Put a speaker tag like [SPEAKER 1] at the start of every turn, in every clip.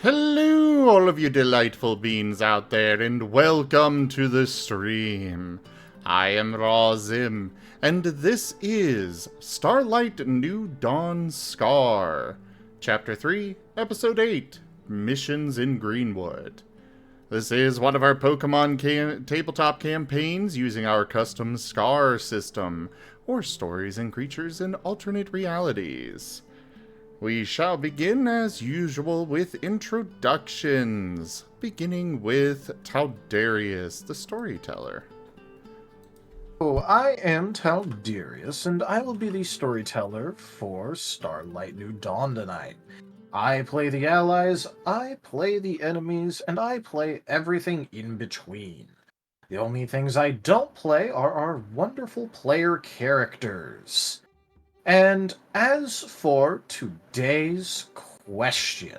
[SPEAKER 1] Hello, all of you delightful beings out there, and welcome to the stream. I am Razim, and this is Starlight New Dawn Scar, Chapter 3, Episode 8, Missions in Greenwood. This is one of our Pokemon tabletop campaigns using our custom Scar system, or stories and creatures in alternate realities. We shall begin as usual with introductions, beginning with Taldarius, the storyteller.
[SPEAKER 2] Oh, I am Taldarius, and I will be the storyteller for Starlight New Dawn tonight. I play the allies, I play the enemies, and I play everything in between. The only things I don't play are our wonderful player characters. And as for today's question,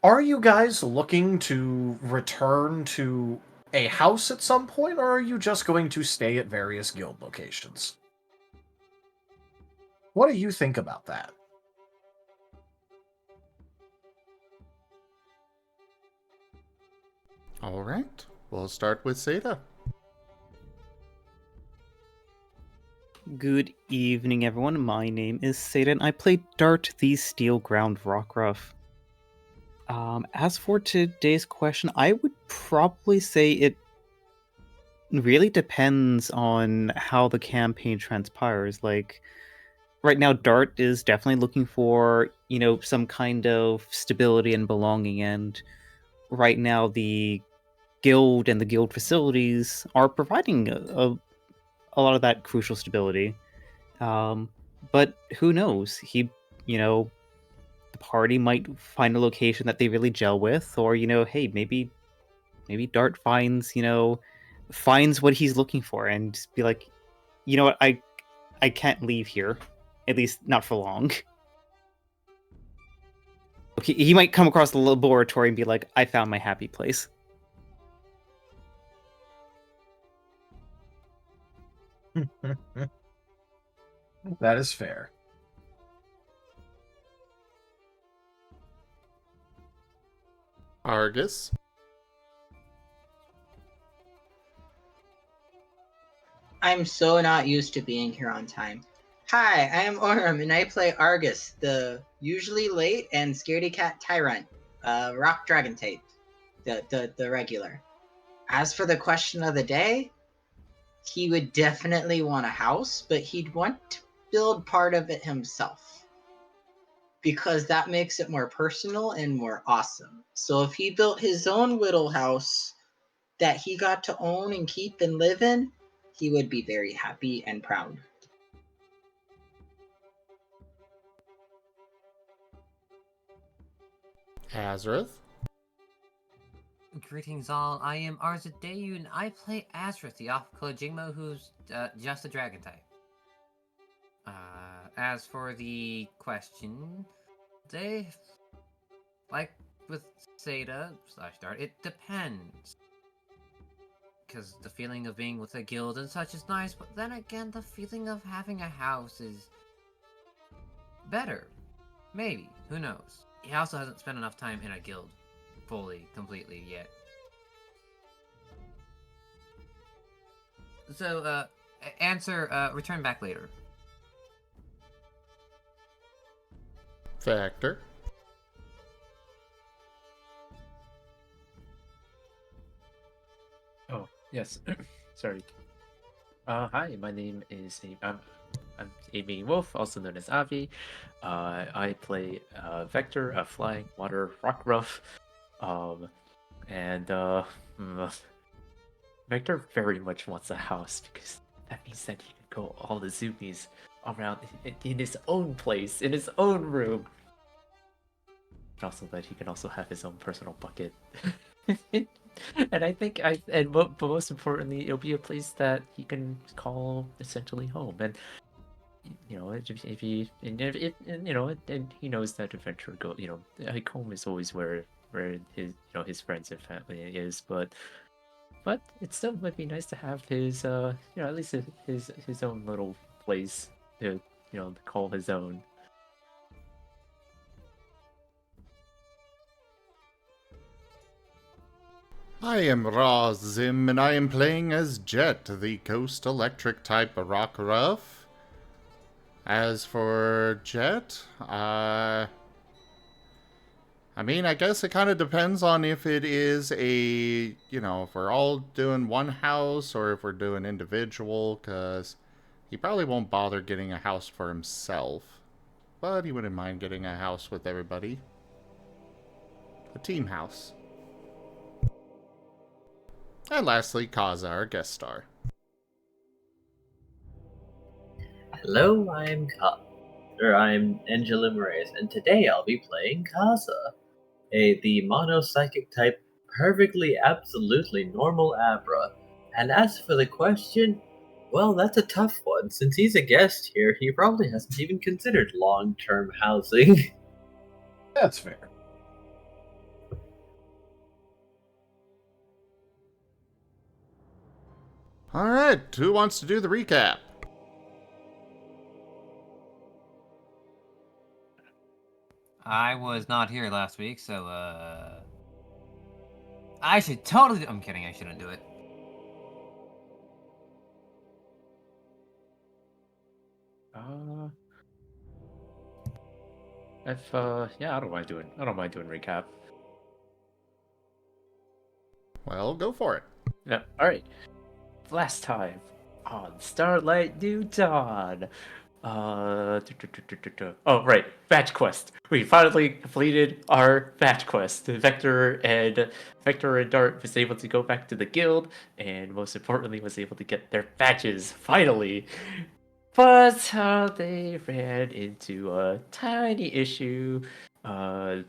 [SPEAKER 2] are you guys looking to return to a house at some point, or are you just going to stay at various guild locations? What do you think about that?
[SPEAKER 1] Alright, we'll start with Seda.
[SPEAKER 3] Good evening, everyone. My name is Satan. I play Dart, the Steel Ground Rockruff. As for today's question, I would probably say it really depends on how the campaign transpires. Like, right now, Dart is definitely looking for, some kind of stability and belonging, and right now the guild and the guild facilities are providing a lot of that crucial stability. But who knows? The party might find a location that they really gel with, or hey, maybe Dart finds what he's looking for, and just be like, you know what, I can't leave here, at least not for long. Okay, he might come across the laboratory and be like, I found my happy place.
[SPEAKER 2] That is fair.
[SPEAKER 1] Argus.
[SPEAKER 4] I'm so not used to being here on time. Hi, I am Aurum, and I play Argus, the usually late and scaredy cat tyrunt, rock dragon type, the regular. As for the question of the day, he would definitely want a house, but he'd want to build part of it himself, because that makes it more personal and more awesome. So if he built his own little house that he got to own and keep and live in, he would be very happy and proud.
[SPEAKER 1] Azrith.
[SPEAKER 5] Greetings all, I am Arzadeyu and I play Azrith, the off-color jangmo-o who's just a dragon type. As for the question, like with Seda/Dart, it depends. Because the feeling of being with a guild and such is nice, but then again, the feeling of having a house is better. Maybe, who knows. He also hasn't spent enough time in a guild. Completely yet. So, answer, return back later.
[SPEAKER 1] Factor.
[SPEAKER 6] Oh, yes. Sorry. Hi, my name is I'm Amy Wolf, also known as Avi. I play Vector, a flying water rockruff. And Vector very much wants a house because that means that he can go all the zoomies around in his own place, in his own room. And also that he can also have his own personal bucket. And I think but most importantly, it'll be a place that he can call essentially home. And if he and he knows that adventure like home is always where his friends and family is, but it still might be nice to have his at least his own little place to call his own.
[SPEAKER 1] I am Raw Zim, and I am playing as Jet, the Ghost Electric type rockruff. As for Jet, I guess it kind of depends on if it is if we're all doing one house or if we're doing individual, because he probably won't bother getting a house for himself. But he wouldn't mind getting a house with everybody. A team house. And lastly, Kaza, our guest star.
[SPEAKER 7] Hello, I'm Enja, and today I'll be playing Kaza, the mono-psychic type, perfectly, absolutely normal Abra. And as for the question, well, that's a tough one. Since he's a guest here, he probably hasn't even considered long-term housing.
[SPEAKER 2] That's fair.
[SPEAKER 1] Alright, who wants to do the recap?
[SPEAKER 5] I was not here last week, so, I should totally I'm kidding, I shouldn't do it.
[SPEAKER 6] I don't mind doing recap.
[SPEAKER 1] Well, go for it.
[SPEAKER 6] Yeah, alright. Last time on Starlight New Dawn. Oh right, batch quest. We finally completed our batch quest. Vector and Dart was able to go back to the guild, and most importantly, was able to get their badges finally. But they ran into a tiny issue.
[SPEAKER 3] Tiny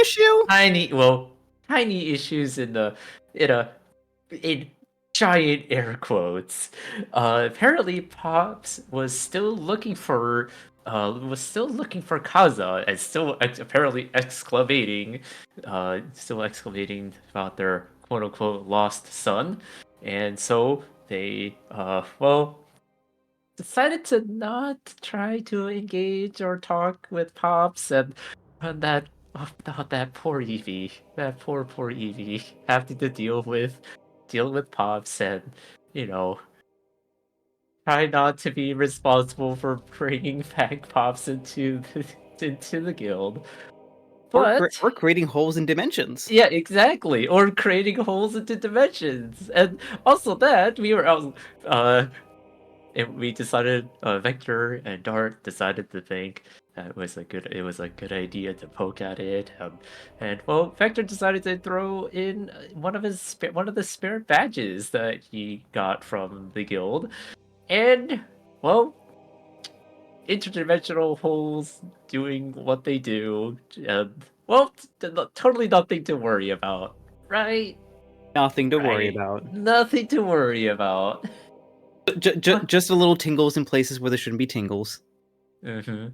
[SPEAKER 3] issue?
[SPEAKER 6] Tiny issues in giant air quotes. Apparently, Pops was still looking for Kaza, and apparently exclamating about their quote unquote lost son, and so they decided to not try to engage or talk with Pops, and that poor Evie, that poor Evie, having to deal with Pops, and try not to be responsible for bringing back Pops into the guild. But
[SPEAKER 3] Or creating holes in dimensions.
[SPEAKER 6] yeah, exactly. Or creating holes into dimensions. And also that we were out we decided Vector and Dart decided to think that it was a good idea to poke at it. And Vector decided to throw in one of the spare badges that he got from the guild. And interdimensional holes doing what they do, and totally nothing to worry about, right?
[SPEAKER 3] Nothing to worry about.
[SPEAKER 6] Nothing to worry about.
[SPEAKER 3] Just a little tingles in places where there shouldn't be tingles.
[SPEAKER 6] Mm-hmm.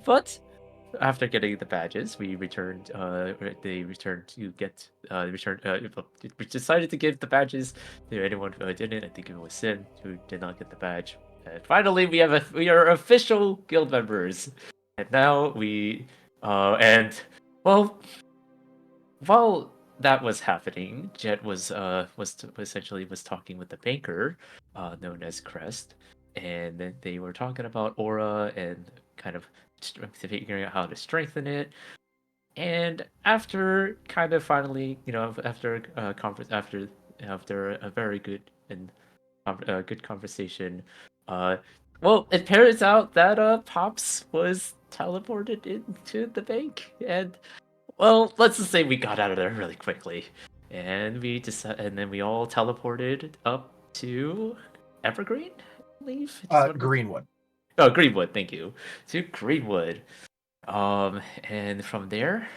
[SPEAKER 6] But after getting the badges, we returned. We decided to give the badges to anyone who didn't. I think it was Sin who did not get the badge. And finally, we are official guild members. And now while that was happening, Jet was essentially talking with the banker, known as Crest, and then they were talking about Aura and kind of figuring out how to strengthen it. And after kind of finally, after a very good and good conversation, it turns out that Pops was teleported into the bank, and let's just say we got out of there really quickly, and then we all teleported up to Evergreen, I believe.
[SPEAKER 2] Greenwood.
[SPEAKER 6] Oh, Greenwood. Thank you. To Greenwood, and from there,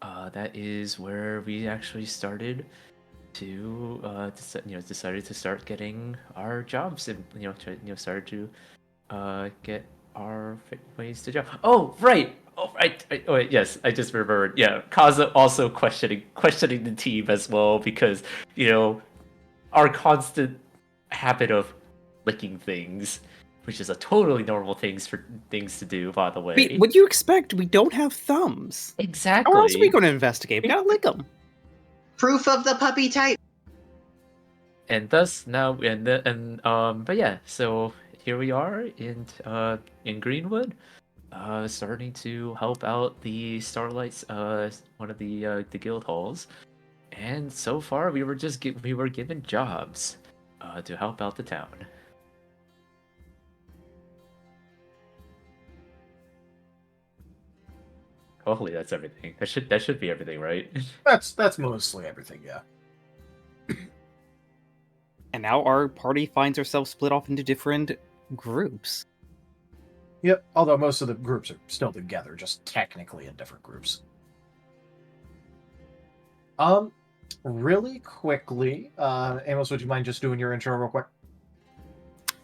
[SPEAKER 6] that is where we actually started to decided to start getting our jobs, and started to get our ways to job. Oh right. Yes, I just remembered. Yeah, Kaza also questioning the team as well, because our constant habit of licking things which is a totally normal things to do, by the way.
[SPEAKER 3] What do you expect? We don't have thumbs.
[SPEAKER 6] Exactly.
[SPEAKER 3] How else are we going to investigate? We gotta lick them.
[SPEAKER 4] Proof of the puppy type.
[SPEAKER 6] And thus now, but yeah, so here we are in Greenwood, starting to help out the Starlights, one of the guild halls, and so far we were given jobs, to help out the town. Hopefully that's everything. That should be everything, right?
[SPEAKER 2] That's mostly everything, yeah.
[SPEAKER 3] And now our party finds ourselves split off into different groups.
[SPEAKER 2] Yep, although most of the groups are still together, just technically in different groups. Really quickly, Amos, would you mind just doing your intro real quick?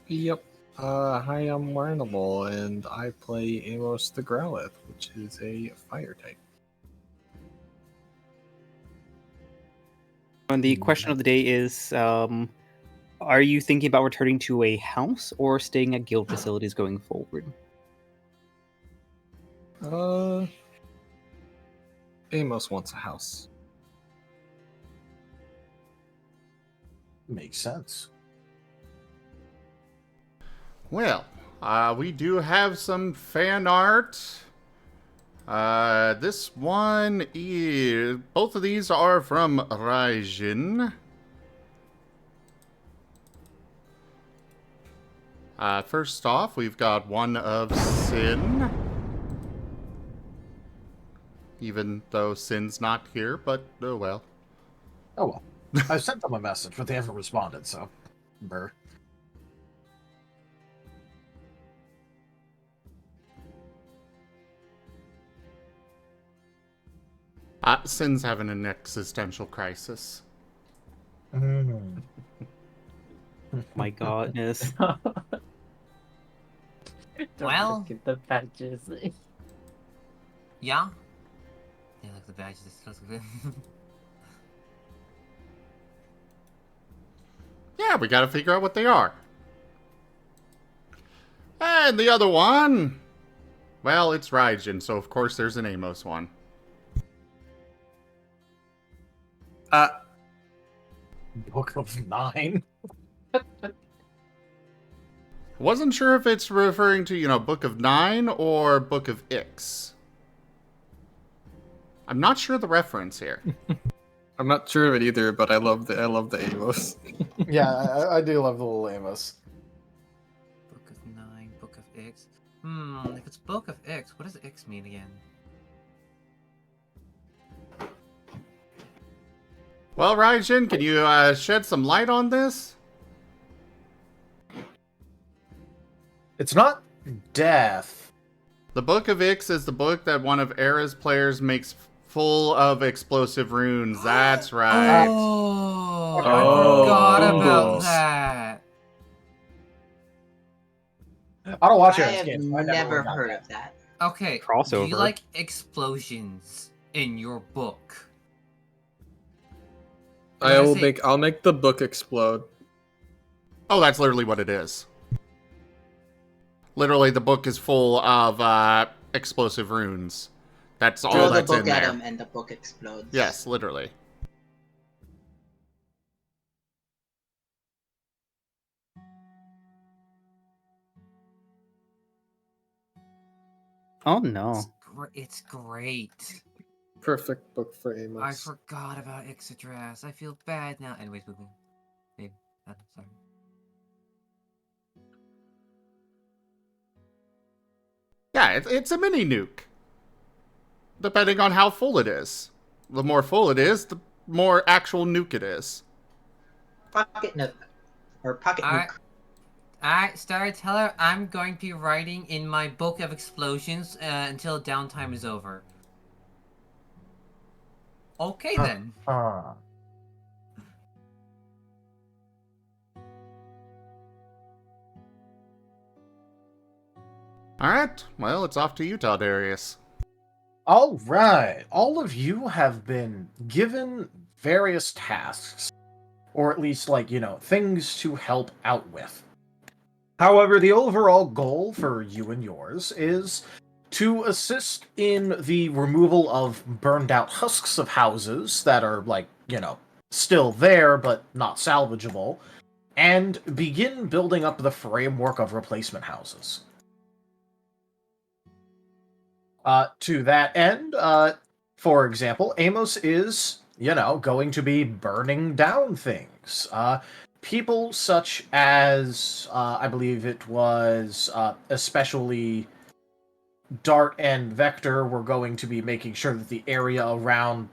[SPEAKER 8] Yep. Hi, I'm Warnable, and I play Amos the Growlithe, which is a fire type.
[SPEAKER 3] And the question of the day is, are you thinking about returning to a house or staying at guild facilities going forward?
[SPEAKER 8] Amos wants a house.
[SPEAKER 2] Makes sense.
[SPEAKER 1] Well, we do have some fan art. This one is... Both of these are from Raijin. First off, we've got one of Sin. Even though Sin's not here, but oh well.
[SPEAKER 2] Oh well. I sent them a message, but they haven't responded, so... Brr.
[SPEAKER 1] Sin's having an existential crisis.
[SPEAKER 3] My godness.
[SPEAKER 5] Well-
[SPEAKER 6] Get the patches.
[SPEAKER 5] Yeah? Yeah, like the badges. That's good.
[SPEAKER 1] Yeah, we gotta figure out what they are. And the other one... Well, it's Raijin, so of course there's an Amos one.
[SPEAKER 2] Book of 9?
[SPEAKER 1] Wasn't sure if it's referring to, Book of 9 or Book of Ix. I'm not sure the reference here.
[SPEAKER 8] I'm not sure of it either, but I love the Amos.
[SPEAKER 2] Yeah, I do love the little Amos.
[SPEAKER 5] Book of 9, Book of Ix. If it's Book of Ix, what does Ix mean again?
[SPEAKER 1] Well, Raijin, can you shed some light on this?
[SPEAKER 2] It's not death.
[SPEAKER 1] The Book of Ix is the book that one of Era's players makes full of explosive runes. That's right.
[SPEAKER 5] Oh,
[SPEAKER 8] Oh.
[SPEAKER 5] I forgot about
[SPEAKER 8] Oh.
[SPEAKER 5] that.
[SPEAKER 2] I don't watch
[SPEAKER 4] I
[SPEAKER 2] Aaron's
[SPEAKER 4] have
[SPEAKER 2] games. I
[SPEAKER 4] never
[SPEAKER 2] got
[SPEAKER 4] heard
[SPEAKER 2] that.
[SPEAKER 4] of that.
[SPEAKER 5] Okay, do
[SPEAKER 3] Crossover.
[SPEAKER 5] you like explosions in your book? When I say-
[SPEAKER 8] I'll make the book explode.
[SPEAKER 1] Oh, that's literally what it is. Literally, the book is full of explosive runes. That's all
[SPEAKER 4] Throw the
[SPEAKER 1] that's in
[SPEAKER 4] book at
[SPEAKER 1] there.
[SPEAKER 4] him and the book explodes.
[SPEAKER 1] Yes, literally.
[SPEAKER 3] Oh no.
[SPEAKER 5] It's great.
[SPEAKER 8] Perfect book for
[SPEAKER 5] I
[SPEAKER 8] Amos.
[SPEAKER 5] forgot about Ixadrass. I feel bad now. Anyways, moving. Babe, I'm sorry.
[SPEAKER 1] Yeah, it's a mini nuke. Depending on how full it is. The more full it is, the more actual nuke it is.
[SPEAKER 4] Pocket nuke. Or pocket nuke.
[SPEAKER 5] Alright, Storyteller, I'm going to be writing in my book of explosions until downtime is over. Okay then.
[SPEAKER 1] Alright, well, it's off to Utah, Darius.
[SPEAKER 2] All right. All of you have been given various tasks, or at least, things to help out with. However, the overall goal for you and yours is to assist in the removal of burned out husks of houses that are, like, still there but not salvageable, and begin building up the framework of replacement houses. To that end, for example, Amos is, going to be burning down things. People such as, I believe it was, especially Dart and Vector were going to be making sure that the area around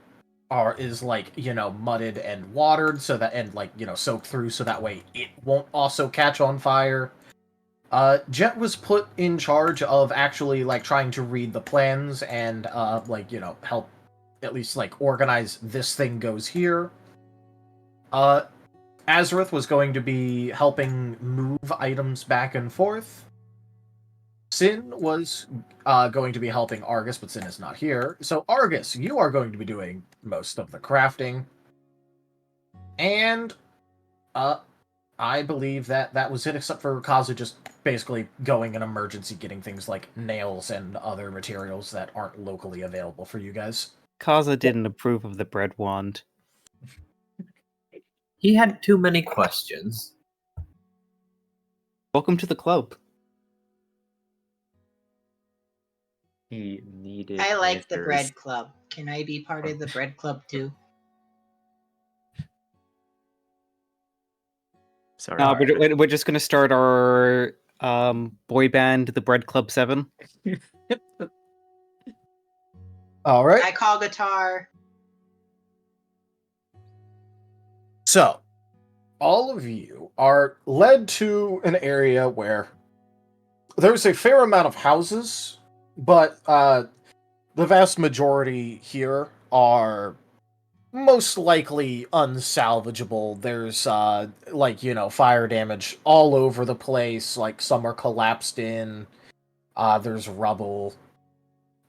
[SPEAKER 2] is like, mudded and watered so that, and like, soaked through so that way it won't also catch on fire. Jet was put in charge of actually, like, trying to read the plans and, help at least, like, organize this thing goes here. Azareth was going to be helping move items back and forth. Sin was going to be helping Argus, but Sin is not here. So, Argus, you are going to be doing most of the crafting. And, I believe that was it, except for Kaza just basically going in emergency, getting things like nails and other materials that aren't locally available for you guys.
[SPEAKER 3] Kaza didn't approve of the bread wand.
[SPEAKER 7] He had too many questions.
[SPEAKER 3] Welcome to the club.
[SPEAKER 6] He needed.
[SPEAKER 4] I like the
[SPEAKER 6] answers.
[SPEAKER 4] bread club. Can I be part of the bread club too?
[SPEAKER 6] Sorry.
[SPEAKER 3] No, we're just gonna start our boy band, the Bread Club 7.
[SPEAKER 2] All right.
[SPEAKER 4] I call guitar.
[SPEAKER 2] So, all of you are led to an area where there's a fair amount of houses, but the vast majority here are most likely unsalvageable. There's, fire damage all over the place. Like, some are collapsed in. There's rubble.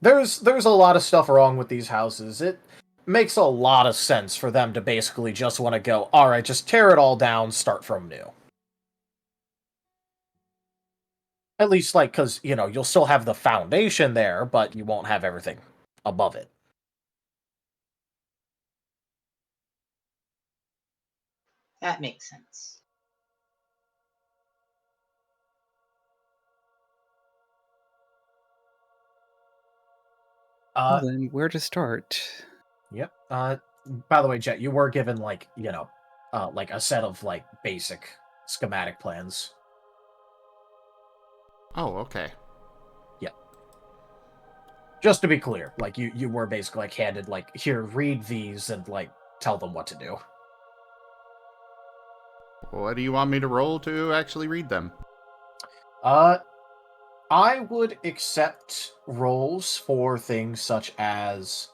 [SPEAKER 2] There's a lot of stuff wrong with these houses. It makes a lot of sense for them to basically just want to go, alright, just tear it all down, start from new. At least, like, because, you'll still have the foundation there, but you won't have everything above it.
[SPEAKER 4] That makes sense.
[SPEAKER 3] Well, then, where to start?
[SPEAKER 2] Yep. By the way, Jet, you were given, like, like a set of, like, basic schematic plans.
[SPEAKER 1] Oh, okay.
[SPEAKER 2] Yep. Just to be clear, like, you were basically, like, handed, like, here, read these and, like, tell them what to do.
[SPEAKER 1] What do you want me to roll to actually read them?
[SPEAKER 2] I would accept rolls for things such as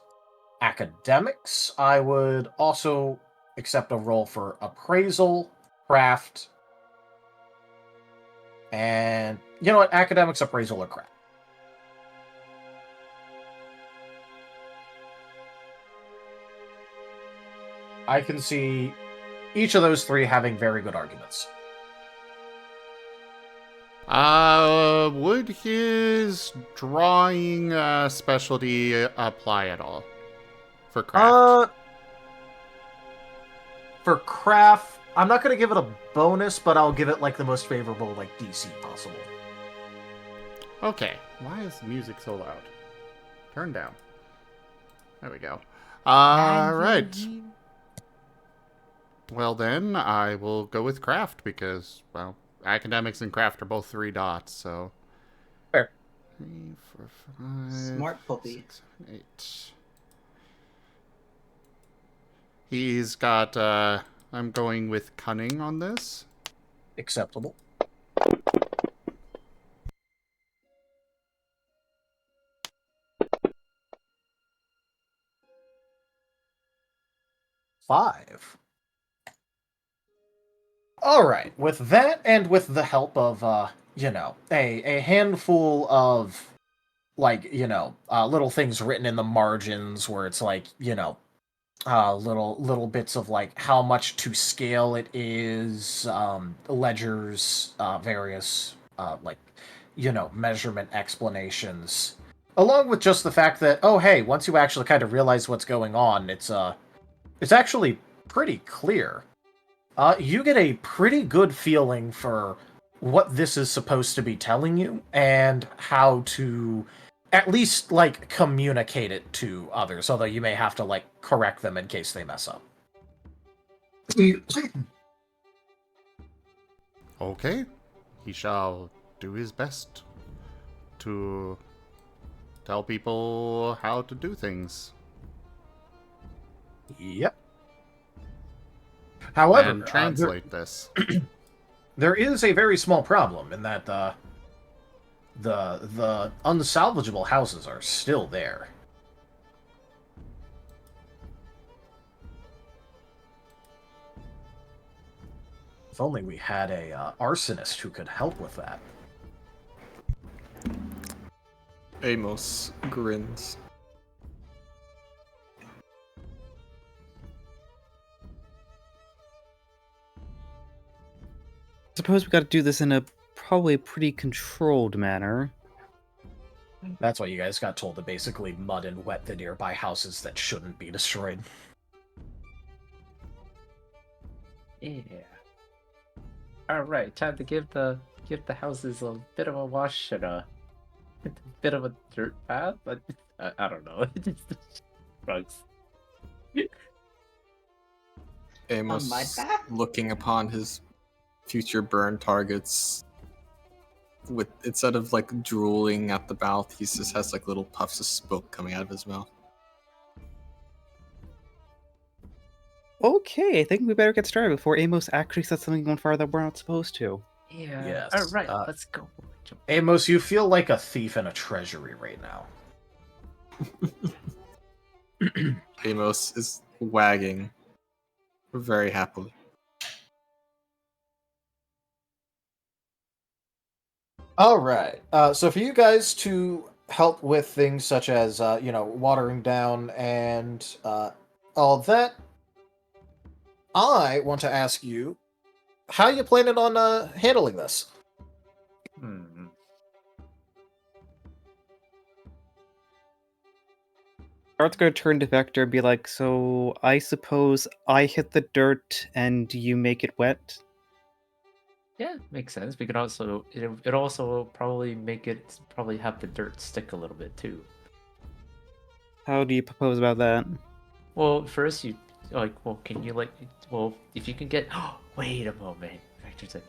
[SPEAKER 2] academics. I would also accept a roll for appraisal, craft, and you know what? Academics, appraisal, or craft. I can see each of those three having very good arguments.
[SPEAKER 1] Would his drawing specialty apply at all for craft?
[SPEAKER 2] For craft, I'm not going to give it a bonus, but I'll give it, like, the most favorable, like, DC possible.
[SPEAKER 1] Okay. Why is the music so loud? Turn down. There we go. Alright. Well then, I will go with craft because, well, academics and craft are both 3 dots, so...
[SPEAKER 2] Fair.
[SPEAKER 1] 3, 4, 5...
[SPEAKER 4] Smart puppy.
[SPEAKER 1] 6, 8... He's got, I'm going with cunning on this.
[SPEAKER 2] Acceptable. Five. Alright, with that, and with the help of, a handful of, like, little things written in the margins where it's like, little bits of like how much to scale it is, ledgers, various like measurement explanations, along with just the fact that, oh hey, once you actually kind of realize what's going on, it's actually pretty clear. You get a pretty good feeling for what this is supposed to be telling you and how to at least like communicate it to others, although you may have to like correct them in case they mess up.
[SPEAKER 1] Okay, he shall do his best to tell people how to do things.
[SPEAKER 2] Yep. However,
[SPEAKER 1] And translate this.
[SPEAKER 2] there is a very small problem in that the unsalvageable houses are still there. If only we had a arsonist who could help with that.
[SPEAKER 8] Amos grins.
[SPEAKER 3] Suppose we got to do this in a probably pretty controlled manner.
[SPEAKER 2] That's why you guys got told to basically mud and wet the nearby houses that shouldn't be destroyed.
[SPEAKER 6] Yeah. All right, time to give the houses a bit of a wash and a bit of a dirt bath. But I don't know. Just rugs.
[SPEAKER 8] Amos,
[SPEAKER 4] mud bath?
[SPEAKER 8] looking upon his future burn targets, with instead of like drooling at the mouth, he just has like little puffs of smoke coming out of his mouth.
[SPEAKER 3] Okay, I think we better get started before Amos actually sets something on fire that we're not supposed to.
[SPEAKER 6] Yeah.
[SPEAKER 2] Yes,
[SPEAKER 6] All right, let's go.
[SPEAKER 2] Amos, you feel like a thief in a treasury right now.
[SPEAKER 8] Amos is wagging very happily.
[SPEAKER 2] All right. So for you guys to help with things such as watering down and all that, I want to ask you, how you planning on handling this?
[SPEAKER 3] Art's gonna turn to Vector and be like, so I suppose I hit the dirt and you make it wet?
[SPEAKER 6] Yeah, makes sense. We could also it also probably have the dirt stick a little bit too.
[SPEAKER 3] How do you propose about that?
[SPEAKER 6] Well, first you can you if you can get wait a moment. Vector's like,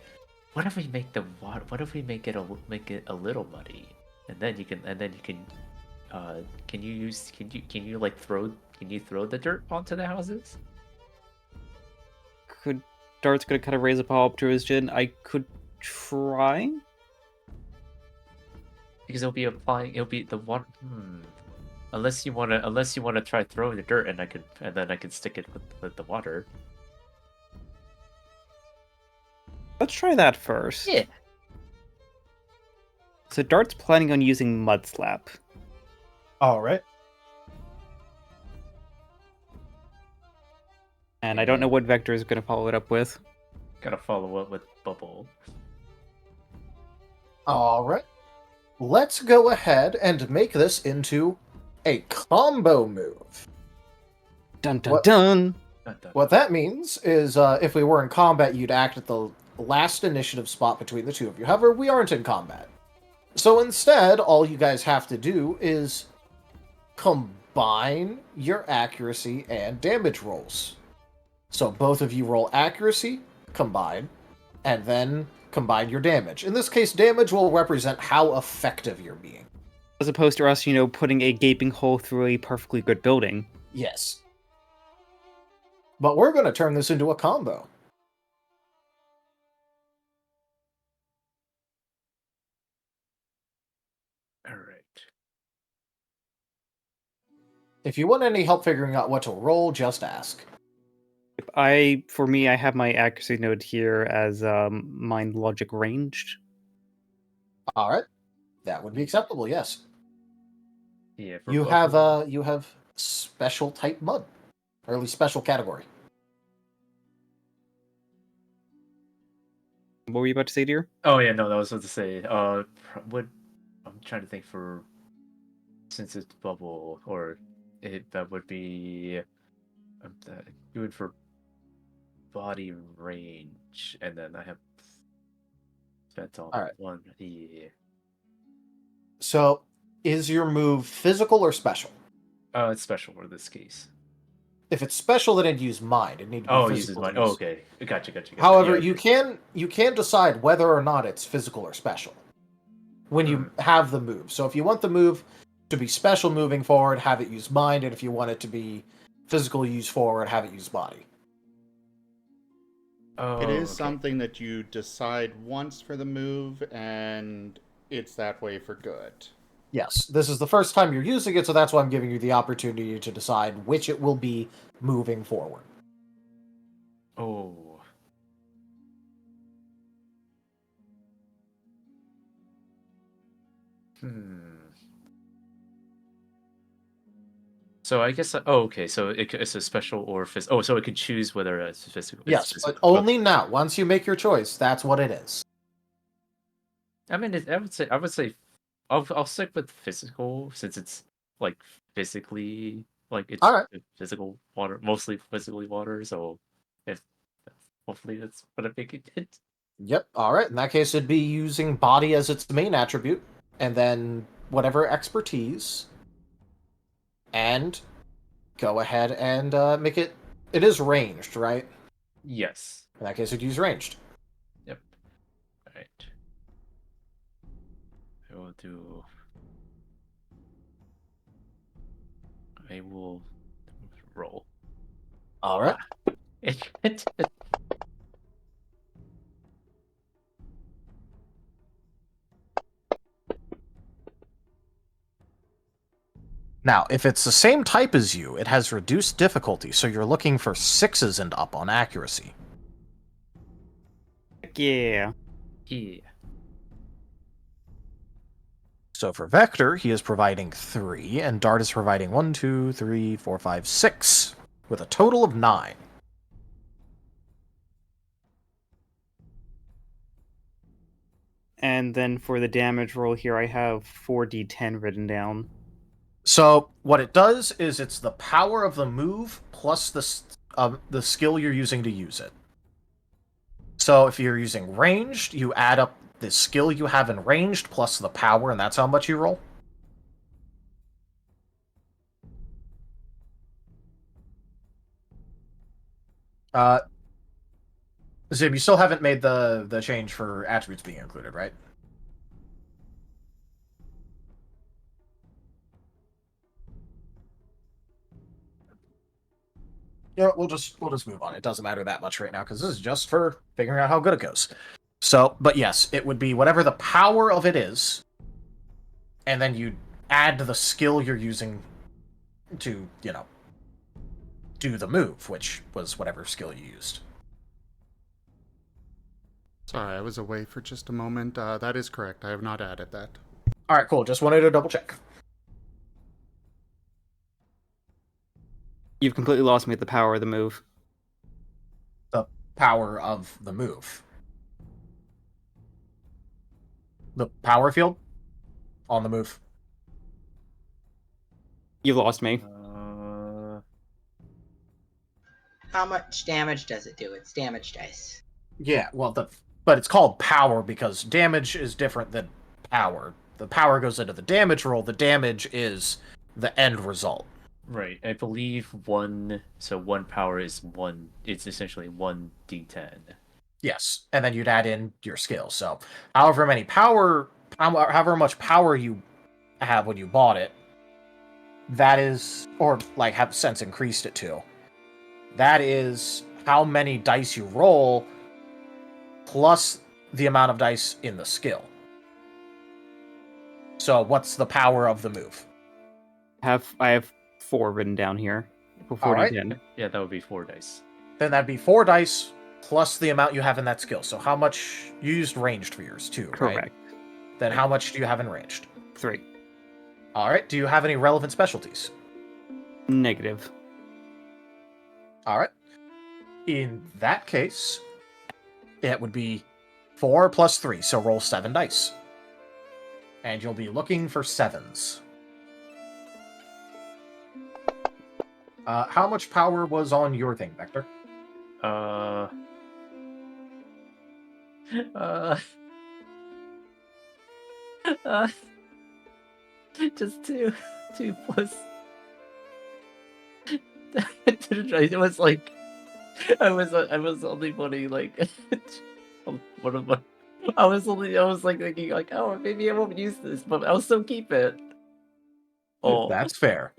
[SPEAKER 6] what if we make the water? What if we make it a little muddy, and then you can can you throw the dirt onto the houses?
[SPEAKER 3] Dart's gonna kind of raise a paw up to his chin. I could try.
[SPEAKER 6] Because it'll be the one. Unless you wanna try throwing the dirt, and then I can stick it with the water.
[SPEAKER 3] Let's try that first.
[SPEAKER 6] Yeah.
[SPEAKER 3] So Dart's planning on using Mud Slap.
[SPEAKER 2] All right.
[SPEAKER 3] And I don't know what Vector is going to follow it up with.
[SPEAKER 6] Gotta follow up with Bubble.
[SPEAKER 2] All right. Let's go ahead and make this into a combo move.
[SPEAKER 3] Dun dun dun!
[SPEAKER 2] What that means is if we were in combat, you'd act at the last initiative spot between the two of you. However, we aren't in combat. So instead, all you guys have to do is combine your accuracy and damage rolls. So both of you roll accuracy, combine, and then combine your damage. In this case, damage will represent how effective you're being.
[SPEAKER 3] As opposed to us, putting a gaping hole through a perfectly good building.
[SPEAKER 2] Yes. But we're going to turn this into a combo.
[SPEAKER 6] Alright.
[SPEAKER 2] If you want any help figuring out what to roll, just ask.
[SPEAKER 3] For me, I have my accuracy note here as mind logic ranged.
[SPEAKER 2] All right, that would be acceptable. Yes.
[SPEAKER 6] Yeah.
[SPEAKER 2] You have special type mud. or at least special category.
[SPEAKER 3] What were you about to say, dear?
[SPEAKER 6] Oh yeah, no, that was what to say. What I'm trying to think for, since it's bubble, or that would be doing for body range, and then I have spent on
[SPEAKER 2] All right.
[SPEAKER 6] one. Yeah.
[SPEAKER 2] So, is your move physical or special?
[SPEAKER 6] It's special for this case.
[SPEAKER 2] If it's special, then it'd use mind. It need to be
[SPEAKER 6] Oh,
[SPEAKER 2] physical.
[SPEAKER 6] it uses mine.
[SPEAKER 2] to use.
[SPEAKER 6] Oh, okay, gotcha.
[SPEAKER 2] However,
[SPEAKER 6] Yeah,
[SPEAKER 2] you can decide whether or not it's physical or special when you have the move. So if you want the move to be special moving forward, have it use mind, and if you want it to be physical use forward, have it use body.
[SPEAKER 6] Oh,
[SPEAKER 1] It is
[SPEAKER 6] okay.
[SPEAKER 1] something that you decide once for the move, and it's that way for good.
[SPEAKER 2] Yes, this is the first time you're using it, so that's why I'm giving you the opportunity to decide which it will be moving forward.
[SPEAKER 6] Oh. So I guess. Oh, okay. So it's a special or physical. Oh, so it could choose whether it's physical.
[SPEAKER 2] Yes, but only now. Once you make your choice, that's what it is.
[SPEAKER 6] I mean, I would say, I'll stick with physical since it's like physically, like it's
[SPEAKER 2] All right.
[SPEAKER 6] physical water, mostly physically water. So, if hopefully that's what I think it.
[SPEAKER 2] Yep. All right. In that case, it'd be using body as its main attribute, and then whatever expertise, and go ahead and make it. It is ranged, right?
[SPEAKER 6] Yes.
[SPEAKER 2] In that case, it'd use ranged.
[SPEAKER 6] Yep. All right. I will do. I will roll.
[SPEAKER 2] All right. Now, if it's the same type as you, it has reduced difficulty, so you're looking for 6s and up on accuracy.
[SPEAKER 3] Heck yeah.
[SPEAKER 6] Yeah.
[SPEAKER 2] So for Vector, he is providing 3, and Dart is providing 1, 2, 3, 4, 5, 6, with a total of 9.
[SPEAKER 3] And then for the damage roll here, I have 4d10 written down.
[SPEAKER 2] So what it does is it's the power of the move plus the skill you're using to use it. So if you're using ranged, you add up the skill you have in ranged plus the power, and that's how much you roll. Zib, you still haven't made the change for attributes being included, right? Yeah, we'll just move on. It doesn't matter that much right now because this is just for figuring out how good it goes. So, but yes, it would be whatever the power of it is, and then you add the skill you're using to, do the move, which was whatever skill you used.
[SPEAKER 1] Sorry, I was away for just a moment. That is correct. I have not added that.
[SPEAKER 2] All right, cool. Just wanted to double check.
[SPEAKER 3] You've completely lost me at the power of the move.
[SPEAKER 2] The power of the move. The power field on the move.
[SPEAKER 3] You've lost me.
[SPEAKER 4] How much damage does it do? It's damage dice.
[SPEAKER 2] Yeah, well, but it's called power because damage is different than power. The power goes into the damage roll. The damage is the end result.
[SPEAKER 6] Right. I believe one power is one. It's essentially 1d10.
[SPEAKER 2] Yes, and then you'd add in your skill. So, however much power you have when you bought it, that is, or like have since increased it to, that is how many dice you roll plus the amount of dice in the skill. So, what's the power of the move?
[SPEAKER 3] I have 4 written down here.
[SPEAKER 2] All right.
[SPEAKER 6] Yeah, that would be 4 dice.
[SPEAKER 2] Then that'd be 4 dice plus the amount you have in that skill. So how much you used ranged for yours too, right?
[SPEAKER 3] Correct.
[SPEAKER 2] Then how much do you have in ranged?
[SPEAKER 3] 3.
[SPEAKER 2] All right. Do you have any relevant specialties?
[SPEAKER 3] Negative.
[SPEAKER 2] All right. In that case, it would be 4 plus 3, so roll 7 dice. And you'll be looking for 7s. How much power was on your thing, Vector?
[SPEAKER 6] Uh, just 2. 2 plus. It was like I was only putting like one of my. I was like thinking like, oh, maybe I won't use this, but I'll still keep it. Oh,
[SPEAKER 2] That's fair.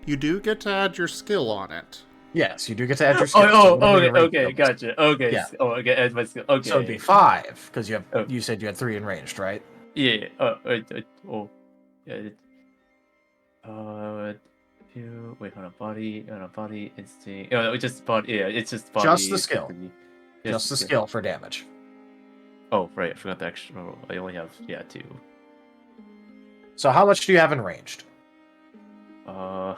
[SPEAKER 1] You do get to add your skill on it.
[SPEAKER 2] Yes, you do get to add your skill.
[SPEAKER 6] Okay, gotcha. Okay,
[SPEAKER 2] Yeah.
[SPEAKER 6] Okay, add my skill. Okay,
[SPEAKER 2] So it'd be 5 because you have.
[SPEAKER 6] Oh.
[SPEAKER 2] You said you had 3 in ranged, right?
[SPEAKER 6] Yeah. Yeah. 2. Wait, hold on. Body, instinct. Oh, just body. Yeah, it's just body.
[SPEAKER 2] Just the skill.
[SPEAKER 6] Yes,
[SPEAKER 2] Just the skill for damage.
[SPEAKER 6] Oh, right. I forgot the extra roll. I only have 2.
[SPEAKER 2] So how much do you have in ranged?
[SPEAKER 6] For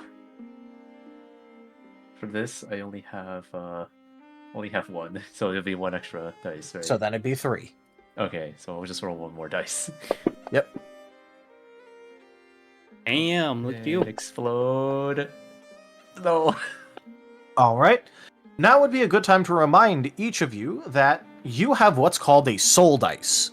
[SPEAKER 6] this, I only have 1, so it'll be 1 extra dice, right?
[SPEAKER 2] So then it'd be 3.
[SPEAKER 6] Okay, so I'll just roll 1 more dice.
[SPEAKER 2] Yep.
[SPEAKER 3] Damn, look at you.
[SPEAKER 6] Explode. No.
[SPEAKER 2] All right. Now would be a good time to remind each of you that you have what's called a soul dice.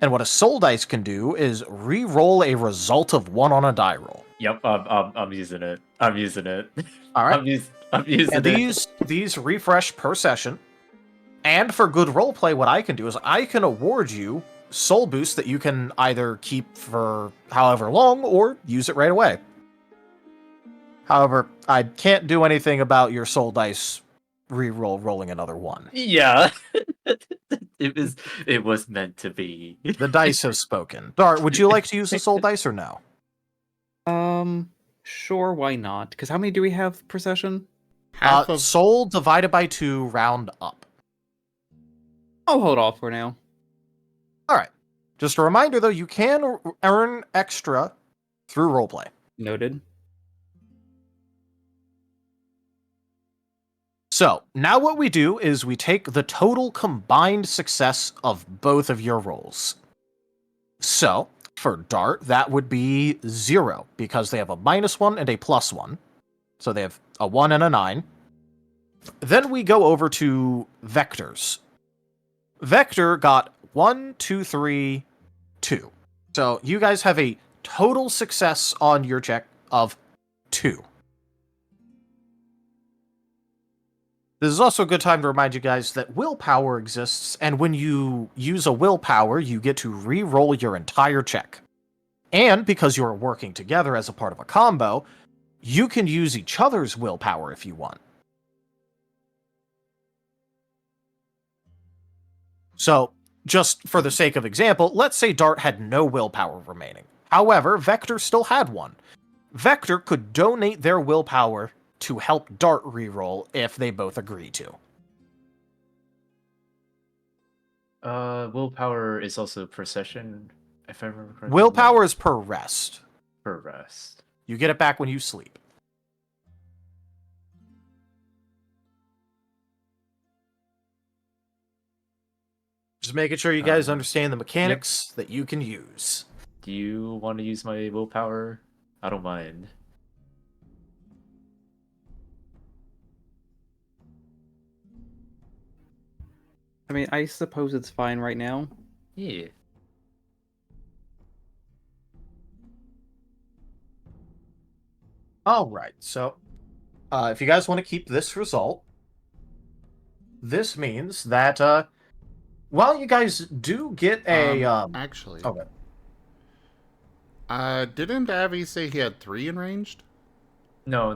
[SPEAKER 2] And what a soul dice can do is re-roll a result of 1 on a die roll.
[SPEAKER 6] Yep, I'm using it. I'm using it.
[SPEAKER 2] All right.
[SPEAKER 6] I'm using
[SPEAKER 2] And
[SPEAKER 6] it.
[SPEAKER 2] these refresh per session. And for good roleplay, what I can do is I can award you soul boost that you can either keep for however long or use it right away. However, I can't do anything about your soul dice rolling another 1.
[SPEAKER 6] Yeah. It was meant to be.
[SPEAKER 2] The dice have spoken. Dart, would you like to use the soul dice or no?
[SPEAKER 3] Sure, why not? Because how many do we have per session?
[SPEAKER 1] Half of
[SPEAKER 2] Soul divided by 2, round up.
[SPEAKER 3] I'll hold off for now.
[SPEAKER 2] All right. Just a reminder, though, you can earn extra through roleplay.
[SPEAKER 3] Noted.
[SPEAKER 2] So, now what we do is we take the total combined success of both of your rolls. So, for Dart, that would be 0, because they have a -1 and a +1. So they have a 1 and a 9. Then we go over to Vectors. Vector got 1, 2, 3, 2. So you guys have a total success on your check of 2. This is also a good time to remind you guys that willpower exists, and when you use a willpower, you get to re-roll your entire check. And because you're working together as a part of a combo, you can use each other's willpower if you want. So, just for the sake of example, let's say Dart had no willpower remaining. However, Vector still had 1. Vector could donate their willpower to help Dart reroll if they both agree to.
[SPEAKER 6] Willpower is also per session, if I remember correctly.
[SPEAKER 2] Willpower is per rest.
[SPEAKER 6] Per rest.
[SPEAKER 2] You get it back when you sleep. Just making sure you guys understand the mechanics that you can use.
[SPEAKER 6] Do you want to use my willpower? I don't mind.
[SPEAKER 3] I mean, I suppose it's fine right now.
[SPEAKER 6] Yeah.
[SPEAKER 2] All right, so if you guys want to keep this result, this means that while you guys do get a
[SPEAKER 1] actually.
[SPEAKER 2] Okay.
[SPEAKER 1] Didn't Avi say he had 3 in ranged?
[SPEAKER 6] No,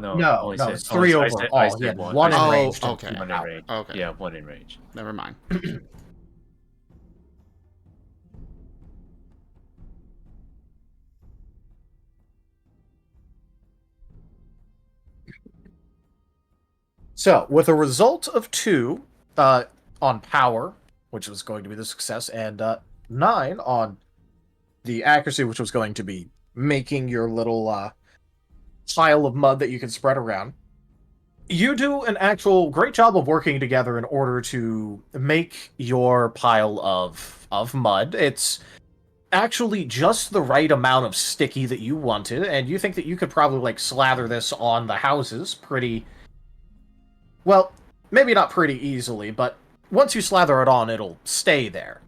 [SPEAKER 2] it's 3 overall. He had 1 in range.
[SPEAKER 1] Okay.
[SPEAKER 6] 1 in range.
[SPEAKER 1] Okay.
[SPEAKER 6] Yeah, 1 in range.
[SPEAKER 1] Never mind.
[SPEAKER 2] So, with a result of 2 on power, which was going to be the success, and 9 on the accuracy, which was going to be making your little pile of mud that you can spread around. You do an actual great job of working together in order to make your pile of mud. It's actually just the right amount of sticky that you wanted, and you think that you could probably like slather this on the houses pretty well, maybe not pretty easily, but once you slather it on, it'll stay there.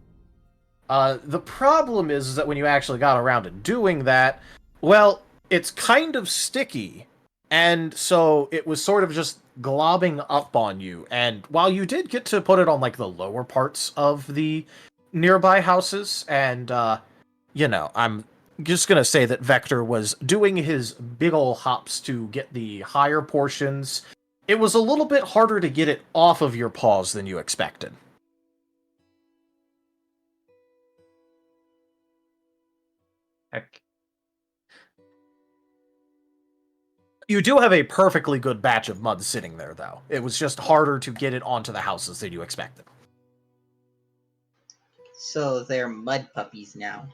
[SPEAKER 2] The problem is that when you actually got around to doing that, well, it's kind of sticky, and so it was sort of just globbing up on you. And while you did get to put it on like the lower parts of the nearby houses, and I'm just gonna say that Vector was doing his big ol' hops to get the higher portions, it was a little bit harder to get it off of your paws than you expected.
[SPEAKER 6] Heck.
[SPEAKER 2] You do have a perfectly good batch of mud sitting there, though. It was just harder to get it onto the houses than you expected.
[SPEAKER 4] So they're mud puppies now.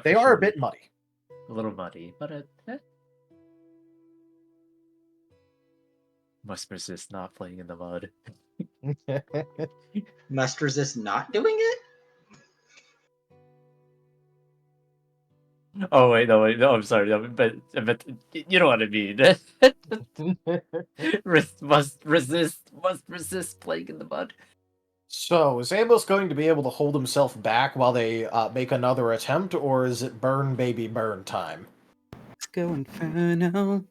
[SPEAKER 2] They are a
[SPEAKER 6] Officially
[SPEAKER 2] bit muddy.
[SPEAKER 6] a little muddy, but must resist not playing in the mud.
[SPEAKER 4] Must resist not doing it?
[SPEAKER 6] Oh wait, no, I'm sorry, no, but you know what I mean. must resist playing in the mud.
[SPEAKER 2] So, is Amos going to be able to hold himself back while they make another attempt, or is it burn baby burn time?
[SPEAKER 3] Let's go Inferno.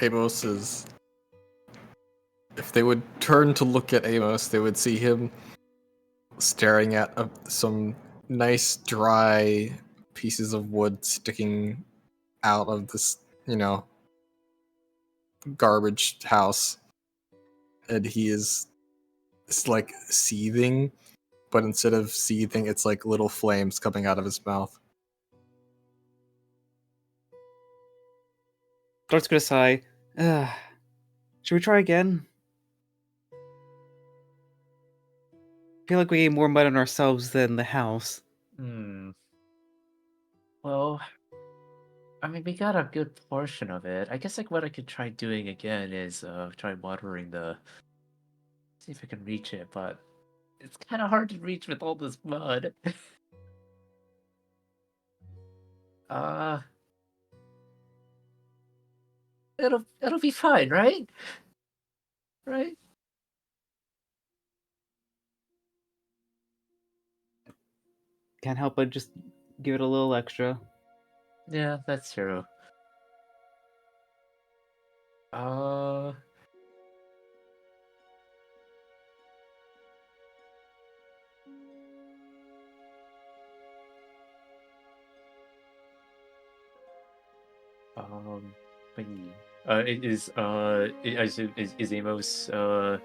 [SPEAKER 8] Amos is. If they would turn to look at Amos, they would see him staring at some nice dry pieces of wood sticking out of this, garbage house. And it's like seething, but instead of seething, it's like little flames coming out of his mouth.
[SPEAKER 3] Dart's gonna sigh. Should we try again? I feel like we ate more mud on ourselves than the house.
[SPEAKER 6] Well, I mean, we got a good portion of it. I guess like what I could try doing again is try watering see if I can reach it, but it's kind of hard to reach with all this mud. It'll be fine, right? Right?
[SPEAKER 3] Can't help but just give it a little extra.
[SPEAKER 6] Yeah, that's true. Wait. Is Amos or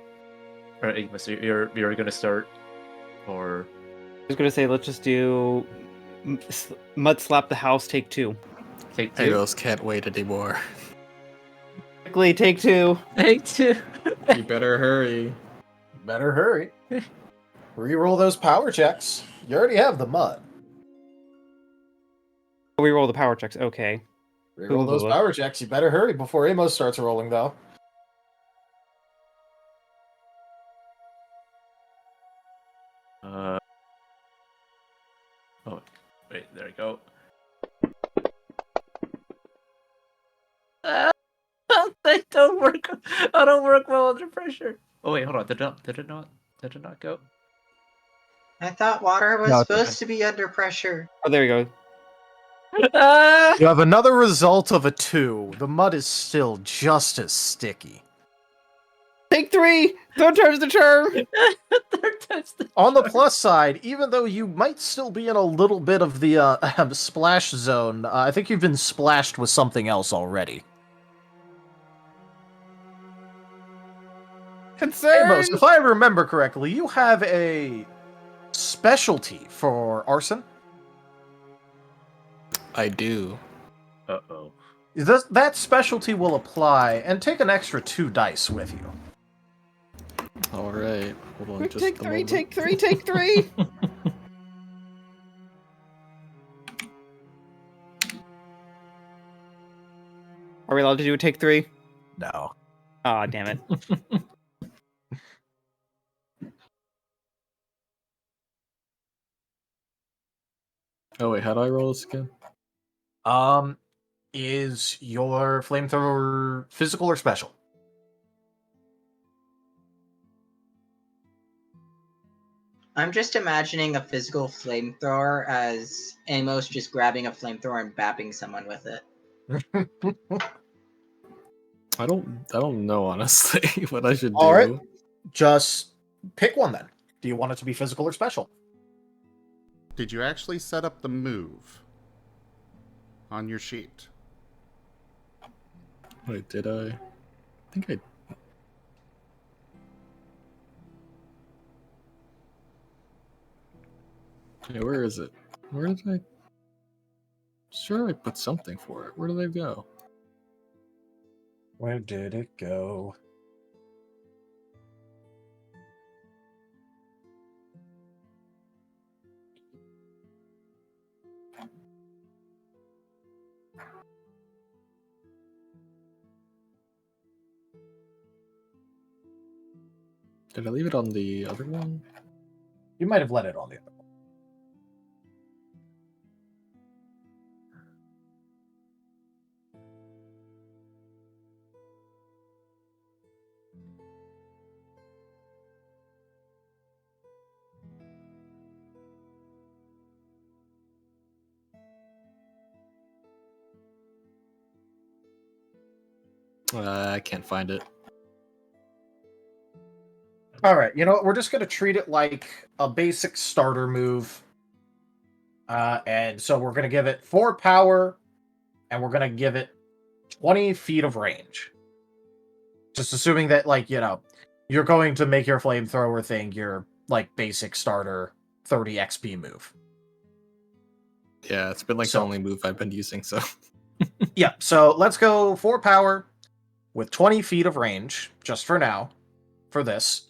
[SPEAKER 6] Amos, you're gonna start, or
[SPEAKER 3] I was gonna say, let's just do mud slap the house, take 2.
[SPEAKER 6] take 2?
[SPEAKER 8] Amos can't wait anymore.
[SPEAKER 3] Quickly, take 2.
[SPEAKER 6] Take 2.
[SPEAKER 8] You better hurry.
[SPEAKER 2] Better hurry. Reroll those power checks. You already have the mud.
[SPEAKER 3] We roll the power checks. Okay.
[SPEAKER 2] Reroll those power checks. You better hurry before Amos starts rolling, though.
[SPEAKER 6] Oh, wait, there we go. They don't work. I don't work well under pressure. Oh wait, hold on. Did it not go?
[SPEAKER 4] I thought water was
[SPEAKER 2] No,
[SPEAKER 4] supposed to be under pressure.
[SPEAKER 3] Oh, there we go.
[SPEAKER 2] You have another result of a 2. The mud is still just as sticky.
[SPEAKER 3] Take 3! Third time's the charm!
[SPEAKER 2] On the plus side, even though you might still be in a little bit of the splash zone, I think you've been splashed with something else already.
[SPEAKER 3] Concern!
[SPEAKER 2] Amos, if I remember correctly, you have a specialty for arson?
[SPEAKER 8] I do.
[SPEAKER 6] Uh-oh.
[SPEAKER 2] That specialty will apply, and take an extra 2 dice with you.
[SPEAKER 8] Alright. Hold on just
[SPEAKER 3] Take
[SPEAKER 8] a
[SPEAKER 3] 3,
[SPEAKER 8] moment.
[SPEAKER 3] take 3, take 3! we allowed to do a take 3?
[SPEAKER 2] No.
[SPEAKER 3] Aw, damn it.
[SPEAKER 8] Oh wait, how do I roll this again?
[SPEAKER 2] Is your flamethrower physical or special?
[SPEAKER 4] I'm just imagining a physical flamethrower as Amos just grabbing a flamethrower and bapping someone with it.
[SPEAKER 8] I don't know honestly what I should do.
[SPEAKER 2] All right. Just pick one then. Do you want it to be physical or special?
[SPEAKER 1] Did you actually set up the move on your sheet?
[SPEAKER 8] Wait, did I think I Yeah, where is it? Where did I Sure I put something for it. Where did I go?
[SPEAKER 2] Where did it go?
[SPEAKER 8] Did I leave it on the other one?
[SPEAKER 2] You might have let it on the other one.
[SPEAKER 8] I can't find it.
[SPEAKER 2] All right, you know what? We're just going to treat it like a basic starter move. And so we're going to give it 4 power, and we're going to give it 20 feet of range. Just assuming that, like, you know, you're going to make your flamethrower thing your, like, basic starter 30 XP move.
[SPEAKER 8] Yeah, it's been like the only move I've been using, so.
[SPEAKER 2] Yeah, so let's go 4 power with 20 feet of range, just for now, for this.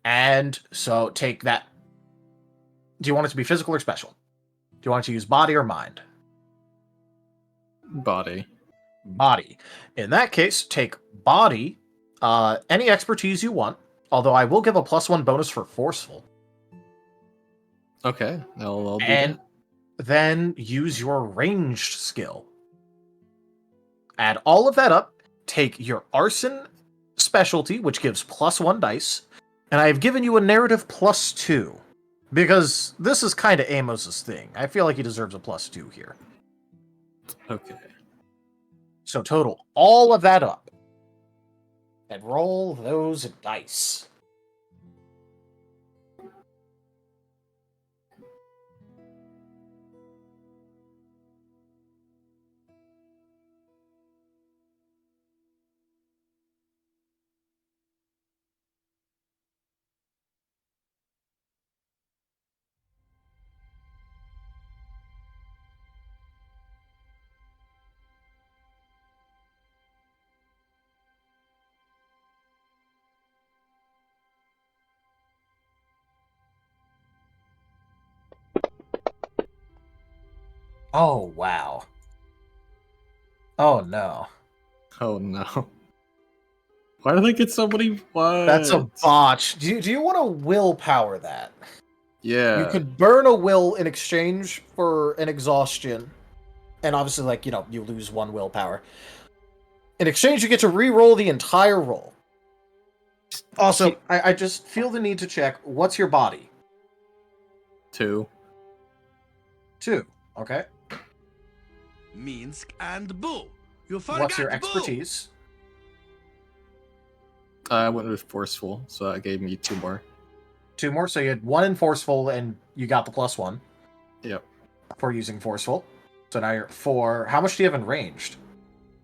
[SPEAKER 2] And so take that. Do you want it to be physical or special? Do you want it to use body or mind?
[SPEAKER 8] Body.
[SPEAKER 2] Body. In that case, take body, any expertise you want, although I will give a +1 bonus for forceful.
[SPEAKER 8] Okay, I'll do
[SPEAKER 2] And
[SPEAKER 8] that.
[SPEAKER 2] then use your ranged skill. Add all of that up, take your arson specialty, which gives +1 dice, and I've given you a narrative +2. Because this is kind of Amos's thing. I feel like he deserves a +2 here.
[SPEAKER 8] Okay.
[SPEAKER 2] So total all of that up. And roll those dice. Oh, wow. Oh, no.
[SPEAKER 8] Oh no. Why did I get so many? What?
[SPEAKER 2] That's a botch. Do you want to willpower that?
[SPEAKER 8] Yeah.
[SPEAKER 2] You could burn a will in exchange for an exhaustion. And obviously, like, you know, you lose 1 willpower. In exchange, you get to re-roll the entire roll. Also, I just feel the need to check, what's your body?
[SPEAKER 8] 2.
[SPEAKER 2] 2, okay.
[SPEAKER 9] Minsk and Boo. You forgot
[SPEAKER 2] What's your
[SPEAKER 9] Boo.
[SPEAKER 2] expertise?
[SPEAKER 8] I went with forceful, so that gave me 2 more.
[SPEAKER 2] 2 more, so you had 1 in forceful, and you got the +1.
[SPEAKER 8] Yep.
[SPEAKER 2] For using forceful. So now you're at 4. How much do you have in ranged?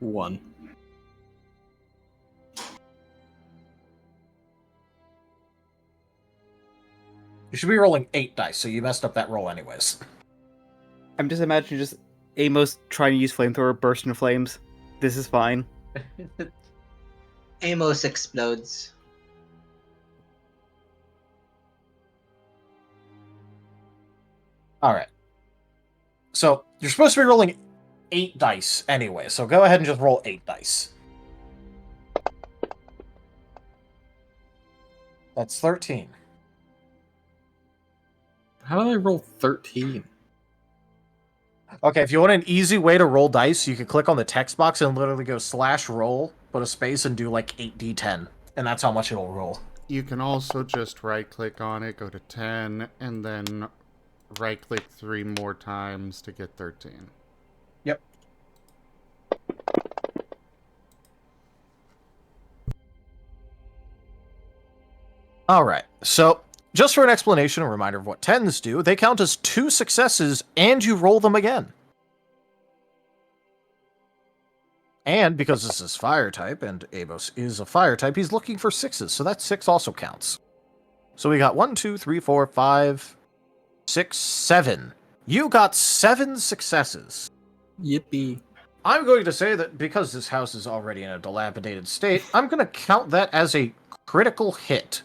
[SPEAKER 8] 1.
[SPEAKER 2] You should be rolling 8 dice, so you messed up that roll anyways.
[SPEAKER 3] I'm just imagining just Amos trying to use flamethrower, burst into flames. This is fine.
[SPEAKER 4] Amos explodes.
[SPEAKER 2] Alright. So, you're supposed to be rolling 8 dice anyway, so go ahead and just roll 8 dice. That's 13.
[SPEAKER 8] How did I roll 13?
[SPEAKER 2] Okay, if you want an easy way to roll dice, you can click on the text box and literally go /roll, put a space, and do like 8d10. And that's how much it'll roll.
[SPEAKER 1] You can also just right-click on it, go to 10, and then right-click 3 more times to get 13.
[SPEAKER 2] Yep. Alright, so just for an explanation, a reminder of what 10s do, they count as 2 successes and you roll them again. And because this is fire type, and Amos is a fire type, he's looking for 6s, so that 6 also counts. So we got 1, 2, 3, 4, 5, 6, 7. You got 7 successes.
[SPEAKER 8] Yippee.
[SPEAKER 2] I'm going to say that because this house is already in a dilapidated state, I'm going to count that as a critical hit.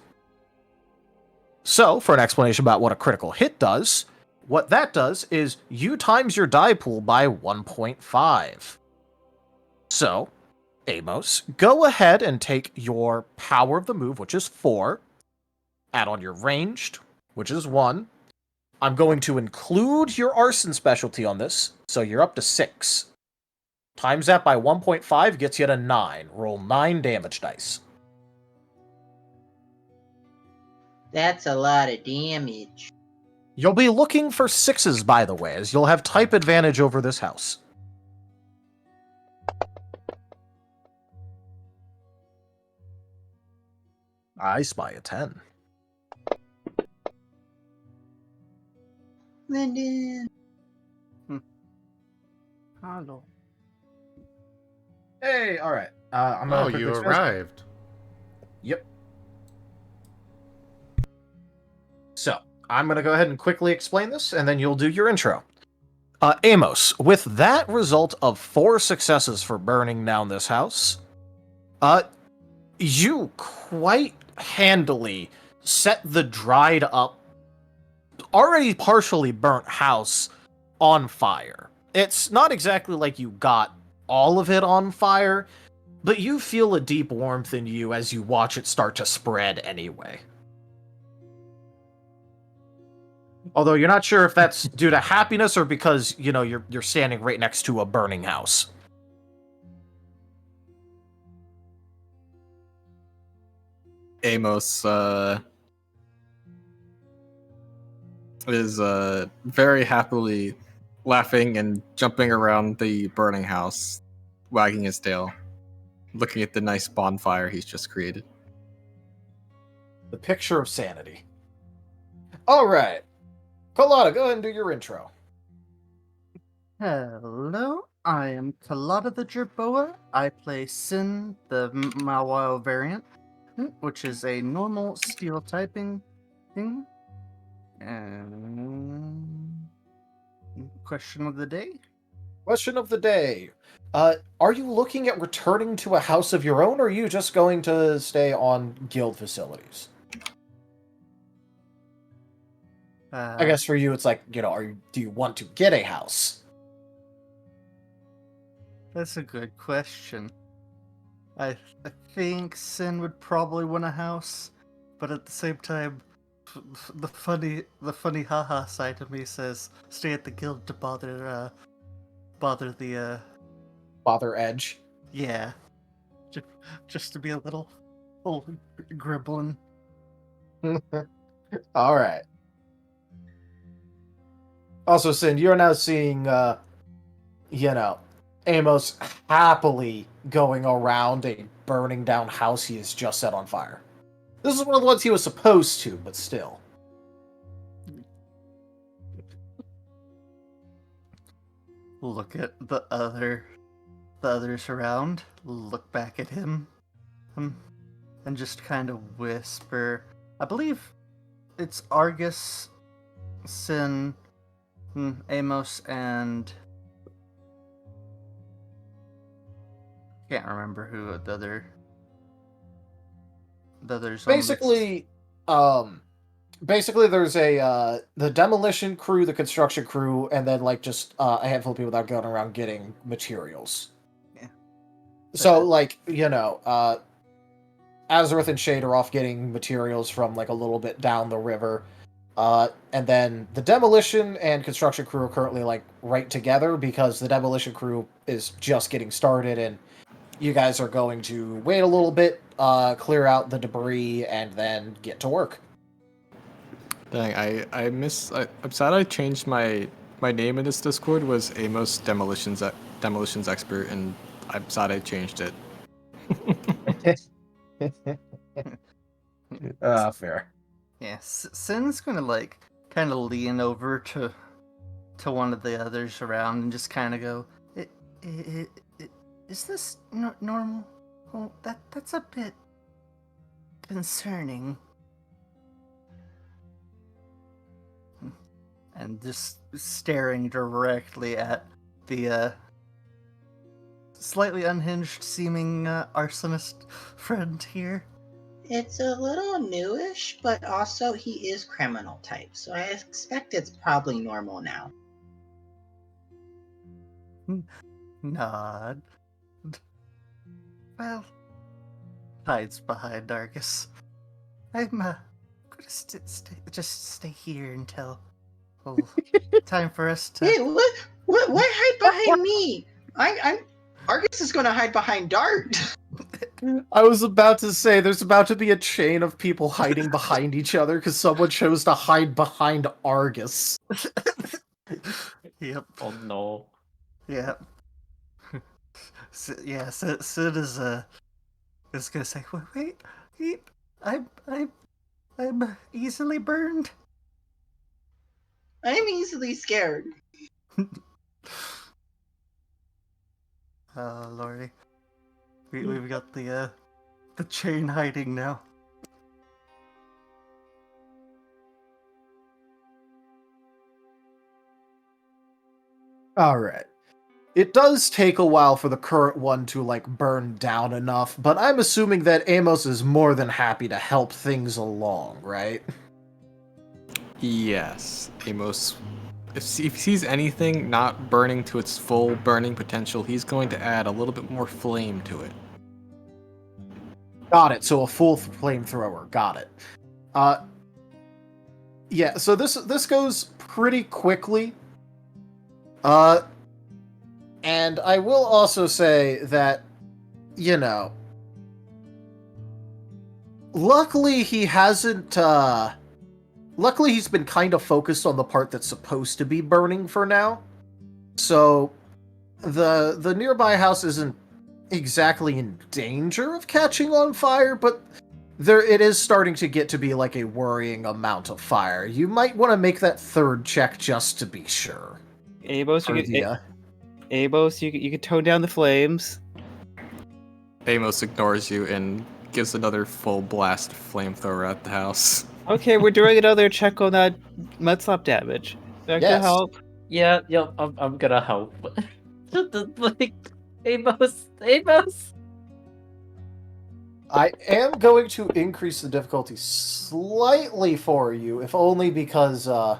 [SPEAKER 2] So, for an explanation about what a critical hit does, what that does is you times your die pool by 1.5. So, Amos, go ahead and take your power of the move, which is 4, add on your ranged, which is 1. I'm going to include your arson specialty on this, so you're up to 6. Times that by 1.5 gets you to 9. Roll 9 damage dice.
[SPEAKER 4] That's a lot of damage.
[SPEAKER 2] You'll be looking for 6s, by the way, as you'll have type advantage over this house. I spy a 10.
[SPEAKER 4] Lyndon.
[SPEAKER 3] Hello.
[SPEAKER 2] Hey, alright. I'm
[SPEAKER 1] Oh,
[SPEAKER 2] gonna
[SPEAKER 1] you
[SPEAKER 2] quickly-
[SPEAKER 1] arrived.
[SPEAKER 2] Yep. So, I'm going to go ahead and quickly explain this, and then you'll do your intro. Amos, with that result of 4 successes for burning down this house, you quite handily set the dried up, already partially burnt house on fire. It's not exactly like you got all of it on fire, but you feel a deep warmth in you as you watch it start to spread anyway. Although you're not sure if that's due to happiness or because, you know, you're standing right next to a burning house.
[SPEAKER 8] Amos is very happily laughing and jumping around the burning house, wagging his tail, looking at the nice bonfire he's just created.
[SPEAKER 2] The picture of sanity. Alright. Colada, go ahead and do your intro.
[SPEAKER 10] Hello, I am Colada the Jerboa. I play Sin, the Mawao variant, which is a normal steel typing thing. And question of the day?
[SPEAKER 2] Question of the day. Are you looking at returning to a house of your own, or are you just going to stay on guild facilities? I guess for you, it's like, you know, do you want to get a house?
[SPEAKER 10] That's a good question. I think Sin would probably want a house, but at the same time, the funny haha side of me says stay at the guild to bother
[SPEAKER 2] Edge.
[SPEAKER 10] Yeah, just to be a little gribbling.
[SPEAKER 2] All right. Also, Sin, you're now seeing, Amos happily going around a burning down house he has just set on fire. This is one of the ones he was supposed to, but still.
[SPEAKER 10] Look at the others around, look back at him, and just kind of whisper. I believe it's Argus, Sin, Amos, and can't remember who the others.
[SPEAKER 2] Basically, basically there's the demolition crew, the construction crew, and then like just a handful of people that are going around getting materials.
[SPEAKER 10] Yeah.
[SPEAKER 2] So like Azareth and Shade are off getting materials from like a little bit down the river. And then the demolition and construction crew are currently like right together because the demolition crew is just getting started, and you guys are going to wait a little bit, clear out the debris, and then get to work.
[SPEAKER 8] Dang, I'm sad I changed my name in this Discord was Amos Demolitions Expert, and I'm sad I changed it.
[SPEAKER 2] Fair.
[SPEAKER 10] Yeah, Sin's gonna like kind of lean over to one of the others around and just kind of go, "Is this normal? Well, that's a bit concerning." And just staring directly at the slightly unhinged seeming arsonist friend here.
[SPEAKER 4] It's a little newish, but also he is criminal type, so I expect it's probably normal now.
[SPEAKER 10] Nod. Well, hides behind Argus. I'm gonna stay here until time for us to.
[SPEAKER 4] Hey, what? Why hide behind me? I'm Argus is gonna hide behind Dart.
[SPEAKER 2] I was about to say there's about to be a chain of people hiding behind each other because someone chose to hide behind Argus.
[SPEAKER 10] Yep.
[SPEAKER 6] Oh no.
[SPEAKER 10] Yep. Sid is gonna say, wait, I'm easily burned.
[SPEAKER 4] I'm easily scared.
[SPEAKER 10] Oh lordy, we've got the chain hiding now.
[SPEAKER 2] Alright. It does take a while for the current one to, like, burn down enough, but I'm assuming that Amos is more than happy to help things along, right?
[SPEAKER 8] Yes, Amos. If he sees anything not burning to its full burning potential, he's going to add a little bit more flame to it.
[SPEAKER 2] Got it, so a full flamethrower. Got it. Yeah, so this goes pretty quickly. And I will also say that, luckily he hasn't, luckily he's been kind of focused on the part that's supposed to be burning for now. So, the nearby house isn't exactly in danger of catching on fire, but it is starting to get to be like a worrying amount of fire. You might want to make that third check just to be sure.
[SPEAKER 3] Amos, you could tone down the flames.
[SPEAKER 8] Amos ignores you and gives another full blast flamethrower at the house.
[SPEAKER 3] Okay, we're doing another check on that mudslap damage. That
[SPEAKER 2] Yes.
[SPEAKER 3] could help.
[SPEAKER 6] Yeah, I'm gonna help. Like, Amos.
[SPEAKER 2] I am going to increase the difficulty slightly for you, if only because, the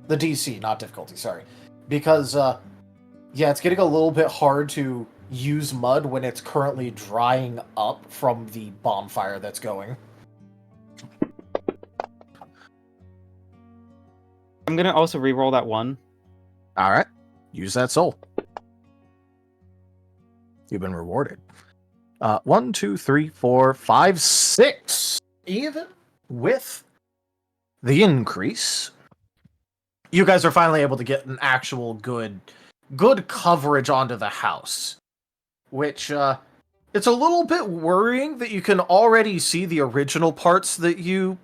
[SPEAKER 2] DC, not difficulty, sorry. Because, yeah, it's getting a little bit hard to use mud when it's currently drying up from the bonfire that's going.
[SPEAKER 3] I'm gonna also reroll that one.
[SPEAKER 2] Alright, use that soul. You've been rewarded. 1, 2, 3, 4, 5, 6. Even with the increase, you guys are finally able to get an actual good coverage onto the house. Which, it's a little bit worrying that you can already see the original parts that you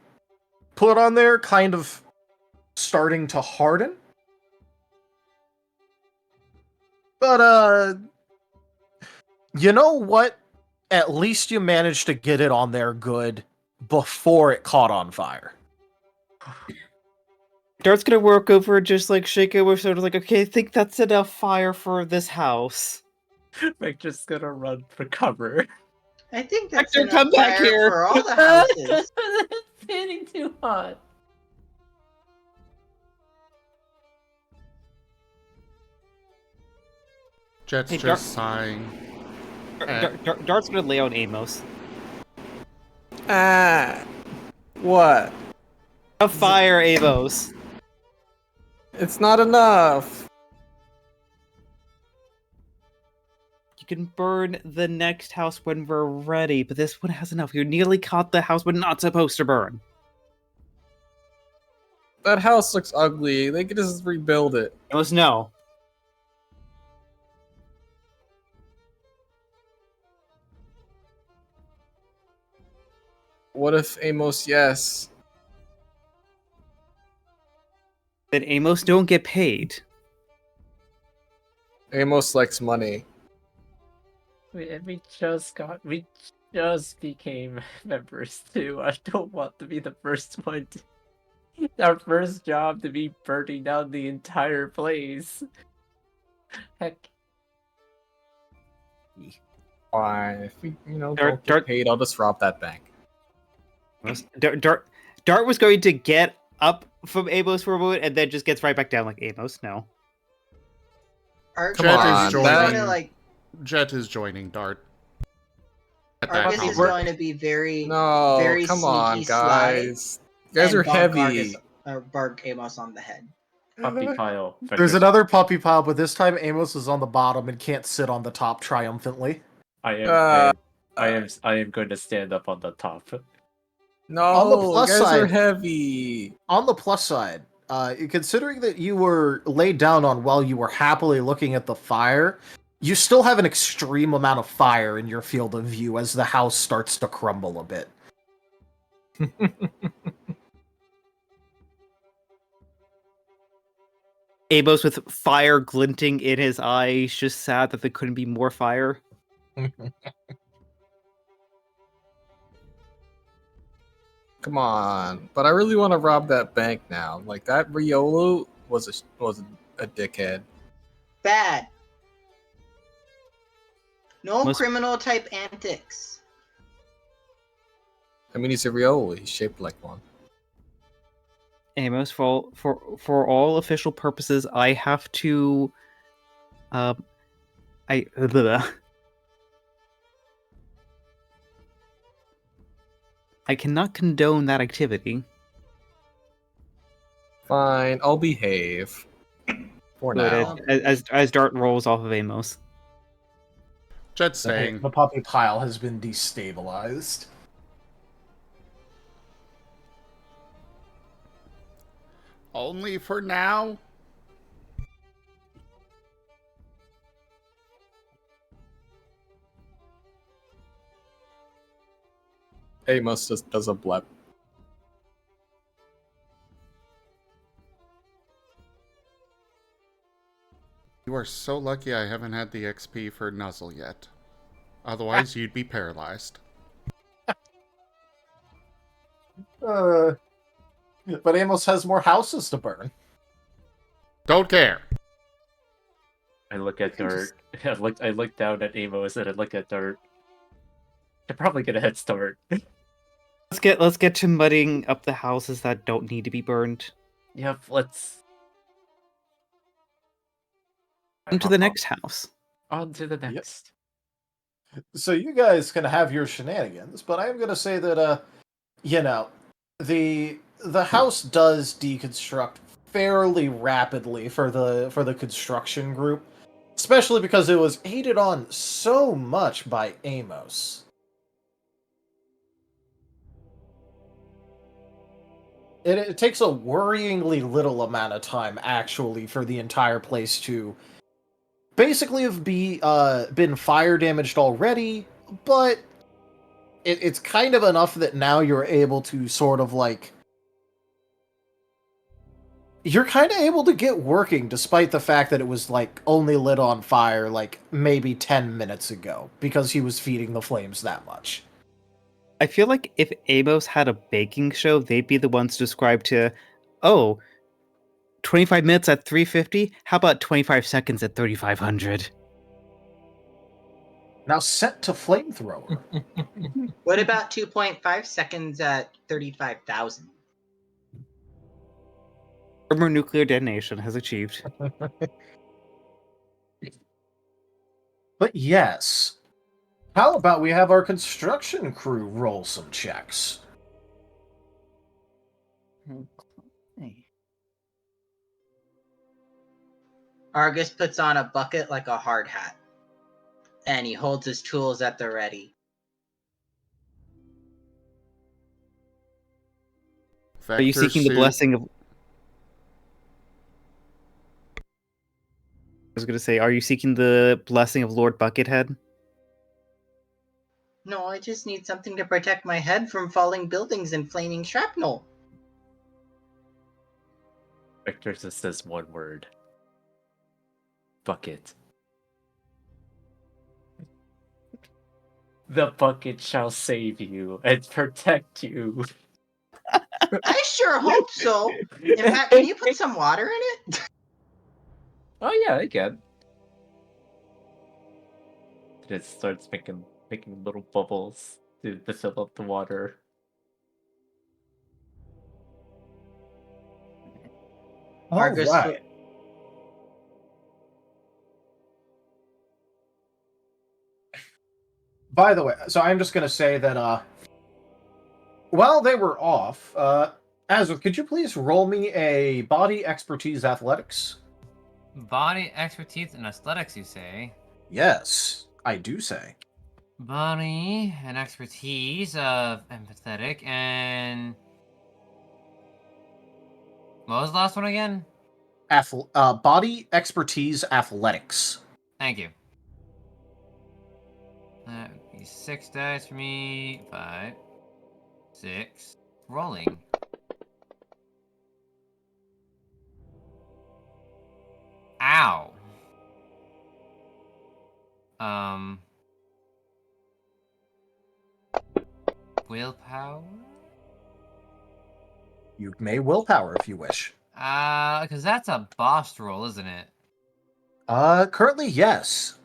[SPEAKER 2] put on there kind of starting to harden. But, you know what? At least you managed to get it on there good before it caught on fire.
[SPEAKER 3] Dart's gonna work over, just like shake it with sort of like, okay, I think that's enough fire for this house.
[SPEAKER 6] Victor's gonna run for cover.
[SPEAKER 4] I think that's
[SPEAKER 3] Hector,
[SPEAKER 4] enough
[SPEAKER 3] come back
[SPEAKER 4] fire
[SPEAKER 3] here.
[SPEAKER 4] for all the houses.
[SPEAKER 6] It's getting too hot.
[SPEAKER 1] Jet's
[SPEAKER 3] Hey,
[SPEAKER 1] just sighing.
[SPEAKER 3] Dart's gonna lay on Amos.
[SPEAKER 8] Ah, what?
[SPEAKER 3] A fire, Amos.
[SPEAKER 8] It's not enough.
[SPEAKER 3] You can burn the next house when we're ready, but this one has enough. You nearly caught the house we're not supposed to burn.
[SPEAKER 8] That house looks ugly. They could just rebuild it.
[SPEAKER 3] Amos, no.
[SPEAKER 8] What if Amos, yes?
[SPEAKER 3] Then Amos don't get paid.
[SPEAKER 8] Amos likes money.
[SPEAKER 6] We just became members too. I don't want to be the first one. Our first job to be burning down the entire place. Heck.
[SPEAKER 8] Fine. If we, don't
[SPEAKER 3] Dart-
[SPEAKER 8] get paid, I'll just rob that bank.
[SPEAKER 3] Dart was going to get up from Amos for a moment and then just gets right back down like Amos. No.
[SPEAKER 4] Argus
[SPEAKER 1] Jet
[SPEAKER 8] on,
[SPEAKER 1] is
[SPEAKER 4] is
[SPEAKER 1] joining.
[SPEAKER 4] gonna, like,
[SPEAKER 1] Jet is joining Dart. At that
[SPEAKER 4] Argus is
[SPEAKER 1] time.
[SPEAKER 4] going to be very,
[SPEAKER 8] No,
[SPEAKER 4] very
[SPEAKER 8] come
[SPEAKER 4] sneaky,
[SPEAKER 8] on,
[SPEAKER 4] sly,
[SPEAKER 8] guys. You guys
[SPEAKER 4] and
[SPEAKER 8] are
[SPEAKER 4] bonk
[SPEAKER 8] heavy.
[SPEAKER 4] Argus, or bark Amos on the head.
[SPEAKER 6] Puppy pile.
[SPEAKER 2] There's another puppy pile, but this time Amos is on the bottom and can't sit on the top triumphantly.
[SPEAKER 6] I am going to stand up on the top.
[SPEAKER 8] No,
[SPEAKER 2] On the plus
[SPEAKER 8] you guys are
[SPEAKER 2] side-
[SPEAKER 8] heavy.
[SPEAKER 2] On the plus side, considering that you were laid down on while you were happily looking at the fire, you still have an extreme amount of fire in your field of view as the house starts to crumble a bit.
[SPEAKER 3] Amos with fire glinting in his eyes, just sad that there couldn't be more fire.
[SPEAKER 8] Come on, but I really want to rob that bank now. Like that Riolo was a dickhead.
[SPEAKER 4] Bad. No
[SPEAKER 3] Most-
[SPEAKER 4] criminal type antics.
[SPEAKER 8] I mean, he's a Riolo. He's shaped like one.
[SPEAKER 3] Amos, for all official purposes, I have to, I cannot condone that activity.
[SPEAKER 8] Fine, I'll behave. For now.
[SPEAKER 3] As Dart rolls off of Amos.
[SPEAKER 1] Jet's saying.
[SPEAKER 2] The puppy pile has been destabilized.
[SPEAKER 1] Only for now?
[SPEAKER 8] Amos just does a blep.
[SPEAKER 1] You are so lucky I haven't had the XP for Nuzzle yet. Otherwise, you'd be paralyzed.
[SPEAKER 2] But Amos has more houses to burn.
[SPEAKER 1] Don't care.
[SPEAKER 6] I look at Dart. I look down at Amos and I look at Dart. They're probably get a head start.
[SPEAKER 3] Let's get to mudding up the houses that don't need to be burned.
[SPEAKER 6] Yep, let's
[SPEAKER 3] On to the next house.
[SPEAKER 6] on to the next.
[SPEAKER 2] So you guys can have your shenanigans, but I am going to say that, the house does deconstruct fairly rapidly for the construction group, especially because it was aided on so much by Amos. It takes a worryingly little amount of time, actually, for the entire place to basically have been fire damaged already, but it's kind of enough that now you're able to sort of you're kind of able to get working despite the fact that it was only lit on fire maybe 10 minutes ago because he was feeding the flames that much.
[SPEAKER 3] I feel like if Amos had a baking show, they'd be the ones described to, 25 minutes at 350? How about 25 seconds at 3500?
[SPEAKER 2] Now set to flamethrower.
[SPEAKER 4] What about 2.5 seconds at 35,000?
[SPEAKER 3] Thermonuclear detonation has achieved.
[SPEAKER 2] But yes, how about we have our construction crew roll some checks?
[SPEAKER 3] Hey.
[SPEAKER 4] Argus puts on a bucket like a hard hat, and he holds his tools at the ready.
[SPEAKER 3] Are you seeking the blessing of... I was going to say, are you seeking the blessing of Lord Buckethead?
[SPEAKER 4] No, I just need something to protect my head from falling buildings and flaming shrapnel.
[SPEAKER 6] Victor just says one word. Bucket. The bucket shall save you and protect you.
[SPEAKER 4] I sure hope so. In fact, can you put some water in it?
[SPEAKER 6] Oh yeah, I can. It starts making little bubbles to fill up the water.
[SPEAKER 4] Argus
[SPEAKER 2] Alright. By the way, so I'm just gonna say that, while they were off, Azra, could you please roll me a body expertise athletics?
[SPEAKER 5] Body expertise and athletics, you say?
[SPEAKER 2] Yes, I do say.
[SPEAKER 5] Body and expertise of empathetic and... What was the last one again?
[SPEAKER 2] Body expertise athletics.
[SPEAKER 5] Thank you. That would be 6 dice for me. 5, 6. Rolling. Ow. Willpower?
[SPEAKER 2] You may willpower if you wish.
[SPEAKER 5] Because that's a boss roll, isn't it?
[SPEAKER 2] Currently, yes.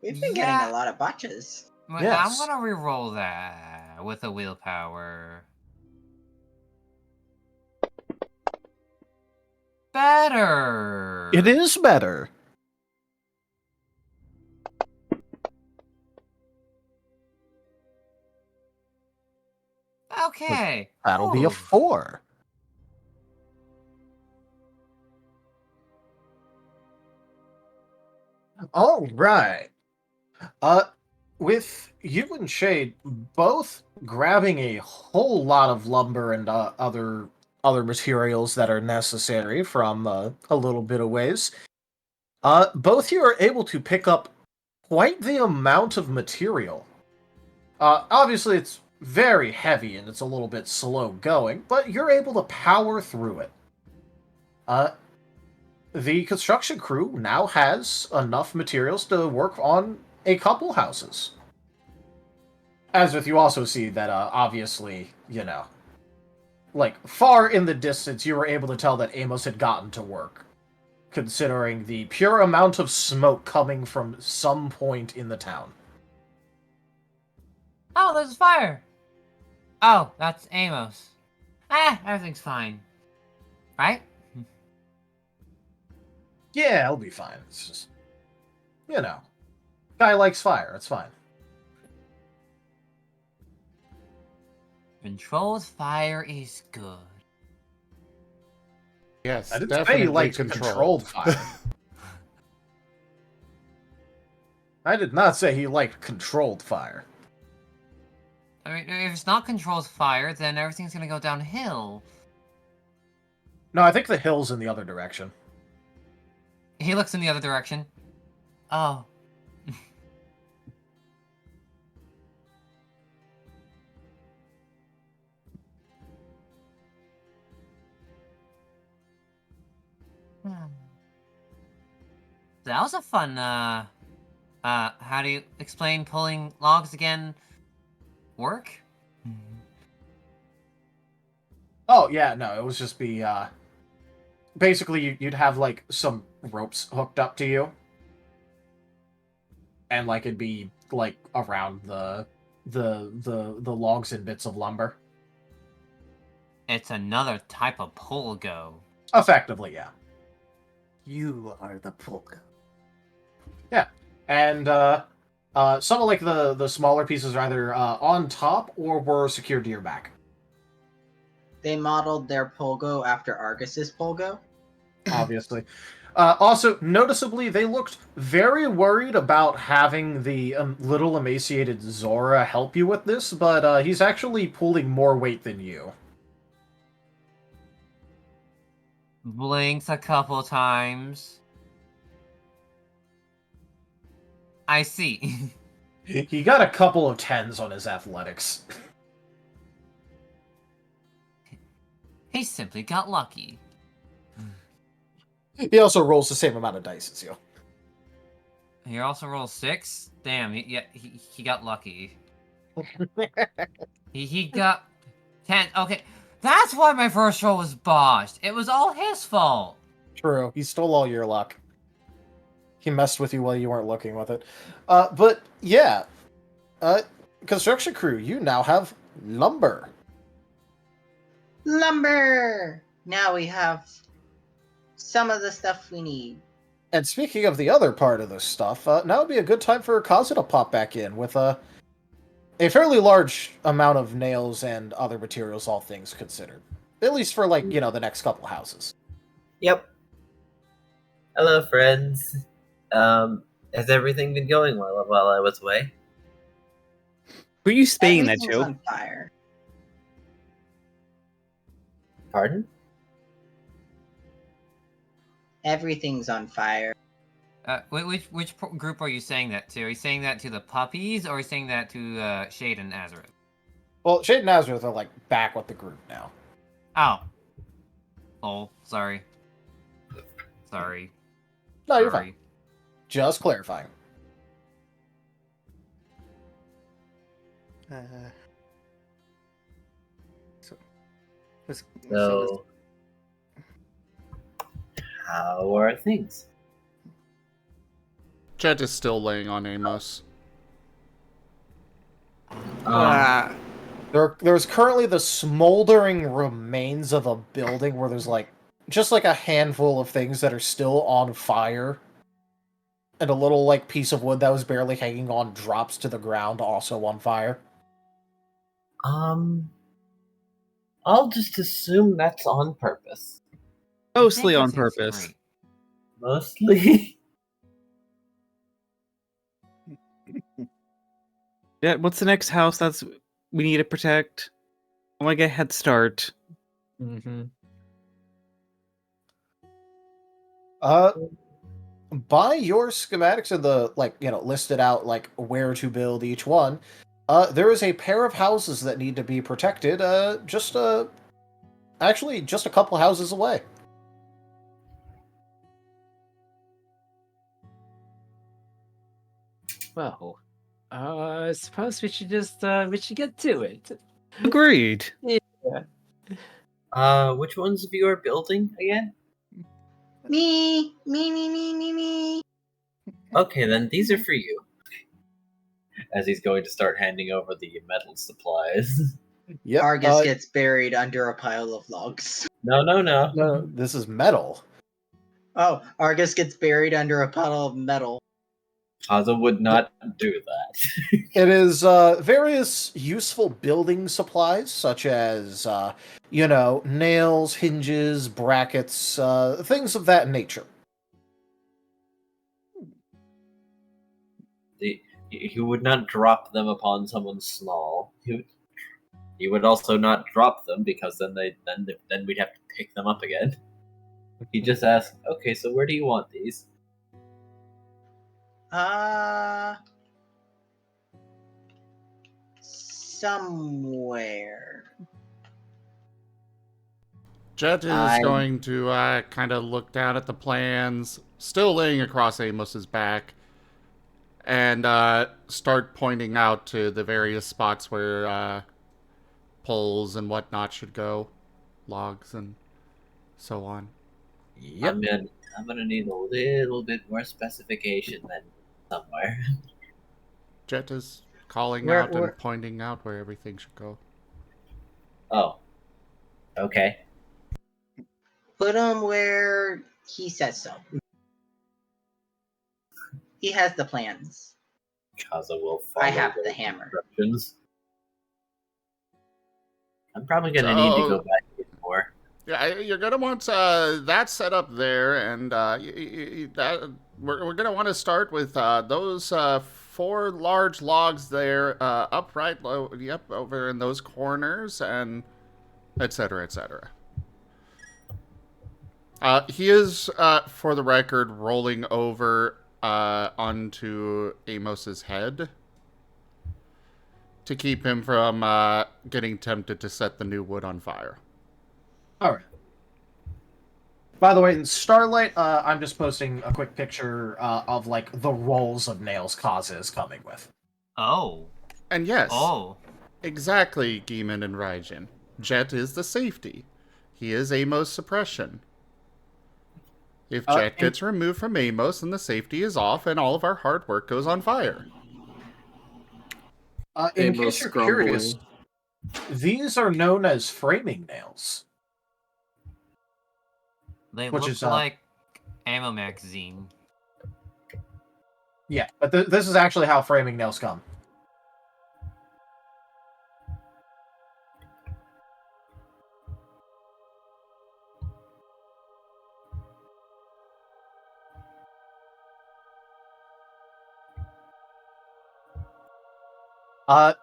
[SPEAKER 4] We've been getting a lot of botches.
[SPEAKER 5] Well,
[SPEAKER 2] Yes.
[SPEAKER 5] I'm gonna re-roll that with a willpower. Better!
[SPEAKER 2] It is better.
[SPEAKER 5] Okay.
[SPEAKER 2] That'll be a
[SPEAKER 5] Ooh.
[SPEAKER 2] 4. All right. With you and Shade both grabbing a whole lot of lumber and other materials that are necessary from a little bit of ways, both you are able to pick up quite the amount of material. Obviously, it's very heavy and it's a little bit slow going, but you're able to power through it. The construction crew now has enough materials to work on a couple houses. As with, you also see that, obviously, you know, like, far in the distance, you were able to tell that Amos had gotten to work, considering the pure amount of smoke coming from some point in the town.
[SPEAKER 5] Oh, there's a fire! Oh, that's Amos. Everything's fine. Right?
[SPEAKER 2] Yeah, it'll be fine. It's just, you know, guy likes fire. It's fine.
[SPEAKER 5] Controlled fire is good.
[SPEAKER 1] Yes,
[SPEAKER 2] I didn't
[SPEAKER 1] definitely
[SPEAKER 2] say he liked
[SPEAKER 1] controlled.
[SPEAKER 2] controlled fire. I did not say he liked controlled fire.
[SPEAKER 5] I mean, if it's not controlled fire, then everything's gonna go downhill.
[SPEAKER 2] No, I think the hill's in the other direction.
[SPEAKER 5] He looks in the other direction. Oh. That was a fun, how do you explain pulling logs again? Work?
[SPEAKER 2] Oh, yeah, no, it was just be, basically, you'd have, like, some ropes hooked up to you. And, like, it'd be, like, around the logs and bits of lumber.
[SPEAKER 5] It's another type of pull go.
[SPEAKER 2] Effectively, yeah.
[SPEAKER 10] You are the polka.
[SPEAKER 2] Yeah. And some of like the smaller pieces are either on top or were secured to your back.
[SPEAKER 4] They modeled their Polgo after Argus's Polgo.
[SPEAKER 2] Obviously. Also, noticeably, they looked very worried about having the little emaciated Zora help you with this, but he's actually pulling more weight than you.
[SPEAKER 5] Blinks a couple times. I see.
[SPEAKER 2] He got a couple of 10s on his athletics.
[SPEAKER 5] He simply got lucky.
[SPEAKER 2] He also rolls the same amount of dice as you.
[SPEAKER 5] He also rolled 6? Damn, he got lucky. he got 10. Okay, that's why my first roll was botched. It was all his fault.
[SPEAKER 2] True, he stole all your luck. He messed with you while you weren't looking with it. But yeah, construction crew, you now have lumber.
[SPEAKER 4] Lumber! Now we have some of the stuff we need.
[SPEAKER 2] And speaking of the other part of this stuff, now would be a good time for Kaza to pop back in with a fairly large amount of nails and other materials, all things considered. At least for, like, the next couple houses.
[SPEAKER 7] Yep. Hello, friends. Has everything been going well while I was away?
[SPEAKER 3] Who are you saying that
[SPEAKER 4] Everything's
[SPEAKER 3] to?
[SPEAKER 4] on fire.
[SPEAKER 7] Pardon?
[SPEAKER 4] Everything's on fire.
[SPEAKER 5] Which group are you saying that to? Are you saying that to the puppies, or are you saying that to Shade and Azareth?
[SPEAKER 2] Well, Shade and Nazareth are, like, back with the group now.
[SPEAKER 5] Oh. Oh, sorry. Sorry.
[SPEAKER 2] No, you're
[SPEAKER 5] Sorry.
[SPEAKER 2] fine. Just clarifying.
[SPEAKER 7] So, how are things?
[SPEAKER 1] Jet is still laying on Amos.
[SPEAKER 2] There's currently the smoldering remains of a building where there's just a handful of things that are still on fire. And a little piece of wood that was barely hanging on drops to the ground, also on fire.
[SPEAKER 7] I'll just assume that's on purpose.
[SPEAKER 3] Mostly
[SPEAKER 5] I
[SPEAKER 3] on
[SPEAKER 5] think that seems
[SPEAKER 3] purpose.
[SPEAKER 5] great.
[SPEAKER 7] Mostly.
[SPEAKER 3] Yeah, what's the next house we need to protect? I want to get a head start.
[SPEAKER 6] Mm-hmm.
[SPEAKER 2] By your schematics and the listed out where to build each one, there is a pair of houses that need to be protected. Actually, just a couple houses away.
[SPEAKER 6] Well, I suppose we should just get to it.
[SPEAKER 3] Agreed.
[SPEAKER 7] Which ones of you are building again?
[SPEAKER 4] Me.
[SPEAKER 7] Okay, then these are for you. As he's going to start handing over the metal supplies.
[SPEAKER 2] Yep.
[SPEAKER 4] Argus gets buried under a pile of logs.
[SPEAKER 7] No.
[SPEAKER 2] No, this is metal.
[SPEAKER 4] Oh, Argus gets buried under a pile of metal.
[SPEAKER 7] Kaza would not do that.
[SPEAKER 2] It is various useful building supplies, such as, nails, hinges, brackets, things of that nature.
[SPEAKER 7] He would not drop them upon someone small. He would also not drop them because then we'd have to pick them up again. He just asked, "Okay, so where do you want these?"
[SPEAKER 4] Somewhere.
[SPEAKER 1] Jet is going to kind of look down at the plans, still laying across Amos's back, and start pointing out to the various spots where poles and whatnot should go, logs and so on.
[SPEAKER 2] Yep.
[SPEAKER 7] I'm gonna need a little bit more specification than somewhere.
[SPEAKER 1] Jet is calling
[SPEAKER 7] Where-
[SPEAKER 1] out
[SPEAKER 7] where-
[SPEAKER 1] and pointing out where everything should go.
[SPEAKER 7] Oh. Okay.
[SPEAKER 4] Put him where he says so. He has the plans.
[SPEAKER 7] Kaza will follow
[SPEAKER 4] I have
[SPEAKER 7] those
[SPEAKER 4] the hammer.
[SPEAKER 7] instructions. Kaza will follow
[SPEAKER 4] I have the
[SPEAKER 7] those
[SPEAKER 4] hammer.
[SPEAKER 7] instructions. I'm probably gonna need to go back and get more.
[SPEAKER 1] Yeah, you're gonna want that set up there, and we're gonna want to start with those 4 large logs there, upright, low, yep, over in those corners, and etc. etc. He is, for the record, rolling over onto Amos's head to keep him from getting tempted to set the new wood on fire.
[SPEAKER 2] All right. By the way, in Starlight, I'm just posting a quick picture of like the rolls of nails Kaza is coming with.
[SPEAKER 5] Oh.
[SPEAKER 1] And yes,
[SPEAKER 5] Oh.
[SPEAKER 1] exactly, Geeman and Raijin. Jet is the safety. He is Amos suppression. If Jet gets removed from Amos, then the safety is off and all of our hard work goes on fire.
[SPEAKER 2] In case you're curious, these are known as framing nails.
[SPEAKER 5] They
[SPEAKER 2] Which
[SPEAKER 5] look
[SPEAKER 2] is,
[SPEAKER 5] like ammo magazine.
[SPEAKER 2] Yeah, but this is actually how framing nails come.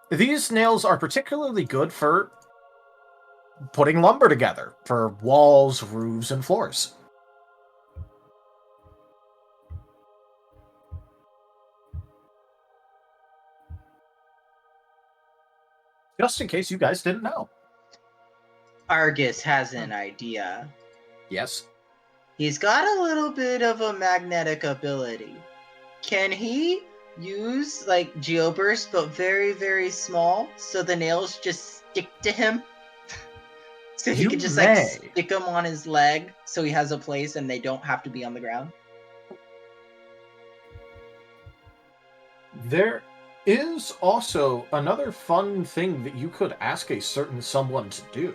[SPEAKER 2] These nails are particularly good for putting lumber together for walls, roofs, and floors. Just in case you guys didn't know.
[SPEAKER 4] Argus has an idea.
[SPEAKER 2] Yes.
[SPEAKER 4] He's got a little bit of a magnetic ability. Can he use like geoburst but very, very small so the nails just stick to him? So he
[SPEAKER 2] You
[SPEAKER 4] could just
[SPEAKER 2] may.
[SPEAKER 4] like stick them on his leg so he has a place and they don't have to be on the ground?
[SPEAKER 2] There is also another fun thing that you could ask a certain someone to do.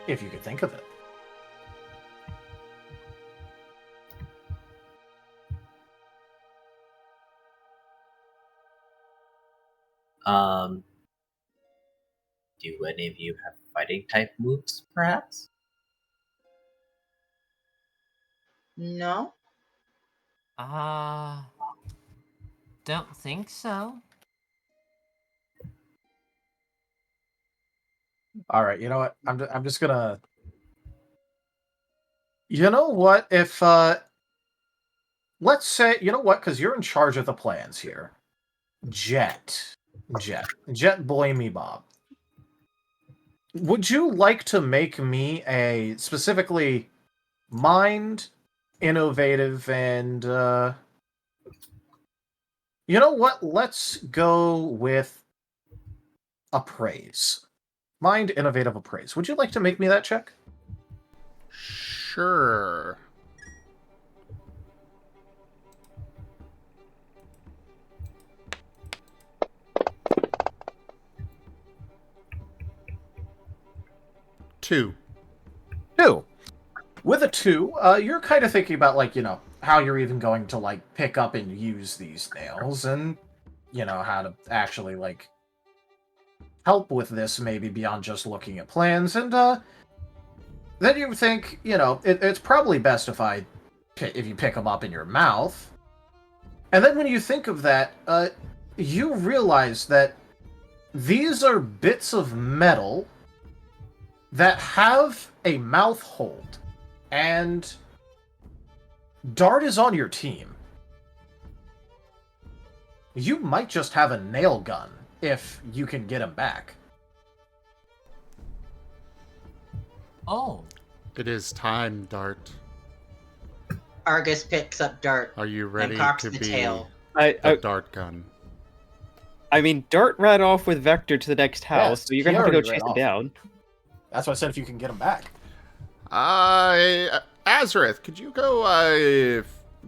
[SPEAKER 2] If you could think of it.
[SPEAKER 7] Do any of you have fighting type moves, perhaps?
[SPEAKER 4] No?
[SPEAKER 5] Don't think so.
[SPEAKER 2] All right, you know what? I'm just gonna. You know what? If let's say, you know what? Because you're in charge of the plans here. Jet Boy Me Bob. Would you like to make me a specifically mind, innovative, and you know what? Let's go with appraise. Mind, innovative, appraise. Would you like to make me that check?
[SPEAKER 1] Sure. Two.
[SPEAKER 2] With a 2, you're kind of thinking about, like, you know, how you're even going to, like, pick up and use these nails and, you know, how to actually, like, help with this maybe beyond just looking at plans. And, then you think, you know, it's probably best if you pick them up in your mouth. And then when you think of that, you realize that these are bits of metal that have a mouth hold. And Dart is on your team. You might just have a nail gun if you can get him back.
[SPEAKER 5] Oh.
[SPEAKER 1] It is time, Dart.
[SPEAKER 4] Argus picks up Dart
[SPEAKER 1] Are you ready
[SPEAKER 4] and cocks
[SPEAKER 1] to
[SPEAKER 4] the
[SPEAKER 1] be
[SPEAKER 4] tail.
[SPEAKER 1] the dart gun?
[SPEAKER 3] I mean, Dart ran off with Vector to the next house,
[SPEAKER 2] Yes,
[SPEAKER 3] so you're gonna
[SPEAKER 2] he
[SPEAKER 3] have to go
[SPEAKER 2] already ran
[SPEAKER 3] chase him
[SPEAKER 2] off.
[SPEAKER 3] down.
[SPEAKER 2] That's why I said if you can get him back.
[SPEAKER 1] Azareth, could you go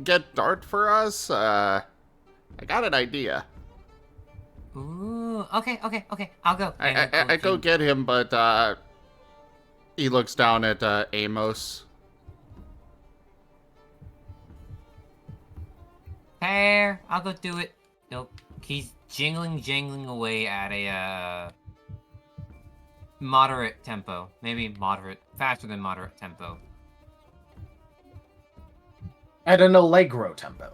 [SPEAKER 1] get Dart for us? I got an idea.
[SPEAKER 5] Ooh. Okay. I'll go.
[SPEAKER 1] I go get him, but he looks down at Amos.
[SPEAKER 5] Hair, I'll go do it. Nope. He's jingling away at a moderate tempo. Maybe moderate, faster than moderate tempo.
[SPEAKER 2] At an allegro tempo.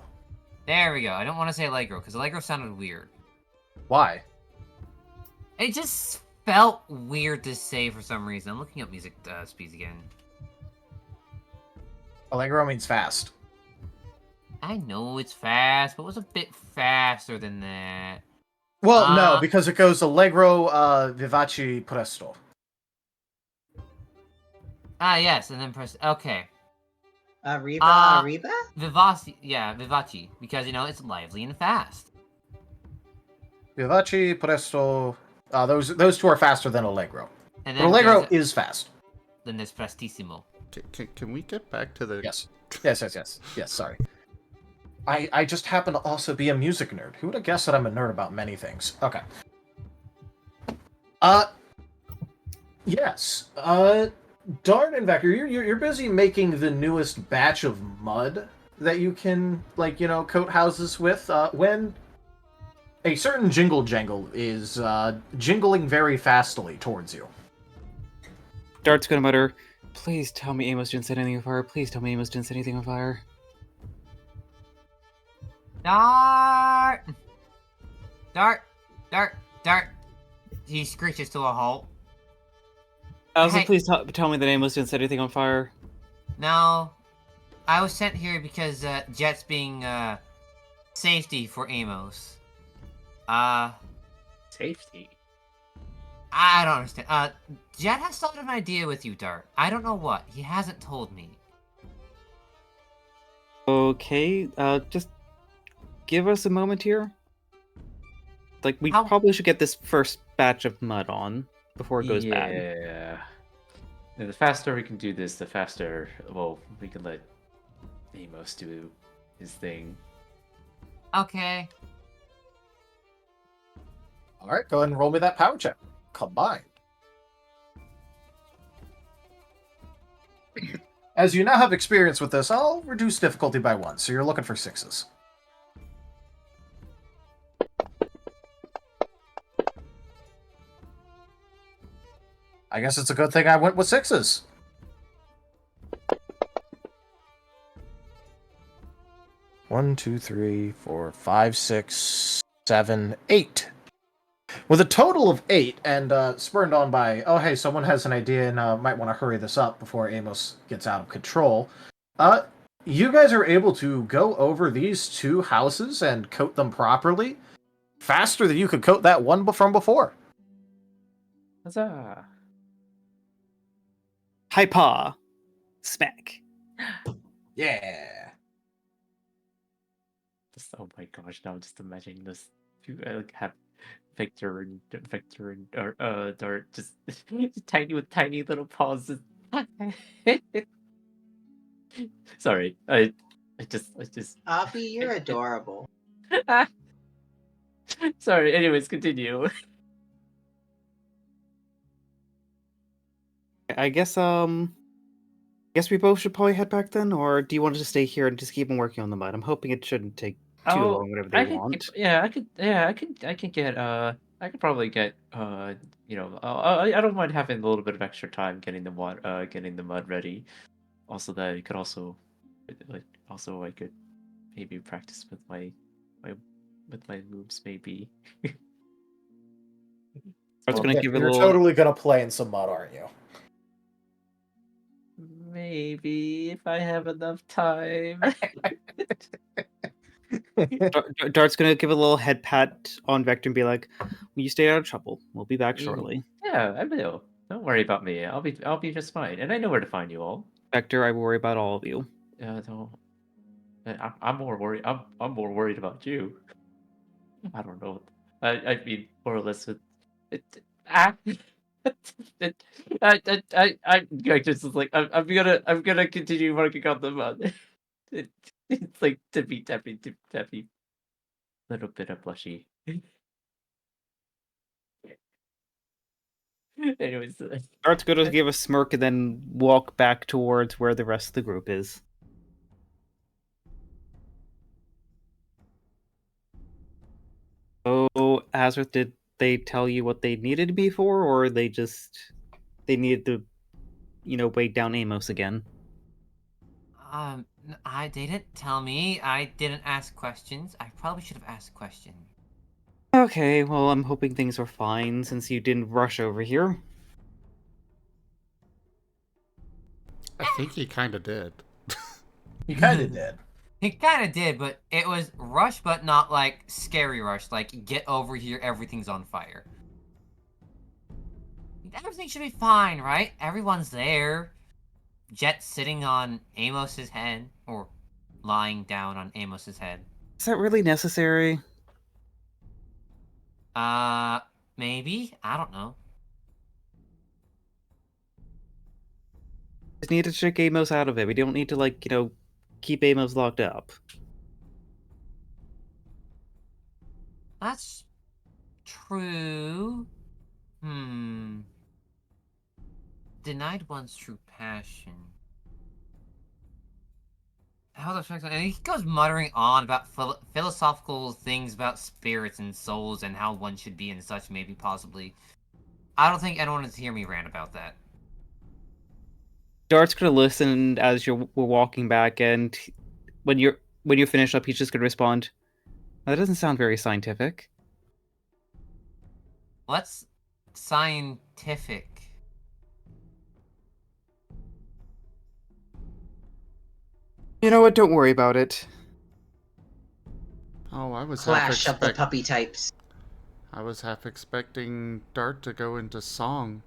[SPEAKER 5] There we go. I don't want to say allegro because allegro sounded weird.
[SPEAKER 2] Why?
[SPEAKER 5] It just felt weird to say for some reason. I'm looking up music speeds again.
[SPEAKER 2] Allegro means fast.
[SPEAKER 5] I know it's fast, but it was a bit faster than that.
[SPEAKER 2] Well, no, because it goes allegro, vivace, presto.
[SPEAKER 5] Yes, and then press. Okay.
[SPEAKER 4] Arriba?
[SPEAKER 5] Vivace, yeah, vivace, because it's lively and fast.
[SPEAKER 2] Vivace, presto. Those two are faster than allegro.
[SPEAKER 5] And
[SPEAKER 2] But
[SPEAKER 5] then
[SPEAKER 2] allegro is fast.
[SPEAKER 5] Then there's prestissimo.
[SPEAKER 1] Can we get back to the...
[SPEAKER 2] Yes, sorry. I just happen to also be a music nerd. Who would have guessed that I'm a nerd about many things? Okay. Yes. Dart and Vector, you're busy making the newest batch of mud that you can, coat houses with, when a certain jingle jangle is jingling very fastly towards you.
[SPEAKER 3] Dart's gonna mutter, "Please tell me Amos didn't set anything on fire. Please tell me Amos didn't set anything on fire."
[SPEAKER 5] Dart! He screeches to a halt.
[SPEAKER 3] I was like, please tell me that Amos didn't set anything on fire.
[SPEAKER 5] No. I was sent here because Jet's being safety for Amos.
[SPEAKER 6] Safety?
[SPEAKER 5] I don't understand. Jet has thought of an idea with you, Dart. I don't know what. He hasn't told me.
[SPEAKER 3] Okay, just give us a moment here. We probably should get this first batch of mud on before it goes bad.
[SPEAKER 6] Yeah. The faster we can do this, the faster, we can let Amos do his thing.
[SPEAKER 5] Okay.
[SPEAKER 2] Alright, go ahead and roll me that power check. Combined. As you now have experience with this, I'll reduce difficulty by 1, so you're looking for 6s. I guess it's a good thing I went with 6s. One, 2, 3, 4, 5, 6, 7, 8. With a total of 8, and spurred on by, oh hey, someone has an idea and might want to hurry this up before Amos gets out of control, you guys are able to go over these 2 houses and coat them properly faster than you could coat that one from before.
[SPEAKER 6] Huzzah!
[SPEAKER 3] Hi-pa! Smack.
[SPEAKER 2] Yeah.
[SPEAKER 6] Oh my gosh! Now I'm just imagining this. Have Victor and Dart just tiny little paws. Sorry, I just.
[SPEAKER 4] Avi, you're adorable.
[SPEAKER 6] Sorry. Anyways, continue.
[SPEAKER 3] I guess we both should probably head back then, or do you want to stay here and just keep on working on the mud? I'm hoping it shouldn't take too long, whatever they want.
[SPEAKER 6] I could get I could probably get I don't mind having a little bit of extra time getting the mud ready. Also, that I could also I could maybe practice with my moves maybe.
[SPEAKER 2] You're totally gonna play in some mud, aren't you?
[SPEAKER 6] Maybe if I have enough time.
[SPEAKER 3] Dart's gonna give a little head pat on Vector and be like, "Will you stay out of trouble? We'll be back shortly."
[SPEAKER 6] Yeah, I will. Don't worry about me. I'll be just fine, and I know where to find you all.
[SPEAKER 3] Vector, I worry about all of you.
[SPEAKER 6] Don't. I'm more worried. I'm more worried about you. I don't know. I mean, more or less with it. I just like I'm gonna continue working on the mud. It's like tippy, little bit of blushy. Anyways,
[SPEAKER 3] Dart's gonna give a smirk and then walk back towards where the rest of the group is. Azareth, did they tell you what they needed to be for, or they needed to, weigh down Amos again?
[SPEAKER 5] They didn't tell me. I didn't ask questions. I probably should have asked questions.
[SPEAKER 3] Okay, well, I'm hoping things are fine since you didn't rush over here.
[SPEAKER 1] I think he kind of did.
[SPEAKER 2] He kind of did.
[SPEAKER 5] He kind of did, but it was rush, but not like scary rush. Like, get over here, everything's on fire. Everything should be fine, right? Everyone's there. Jet sitting on Amos's head, or lying down on Amos's head.
[SPEAKER 3] Is that really necessary?
[SPEAKER 5] Maybe? I don't know.
[SPEAKER 3] Just need to check Amos out of it. We don't need to, keep Amos locked up.
[SPEAKER 5] That's true. Denied one's true passion. How the fuck? And he goes muttering on about philosophical things about spirits and souls and how one should be and such, maybe, possibly. I don't think anyone wants to hear me rant about that.
[SPEAKER 3] Dart's gonna listen as we're walking back, and when you're finished up, he's just gonna respond, "That doesn't sound very scientific."
[SPEAKER 5] What's scientific?
[SPEAKER 3] You know what? Don't worry about it.
[SPEAKER 1] Oh, I was
[SPEAKER 4] Clash of the puppy types.
[SPEAKER 1] I was half expecting Dart to go into song.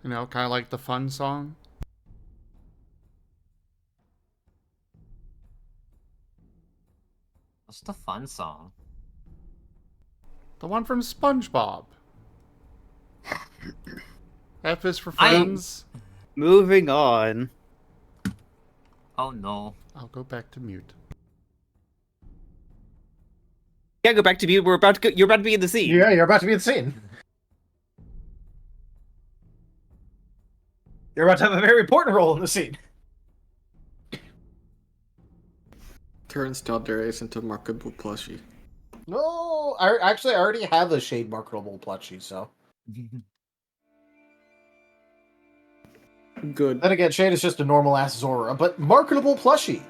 [SPEAKER 1] You know, kind of like the fun song.
[SPEAKER 5] What's the fun song?
[SPEAKER 1] The one from SpongeBob. F is for friends.
[SPEAKER 3] Moving on.
[SPEAKER 5] Oh no.
[SPEAKER 1] I'll go back to mute.
[SPEAKER 3] Yeah, go back to mute. You're about to be in the scene.
[SPEAKER 2] Yeah, you're about to be in the scene. You're about to have a very important role in the scene.
[SPEAKER 8] Turns Darius into marketable plushie.
[SPEAKER 2] No, I already have a shade marketable plushie, so.
[SPEAKER 8] Good.
[SPEAKER 2] Then again, Shade is just a normal ass Zora, but marketable plushie.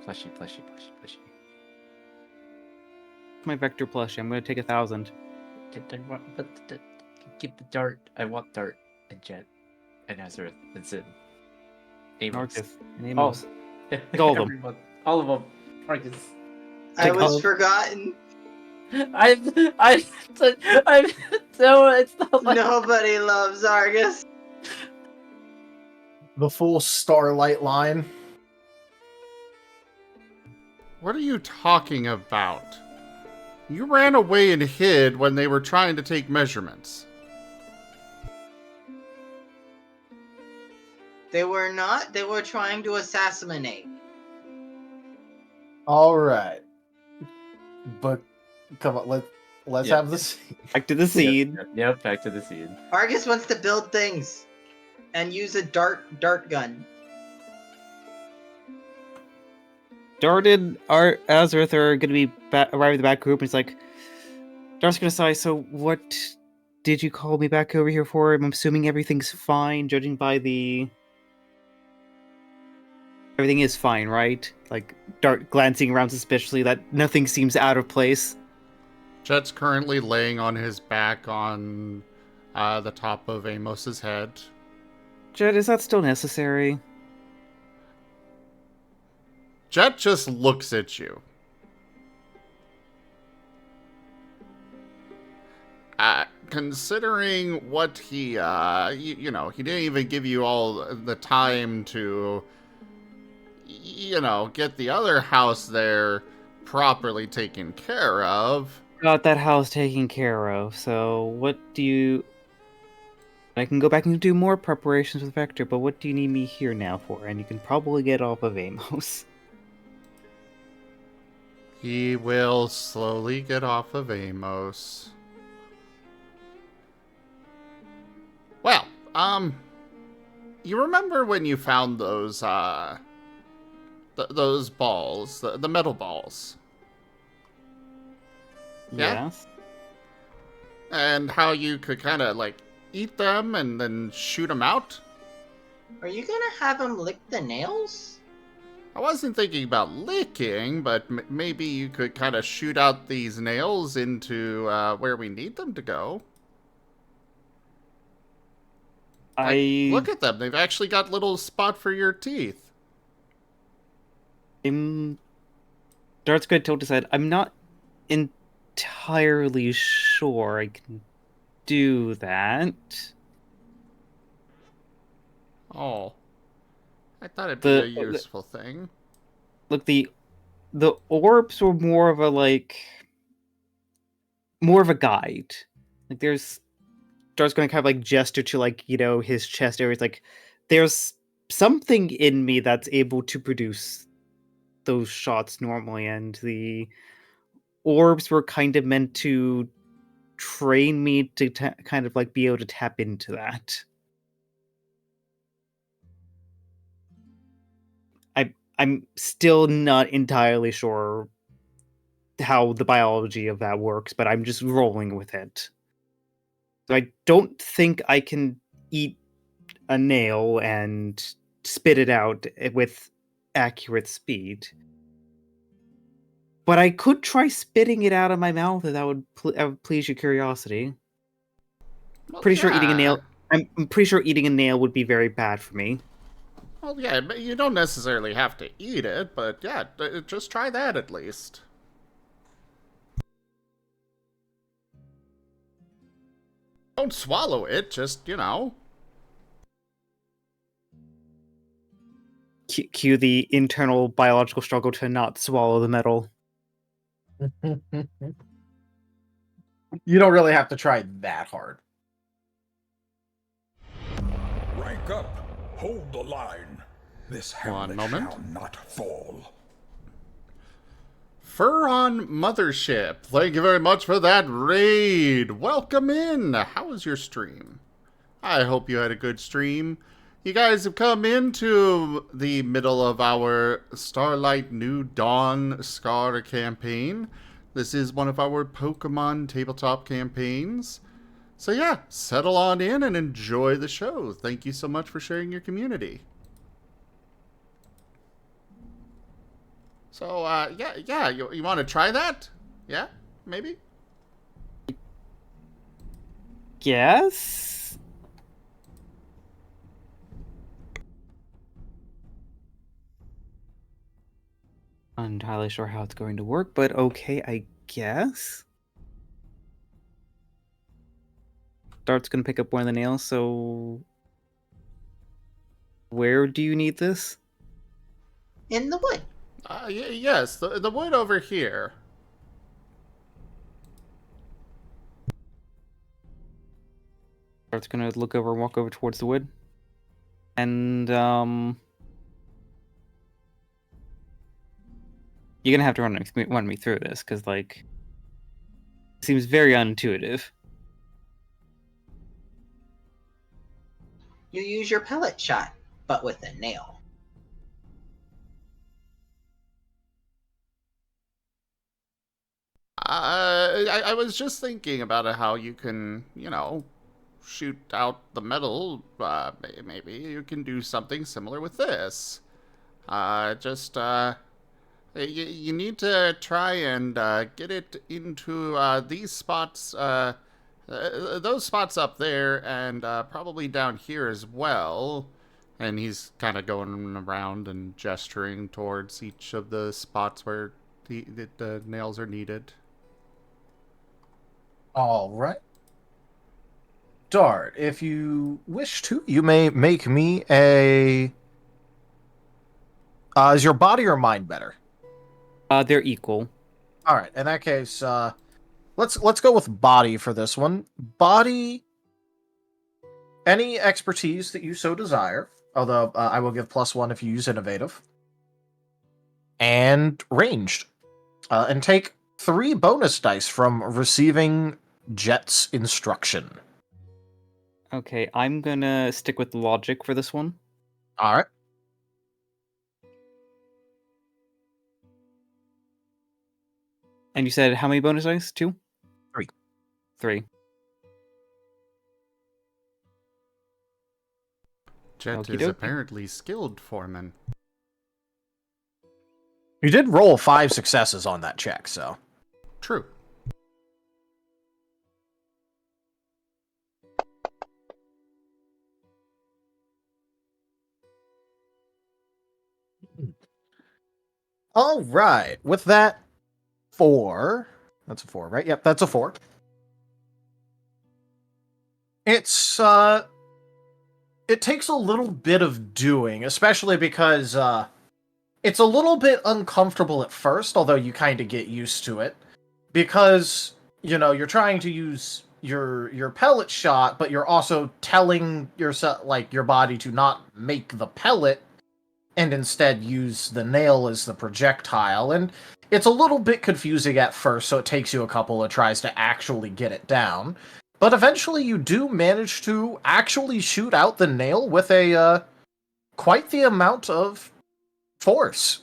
[SPEAKER 6] Plushie.
[SPEAKER 3] My vector plushie. I'm gonna take 1,000.
[SPEAKER 6] Give the Dart. I want Dart and Jet and Azareth and Zin. Amos.
[SPEAKER 3] Marcus and Amos.
[SPEAKER 6] All
[SPEAKER 3] All of them.
[SPEAKER 6] Everyone. All of them. Marcus.
[SPEAKER 4] I was forgotten.
[SPEAKER 6] I'm so it's not like
[SPEAKER 4] Nobody loves Argus.
[SPEAKER 2] The full Starlight line.
[SPEAKER 1] What are you talking about? You ran away and hid when they were trying to take measurements.
[SPEAKER 4] They were not. They were trying to assassinate.
[SPEAKER 2] All right, but come on, let's
[SPEAKER 6] Yeah.
[SPEAKER 2] have this.
[SPEAKER 3] Back to the scene.
[SPEAKER 6] Yep, back to the scene.
[SPEAKER 4] Argus wants to build things and use a dart gun.
[SPEAKER 3] Dart and Azareth are going to be arriving at the back group, and it's like, Dart's going to sigh, so what did you call me back over here for? I'm assuming everything's fine, judging by the... Everything is fine, right? Like, Dart glancing around suspiciously, that nothing seems out of place.
[SPEAKER 1] Jet's currently laying on his back on the top of Amos's head.
[SPEAKER 3] Jet, is that still necessary?
[SPEAKER 1] Jet just looks at you. Considering what he, he didn't even give you all the time to, get the other house there properly taken care of.
[SPEAKER 3] Got that house taken care of, so what do you... I can go back and do more preparations with Vector, but what do you need me here now for? And you can probably get off of Amos.
[SPEAKER 1] He will slowly get off of Amos. Well, you remember when you found those those balls, the metal balls. Yeah?
[SPEAKER 3] Yes.
[SPEAKER 1] And how you could kind of like eat them and then shoot them out?
[SPEAKER 4] Are you gonna have him lick the nails?
[SPEAKER 1] I wasn't thinking about licking, but maybe you could kind of shoot out these nails into where we need them to go. Look at them. They've actually got little spot for your teeth.
[SPEAKER 3] Dart's gonna tilt his head. I'm not entirely sure I can do that.
[SPEAKER 1] Oh. I thought it'd be a useful thing.
[SPEAKER 3] Look, the orbs were more of a guide. Like Dart's gonna kind of like gesture to like, his chest area. It's like there's something in me that's able to produce those shots normally, and the orbs were kind of meant to train me to kind of like be able to tap into that. I'm still not entirely sure how the biology of that works, but I'm just rolling with it. So I don't think I can eat a nail and spit it out with accurate speed. But I could try spitting it out of my mouth if that would please your curiosity.
[SPEAKER 1] Well,
[SPEAKER 3] Pretty sure eating a nail. I'm pretty sure eating a nail would be very bad for me.
[SPEAKER 1] Well, yeah, but you don't necessarily have to eat it, but yeah, just try that at least. Don't swallow it, just,
[SPEAKER 3] Cue the internal biological struggle to not swallow the metal.
[SPEAKER 2] You don't really have to try that hard.
[SPEAKER 9] Rank up. Hold the line. This hamlet shall not fall.
[SPEAKER 1] Furon Mothership, thank you very much for that raid. Welcome in. How was your stream? I hope you had a good stream. You guys have come into the middle of our Starlight New Dawn Scar campaign. This is one of our Pokemon tabletop campaigns. So yeah, settle on in and enjoy the show. Thank you so much for sharing your community. So, yeah, you want to try that? Yeah, maybe?
[SPEAKER 3] Yes? Not entirely sure how it's going to work, but okay, I guess. Dart's gonna pick up one of the nails, so... Where do you need this?
[SPEAKER 4] In the wood.
[SPEAKER 1] Yes, the wood over here.
[SPEAKER 3] Dart's gonna look over and walk over towards the wood. And, you're gonna have to run me through this, because, like... It seems very unintuitive.
[SPEAKER 4] You use your pellet shot, but with a nail.
[SPEAKER 1] I was just thinking about how you can, shoot out the metal. Maybe you can do something similar with this. You need to try and get it into these spots, those spots up there, and probably down here as well. And he's kind of going around and gesturing towards each of the spots where the nails are needed.
[SPEAKER 2] All right. Dart, if you wish to, you may make me a... is your body or mind better?
[SPEAKER 3] They're equal.
[SPEAKER 2] All right. In that case, let's go with body for this one. Body. Any expertise that you so desire, although I will give +1 if you use innovative. And ranged. And take 3 bonus dice from receiving Jet's instruction.
[SPEAKER 3] Okay, I'm gonna stick with logic for this one.
[SPEAKER 2] All right.
[SPEAKER 3] And you said how many bonus dice? 2?
[SPEAKER 2] 3.
[SPEAKER 3] 3.
[SPEAKER 1] Jet
[SPEAKER 3] Okie
[SPEAKER 1] is
[SPEAKER 3] dokie.
[SPEAKER 1] apparently skilled foreman.
[SPEAKER 2] You did roll 5 successes on that check, so.
[SPEAKER 1] True.
[SPEAKER 2] All right. With that, 4. That's a 4, right? Yep, that's a 4. It's, it takes a little bit of doing, especially because, it's a little bit uncomfortable at first, although you kind of get used to it. Because, you know, you're trying to use your pellet shot, but you're also telling yourself, like, your body to not make the pellet, and instead use the nail as the projectile. And it's a little bit confusing at first, so it takes you a couple of tries to actually get it down. But eventually you do manage to actually shoot out the nail with a, quite the amount of force.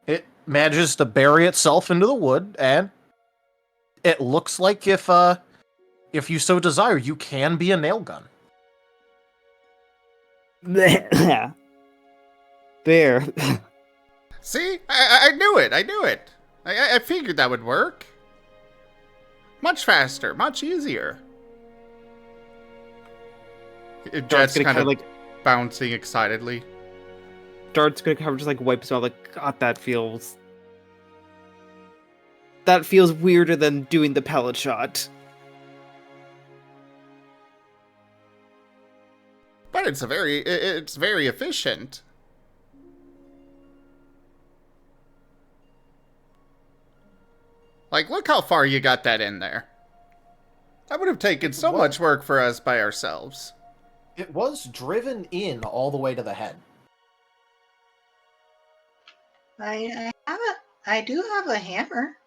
[SPEAKER 2] It manages to bury itself into the wood, and it looks like if you so desire, you can be a nail gun.
[SPEAKER 3] There.
[SPEAKER 1] See? I knew it. I knew it. I figured that would work. Much faster. Much easier. Jet's kind of like bouncing excitedly.
[SPEAKER 3] Dart's gonna kind of just like wipe his mouth like, God, that feels weirder than doing the pellet shot.
[SPEAKER 1] But it's very efficient. Like, look how far you got that in there. That would have taken so much work for us by ourselves.
[SPEAKER 2] It was driven in all the way to the head.
[SPEAKER 4] I do have a hammer.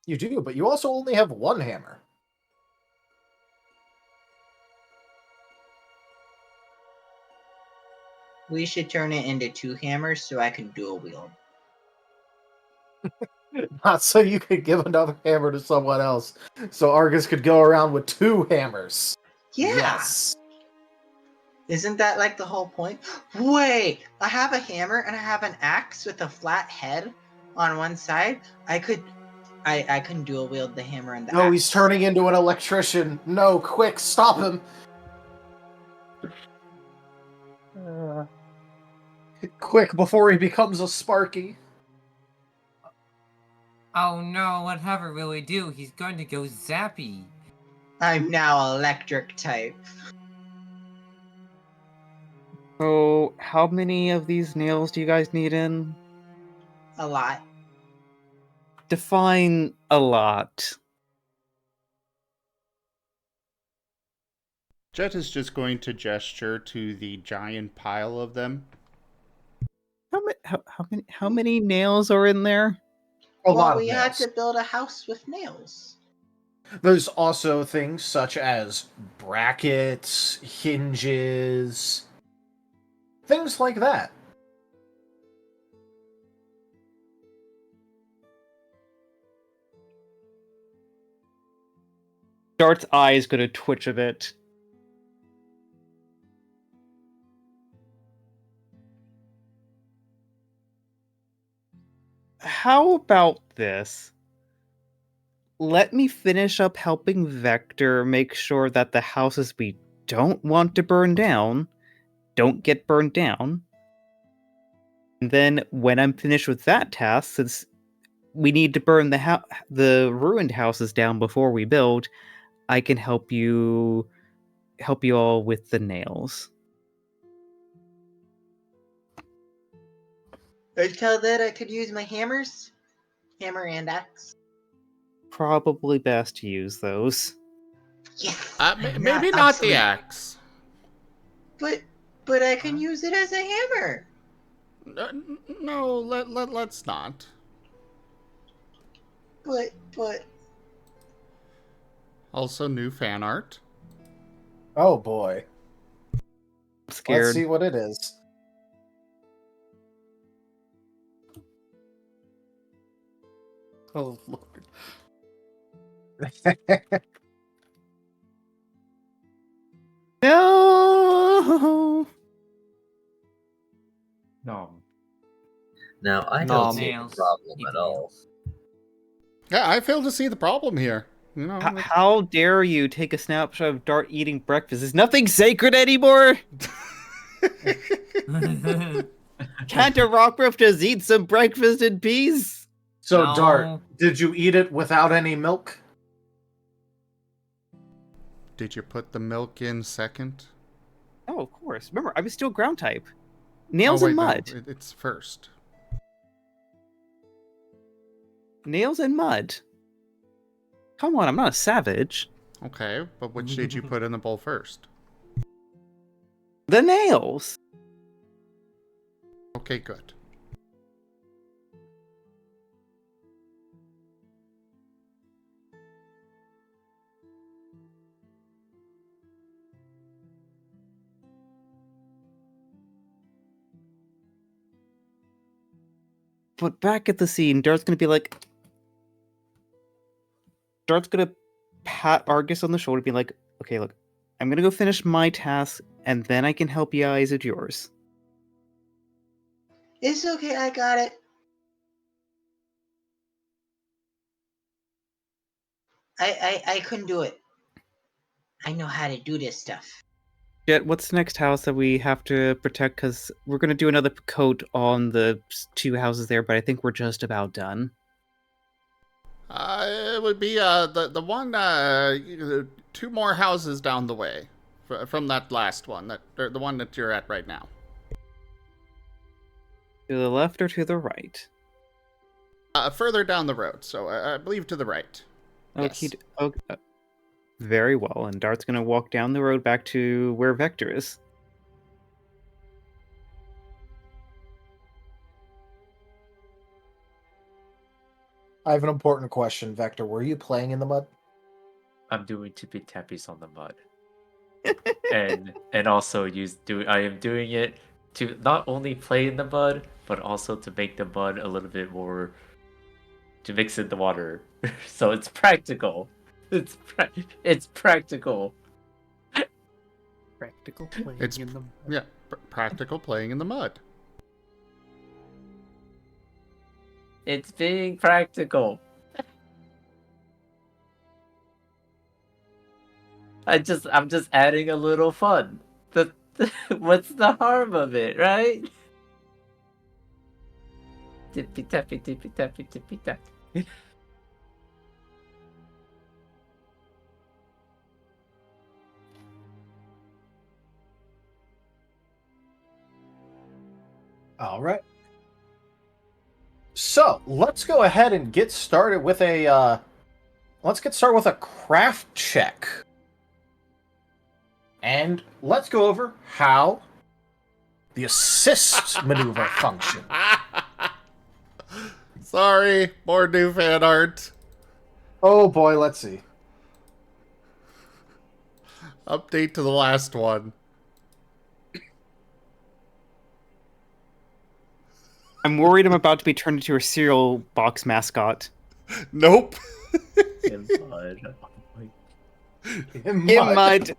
[SPEAKER 2] You do, but you also only have one hammer.
[SPEAKER 4] We should turn it into 2 hammers so I can dual wield.
[SPEAKER 2] Not so you could give another hammer to someone else, so Argus could go around with 2 hammers.
[SPEAKER 4] Yeah.
[SPEAKER 2] Yes.
[SPEAKER 4] Isn't that like the whole point? Wait, I have a hammer and I have an axe with a flat head on one side. I can dual wield the hammer and the axe.
[SPEAKER 2] No, he's turning into an electrician. No, quick, stop him. Quick, before he becomes a Sparky.
[SPEAKER 5] Oh no, whatever will we do? He's going to go zappy.
[SPEAKER 4] I'm now electric type.
[SPEAKER 3] So, how many of these nails do you guys need in?
[SPEAKER 4] A lot.
[SPEAKER 3] Define a lot.
[SPEAKER 1] Jet is just going to gesture to the giant pile of them.
[SPEAKER 3] How many nails are in there?
[SPEAKER 4] Well, we had to build a house with nails.
[SPEAKER 2] There's also things such as brackets, hinges, things like that.
[SPEAKER 3] Dart's eye is going to twitch a bit. How about this? Let me finish up helping Vector make sure that the houses we don't want to burn down don't get burned down. And then when I'm finished with that task, since we need to burn the ruined houses down before we build, I can help you all with the nails.
[SPEAKER 4] Until then, I could use my hammers. Hammer and axe.
[SPEAKER 3] Probably best to use those.
[SPEAKER 4] Yes.
[SPEAKER 1] Maybe not the axe.
[SPEAKER 4] But I can use it as a hammer.
[SPEAKER 1] No, let's not.
[SPEAKER 4] But.
[SPEAKER 1] Also, new fan art.
[SPEAKER 2] Oh boy.
[SPEAKER 3] I'm scared.
[SPEAKER 2] Let's see what it is.
[SPEAKER 10] Oh lord.
[SPEAKER 3] No.
[SPEAKER 6] No.
[SPEAKER 7] Now, I
[SPEAKER 8] Nom.
[SPEAKER 7] don't see the problem
[SPEAKER 5] Eat
[SPEAKER 7] at
[SPEAKER 5] the
[SPEAKER 7] all.
[SPEAKER 5] nails.
[SPEAKER 1] Yeah, I fail to see the problem here. You know,
[SPEAKER 3] How dare you take a snapshot of Dart eating breakfast? Is nothing sacred anymore? Can't a rockruff just eat some breakfast in peace?
[SPEAKER 2] So,
[SPEAKER 5] No.
[SPEAKER 2] Dart, did you eat it without any milk?
[SPEAKER 1] did you put the milk in second?
[SPEAKER 3] Oh, of course. Remember, I was still ground type. Nails
[SPEAKER 1] oh,
[SPEAKER 3] and
[SPEAKER 1] wait,
[SPEAKER 3] mud.
[SPEAKER 1] No, it's first.
[SPEAKER 3] Nails and mud. Come on, I'm not a savage.
[SPEAKER 1] Okay, but which did you put in the bowl first?
[SPEAKER 3] The nails.
[SPEAKER 1] Okay, good.
[SPEAKER 3] But back at the scene, Dart's gonna be like... Dart's gonna pat Argus on the shoulder and be like, okay, look, I'm gonna go finish my task, and then I can help you guys with yours.
[SPEAKER 4] It's okay, I got it. I couldn't do it. I know how to do this stuff.
[SPEAKER 3] Jet, what's the next house that we have to protect? Because we're gonna do another coat on the 2 houses there, but I think we're just about done.
[SPEAKER 1] It would be the one 2 more houses down the way from that last one, or the one that you're at right now.
[SPEAKER 3] To the left or to the right?
[SPEAKER 1] Further down the road, so I believe to the right.
[SPEAKER 3] Okay,
[SPEAKER 1] Yes.
[SPEAKER 3] okay. Very well, and Dart's gonna walk down the road back to where Vector is.
[SPEAKER 2] I have an important question, Vector. Were you playing in the mud?
[SPEAKER 6] I'm doing tippy tappies on the mud. and also I am doing it to not only play in the mud, but also to make the mud a little bit more to mix in the water. So it's practical. It's practical.
[SPEAKER 10] Practical playing
[SPEAKER 1] It's
[SPEAKER 10] in the
[SPEAKER 1] yeah, practical playing in the mud.
[SPEAKER 6] It's being practical. I'm just adding a little fun. What's the harm of it, right? Tippy tappy, tippy tappy, tippy tappy.
[SPEAKER 2] All right. So let's go ahead and get started with a craft check, and let's go over how the assist maneuver functions.
[SPEAKER 1] Sorry, more new fan art.
[SPEAKER 2] Oh boy, let's see.
[SPEAKER 1] Update to the last one.
[SPEAKER 3] I'm worried I'm about to be turned into a cereal box mascot.
[SPEAKER 1] Nope.
[SPEAKER 6] In mud.
[SPEAKER 2] In
[SPEAKER 3] In mud.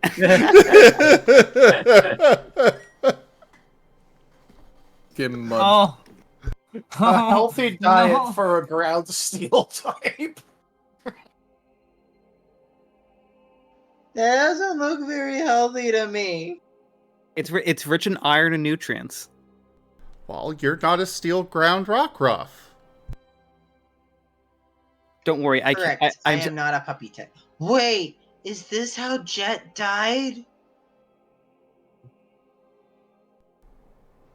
[SPEAKER 8] Give him mud.
[SPEAKER 5] Oh.
[SPEAKER 2] A healthy diet
[SPEAKER 5] No.
[SPEAKER 2] for a ground steel type.
[SPEAKER 4] That doesn't look very healthy to me.
[SPEAKER 3] It's rich in iron and nutrients.
[SPEAKER 1] Well, you're not a steel ground rockruff.
[SPEAKER 3] Don't worry,
[SPEAKER 4] Correct. I
[SPEAKER 3] I'm
[SPEAKER 4] am not a puppy type. Wait, is this how Jet died?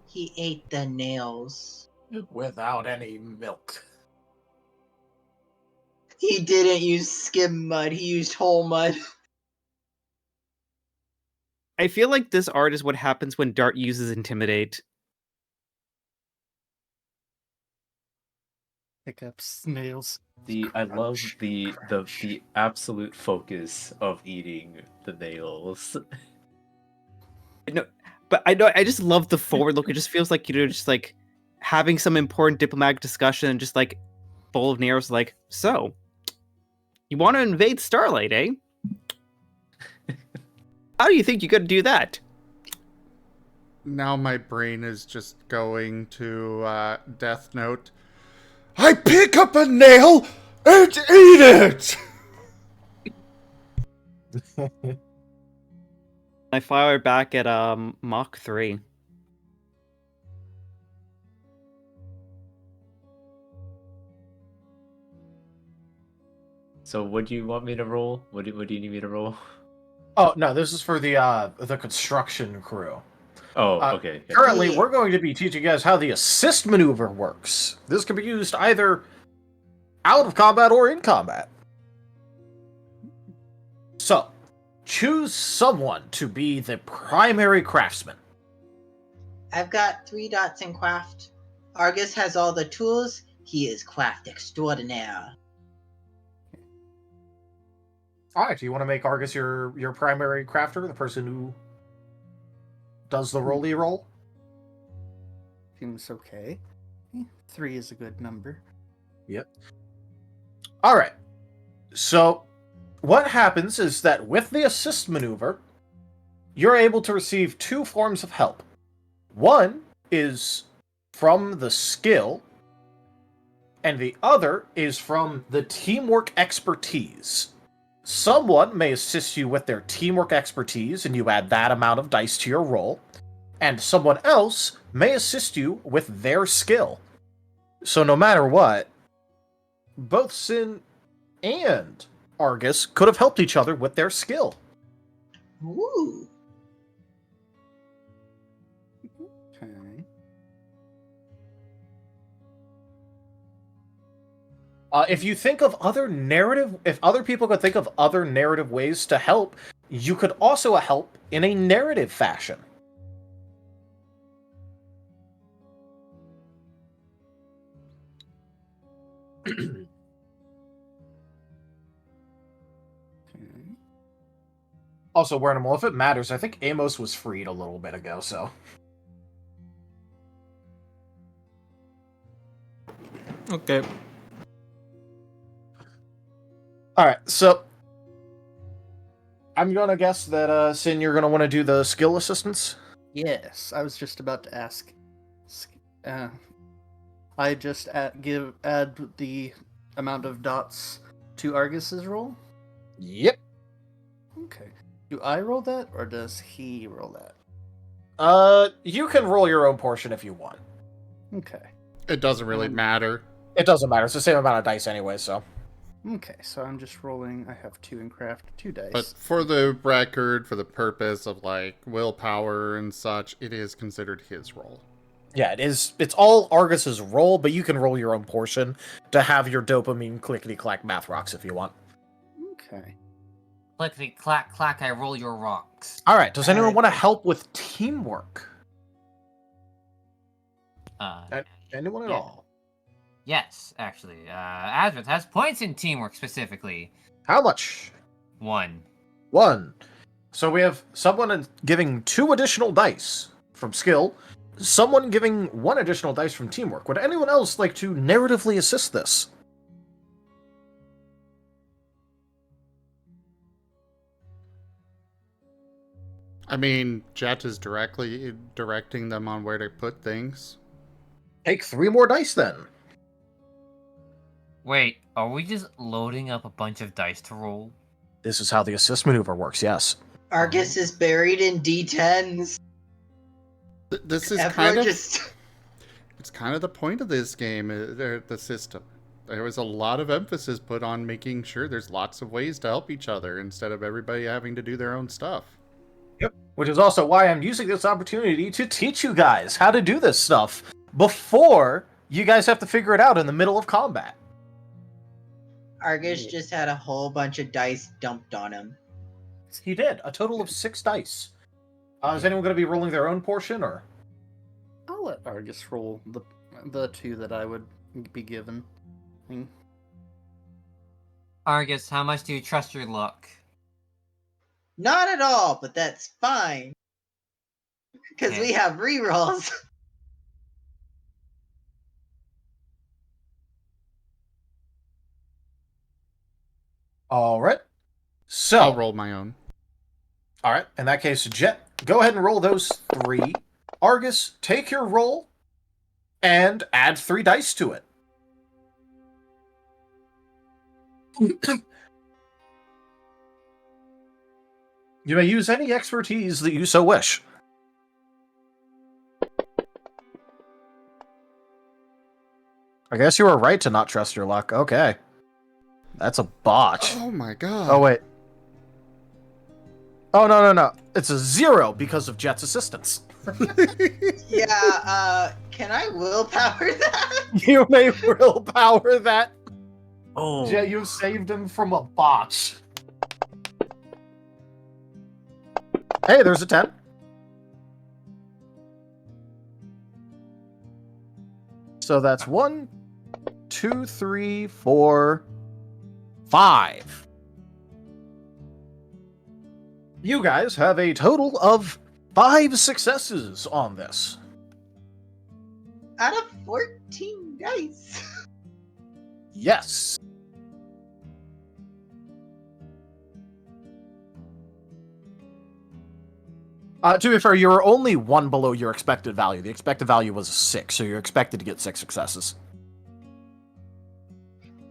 [SPEAKER 4] He ate the nails.
[SPEAKER 2] Without any milk.
[SPEAKER 4] He didn't use skim mud, he used whole mud.
[SPEAKER 3] I feel like this art is what happens when Dart uses Intimidate.
[SPEAKER 10] pick up snails.
[SPEAKER 6] I love the absolute focus of eating the nails.
[SPEAKER 3] No, but I just love the forward look. It just feels like, just like having some important diplomatic discussion and just like bowl of Nero's like, so, you want to invade Starlight, eh? How do you think you could do that?
[SPEAKER 1] Now my brain is just going to Death Note. I pick up a nail and eat it!
[SPEAKER 3] I fire back at Mach 3.
[SPEAKER 6] So what do you want me to roll? What do you need me to roll?
[SPEAKER 2] Oh no, this is for the construction crew.
[SPEAKER 6] Oh, okay.
[SPEAKER 2] Currently, we're going to be teaching you guys how the assist maneuver works. This can be used either out of combat or in combat. So, choose someone to be the primary craftsman.
[SPEAKER 4] I've got 3 dots in craft. Argus has all the tools. He is craft extraordinaire.
[SPEAKER 2] Alright, do you want to make Argus your primary crafter, the person who does the roly roll?
[SPEAKER 10] Seems okay. 3 is a good number.
[SPEAKER 2] Yep. Alright. So, what happens is that with the assist maneuver, you're able to receive 2 forms of help. One is from the skill, and the other is from the teamwork expertise. Someone may assist you with their teamwork expertise, and you add that amount of dice to your roll, and someone else may assist you with their skill. So no matter what, both Sin and Argus could have helped each other with their skill.
[SPEAKER 4] Ooh.
[SPEAKER 10] Okay.
[SPEAKER 2] If you think of if other people could think of other narrative ways to help, you could also help in a narrative fashion. Also, Wernimal, if it matters, I think Amos was freed a little bit ago, so.
[SPEAKER 8] Okay.
[SPEAKER 2] Alright, so I'm gonna guess that, Sin, you're gonna want to do the skill assistance?
[SPEAKER 10] Yes, I was just about to ask. I just add the amount of dots to Argus's roll?
[SPEAKER 2] Yep.
[SPEAKER 10] Okay. Do I roll that, or does he roll that?
[SPEAKER 2] You can roll your own portion if you want.
[SPEAKER 10] Okay.
[SPEAKER 1] It doesn't really matter.
[SPEAKER 2] It doesn't matter, it's the same amount of dice anyway, so.
[SPEAKER 10] Okay, so I'm just rolling. I have 2 in craft, 2 dice.
[SPEAKER 1] But for the record, for the purpose of, like, willpower and such, it is considered his roll.
[SPEAKER 2] Yeah, it is. It's all Argus's roll, but you can roll your own portion to have your dopamine clickety-clack math rocks if you want.
[SPEAKER 10] Okay.
[SPEAKER 5] Clickety clack clack, I roll your rocks.
[SPEAKER 2] Alright, does anyone want to help with teamwork? Anyone at all?
[SPEAKER 5] Yes, actually. Advent has points in teamwork specifically.
[SPEAKER 2] How much?
[SPEAKER 5] 1.
[SPEAKER 2] 1. So we have someone giving 2 additional dice from skill, someone giving 1 additional dice from teamwork. Would anyone else like to narratively assist this?
[SPEAKER 1] I mean, Jet is directly directing them on where to put things.
[SPEAKER 2] Take 3 more dice then.
[SPEAKER 5] Wait, are we just loading up a bunch of dice to roll?
[SPEAKER 2] This is how the assist maneuver works, yes.
[SPEAKER 4] Argus is buried in D10s.
[SPEAKER 1] This is
[SPEAKER 4] Everyone
[SPEAKER 1] kind of...
[SPEAKER 4] just...
[SPEAKER 1] It's kind of the point of this game, the system. There was a lot of emphasis put on making sure there's lots of ways to help each other instead of everybody having to do their own stuff.
[SPEAKER 2] Yep. Which is also why I'm using this opportunity to teach you guys how to do this stuff before you guys have to figure it out in the middle of combat.
[SPEAKER 4] Argus just had a whole bunch of dice dumped on him.
[SPEAKER 2] He did. A total of 6 dice. Is anyone going to be rolling their own portion, or?
[SPEAKER 10] I'll let Argus roll the 2 that I would be given.
[SPEAKER 5] Argus, how much do you trust your luck?
[SPEAKER 4] Not at all, but that's fine. Because we have rerolls.
[SPEAKER 2] All right. So
[SPEAKER 1] I'll roll my own.
[SPEAKER 2] All right. In that case, Jet, go ahead and roll those 3. Argus, take your roll and add 3 dice to it. You may use any expertise that you so wish. I guess you were right to not trust your luck. Okay. That's a botch.
[SPEAKER 1] Oh my god.
[SPEAKER 2] Oh, wait. Oh, no. It's a 0 because of Jet's assistance.
[SPEAKER 4] Yeah, can I willpower that?
[SPEAKER 2] You may willpower that.
[SPEAKER 6] Oh.
[SPEAKER 2] Jet, you saved him from a botch. Hey, there's a 10. So that's 1, 2, 3, 4, 5. You guys have a total of 5 successes on this.
[SPEAKER 4] Out of 14 dice.
[SPEAKER 2] Yes. To be fair, you were only 1 below your expected value. The expected value was a 6, so you're expected to get 6 successes.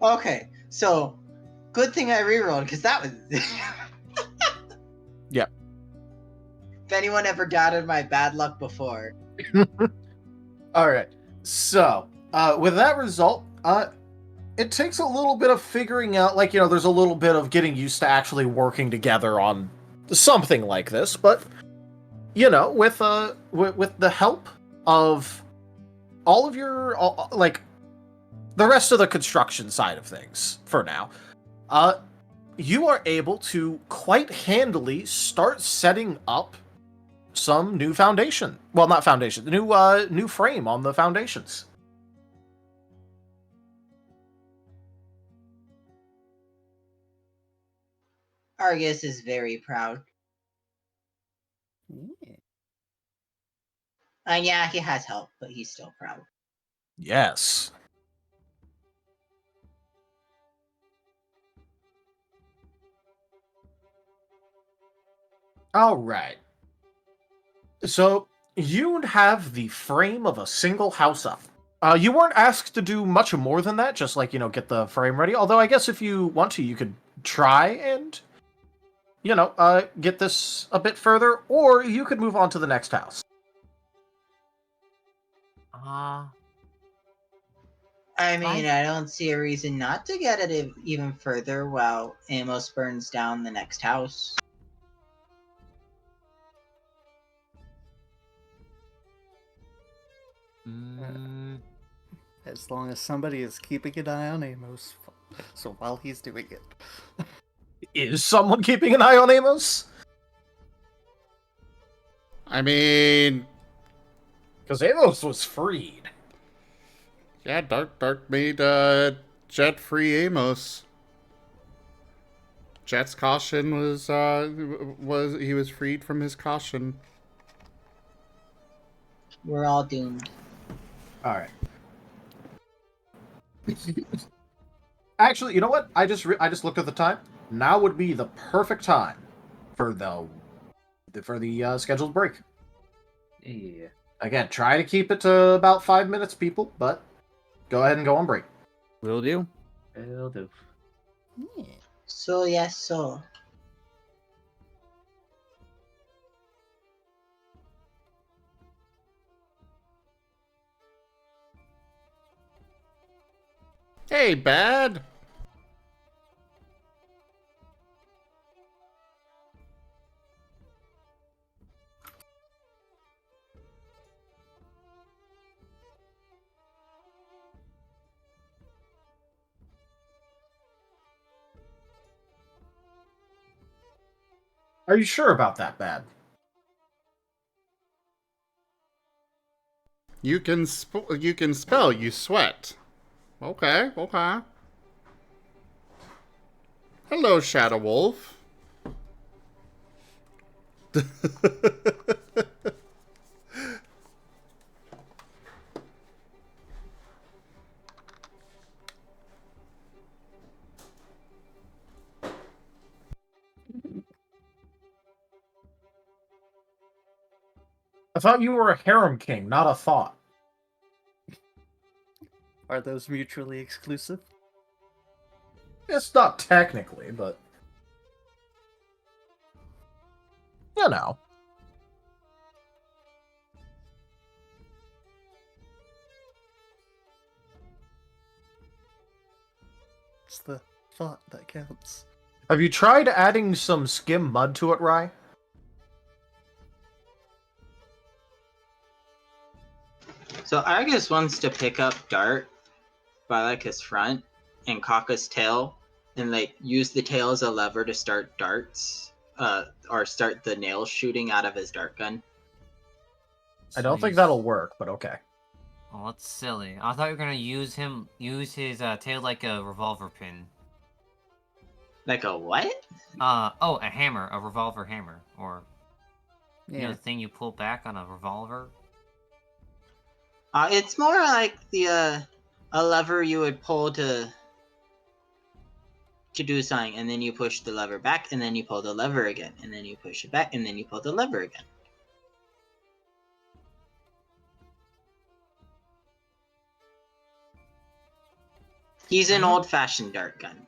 [SPEAKER 4] Okay, so good thing I rerolled because that was.
[SPEAKER 2] Yep.
[SPEAKER 4] If anyone ever doubted my bad luck before.
[SPEAKER 2] All right. So, with that result, it takes a little bit of figuring out, like, there's a little bit of getting used to actually working together on something like this, but, with the help of all of your, the rest of the construction side of things, for now, you are able to quite handily start setting up some new foundation. Well, not foundation, the new frame on the foundations.
[SPEAKER 4] Argus is very proud. Yeah, he has help, but he's still proud.
[SPEAKER 2] Yes. All right. So you have the frame of a single house up. You weren't asked to do much more than that, just like, get the frame ready. Although I guess if you want to, you could try and, get this a bit further, or you could move on to the next house.
[SPEAKER 4] I mean, I don't see a reason not to get it even further while Amos burns down the next house.
[SPEAKER 10] As long as somebody is keeping an eye on Amos, so while he's doing it.
[SPEAKER 2] Is someone keeping an eye on Amos?
[SPEAKER 1] I mean,
[SPEAKER 2] because Amos was freed.
[SPEAKER 1] Yeah, Dark made Jet free Amos. Jet's caution was he was freed from his caution.
[SPEAKER 4] We're all doomed.
[SPEAKER 2] All right. Actually, you know what? I just looked at the time. Now would be the perfect time for the scheduled break.
[SPEAKER 6] Yeah.
[SPEAKER 2] Again, try to keep it to about 5 minutes, people. But go ahead and go on break.
[SPEAKER 3] Will do.
[SPEAKER 6] Will do.
[SPEAKER 4] So yes, so.
[SPEAKER 1] Hey, Bad.
[SPEAKER 2] Are you sure about that, Bad?
[SPEAKER 1] You can spell. You sweat. Okay. Hello, Shadow Wolf.
[SPEAKER 2] I thought you were a harem king, not a thought.
[SPEAKER 10] Are those mutually exclusive?
[SPEAKER 2] It's not technically, but you know.
[SPEAKER 10] It's the thought that counts.
[SPEAKER 2] Have you tried adding some skim mud to it, Rye?
[SPEAKER 4] So Argus wants to pick up Dart by like his front and cock his tail and like use the tail as a lever to start darts, or start the nails shooting out of his dart gun.
[SPEAKER 2] I don't think that'll work, but okay.
[SPEAKER 5] Oh, that's silly. I thought you were gonna use his tail like a revolver pin.
[SPEAKER 4] Like a what?
[SPEAKER 5] Oh, a hammer, a revolver hammer, or you know,
[SPEAKER 10] Yeah.
[SPEAKER 5] the thing you pull back on a revolver.
[SPEAKER 4] It's more like the a lever you would pull to do something, and then you push the lever back, and then you pull the lever again, and then you push it back, and then you pull the lever again. He's an old-fashioned dart gun.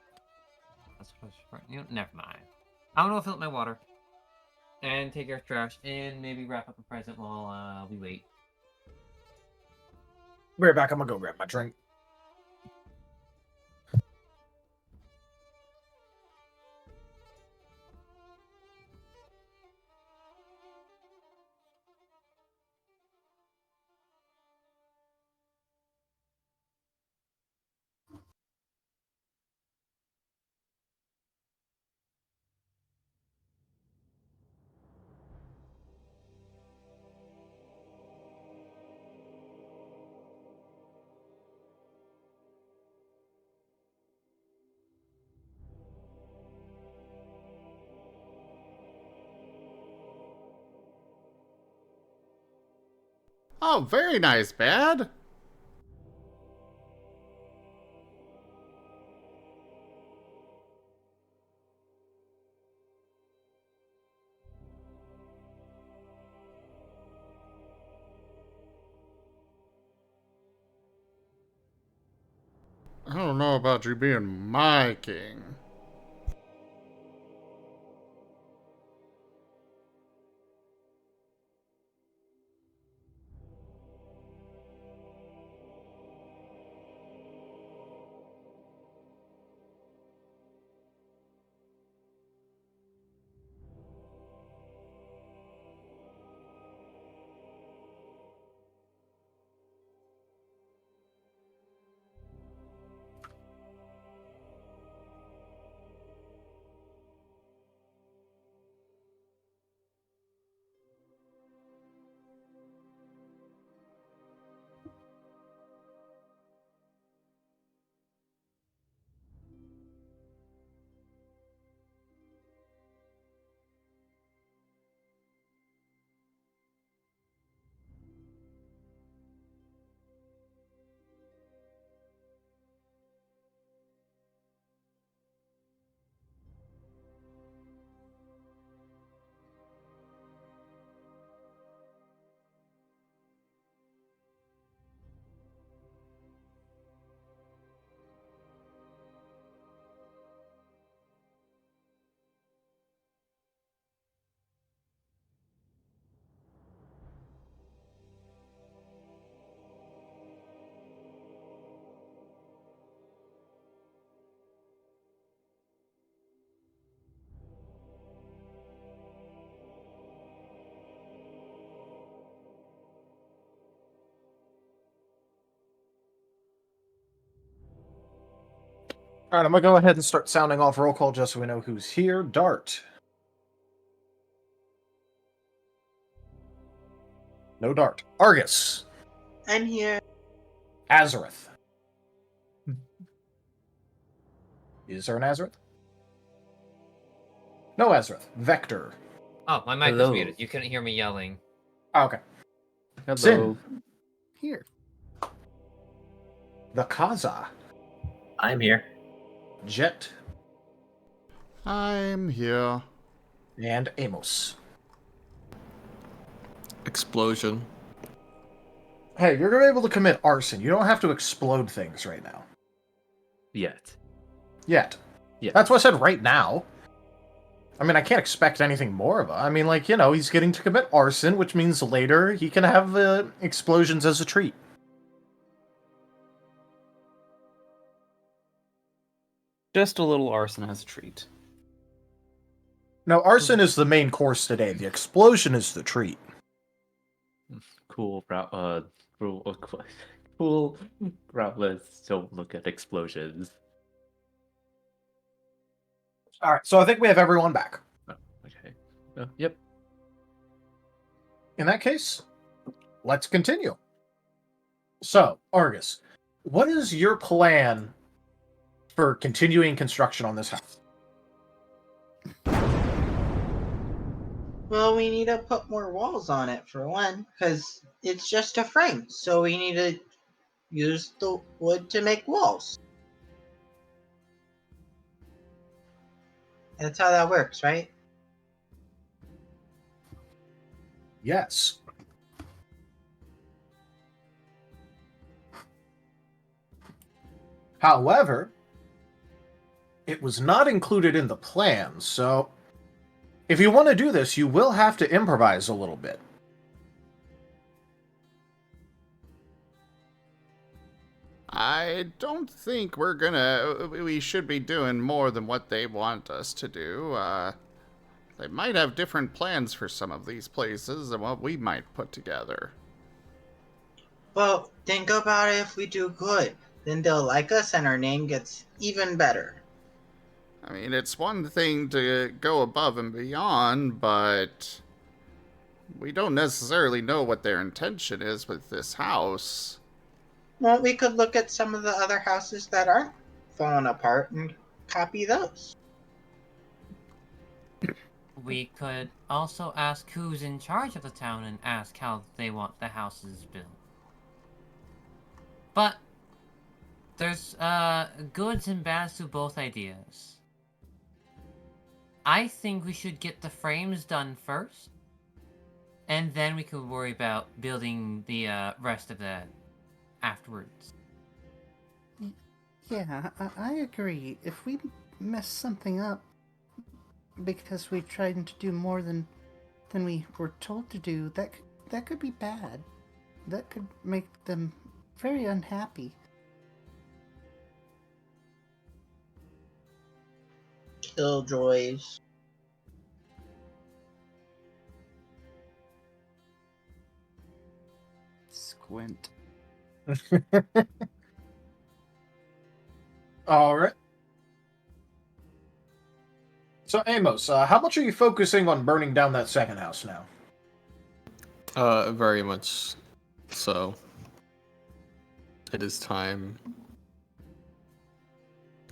[SPEAKER 5] That's what you know, never mind. I'm gonna fill up my water and take care of trash, and maybe wrap up a present while we wait.
[SPEAKER 2] Be right back. I'm gonna go grab my drink.
[SPEAKER 1] Oh, very nice, Bad. I don't know about you being my king.
[SPEAKER 2] All right, I'm gonna go ahead and start sounding off roll call just so we know who's here. Dart. No Dart. Argus.
[SPEAKER 4] I'm here.
[SPEAKER 2] Azareth. Is there an Azareth? No Azareth. Vector.
[SPEAKER 5] Oh, my mic was
[SPEAKER 6] Hello.
[SPEAKER 5] muted. You couldn't hear me yelling.
[SPEAKER 2] Oh, okay.
[SPEAKER 8] Hello.
[SPEAKER 2] Sin.
[SPEAKER 10] Here.
[SPEAKER 2] The Kaza.
[SPEAKER 7] I'm here.
[SPEAKER 2] Jet.
[SPEAKER 1] I'm here.
[SPEAKER 2] And Amos.
[SPEAKER 8] explosion.
[SPEAKER 2] Hey, you're gonna be able to commit arson. You don't have to explode things right now.
[SPEAKER 6] Yet.
[SPEAKER 2] Yet.
[SPEAKER 6] Yeah.
[SPEAKER 2] That's what I said right now. I mean, I can't expect anything more of it. I mean, like, you know, he's getting to commit arson, which means later he can have explosions as a treat.
[SPEAKER 3] Just a little arson as a treat.
[SPEAKER 2] Now, arson is the main course today. The explosion is the treat.
[SPEAKER 6] Cool, cool. Let's don't look at explosions.
[SPEAKER 2] All right, so I think we have everyone back.
[SPEAKER 6] Oh, okay. Yep.
[SPEAKER 2] In that case, let's continue. So, Argus, what is your plan for continuing construction on this house?
[SPEAKER 4] Well, we need to put more walls on it for one, because it's just a frame. So we need to use the wood to make walls. That's how that works, right?
[SPEAKER 2] Yes. However, it was not included in the plan, so if you want to do this, you will have to improvise a little bit.
[SPEAKER 1] I don't think we should be doing more than what they want us to do. They might have different plans for some of these places than what we might put together.
[SPEAKER 4] Well, think about it. If we do good, then they'll like us and our name gets even better.
[SPEAKER 1] I mean, it's one thing to go above and beyond, but we don't necessarily know what their intention is with this house.
[SPEAKER 4] Well, we could look at some of the other houses that aren't falling apart and copy those.
[SPEAKER 5] We could also ask who's in charge of the town and ask how they want the houses built. But there's goods and bads to both ideas. I think we should get the frames done first, and then we could worry about building the rest of that afterwards.
[SPEAKER 10] Yeah, I agree. If we mess something up because we're trying to do more than we were told to do, that could be bad. That could make them very unhappy.
[SPEAKER 4] Killjoys.
[SPEAKER 10] Squint.
[SPEAKER 2] All right. So, Amos, how much are you focusing on burning down that second house now?
[SPEAKER 8] Very much so. It is time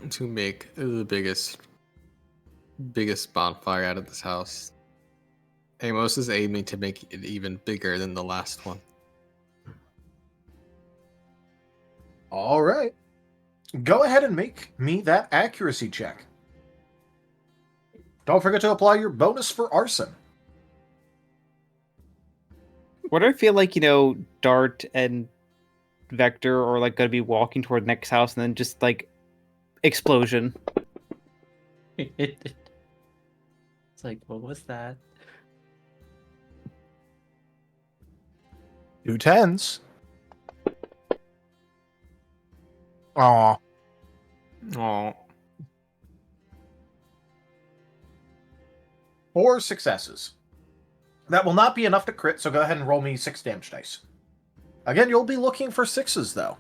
[SPEAKER 8] to make the biggest bonfire out of this house. Amos is aiming to make it even bigger than the last one.
[SPEAKER 2] All right. Go ahead and make me that accuracy check. Don't forget to apply your bonus for arson.
[SPEAKER 3] What do I feel like, Dart and Vector are like gonna be walking toward the next house and then just like explosion.
[SPEAKER 6] It's like, what was that?
[SPEAKER 2] 2 10s. Aw.
[SPEAKER 8] Oh,
[SPEAKER 2] 4 successes. That will not be enough to crit, so go ahead and roll me 6 damage dice. Again, you'll be looking for 6s, though.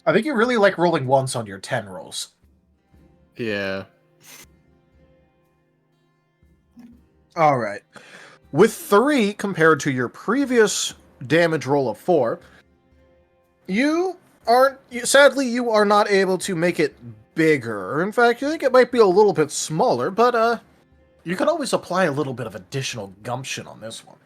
[SPEAKER 2] I think you really like rolling once on your 10 rolls.
[SPEAKER 8] yeah.
[SPEAKER 2] All right. With 3 compared to your previous damage roll of 4, sadly, you are not able to make it bigger. In fact, you think it might be a little bit smaller, but You could always apply a little bit of additional gumption on this one.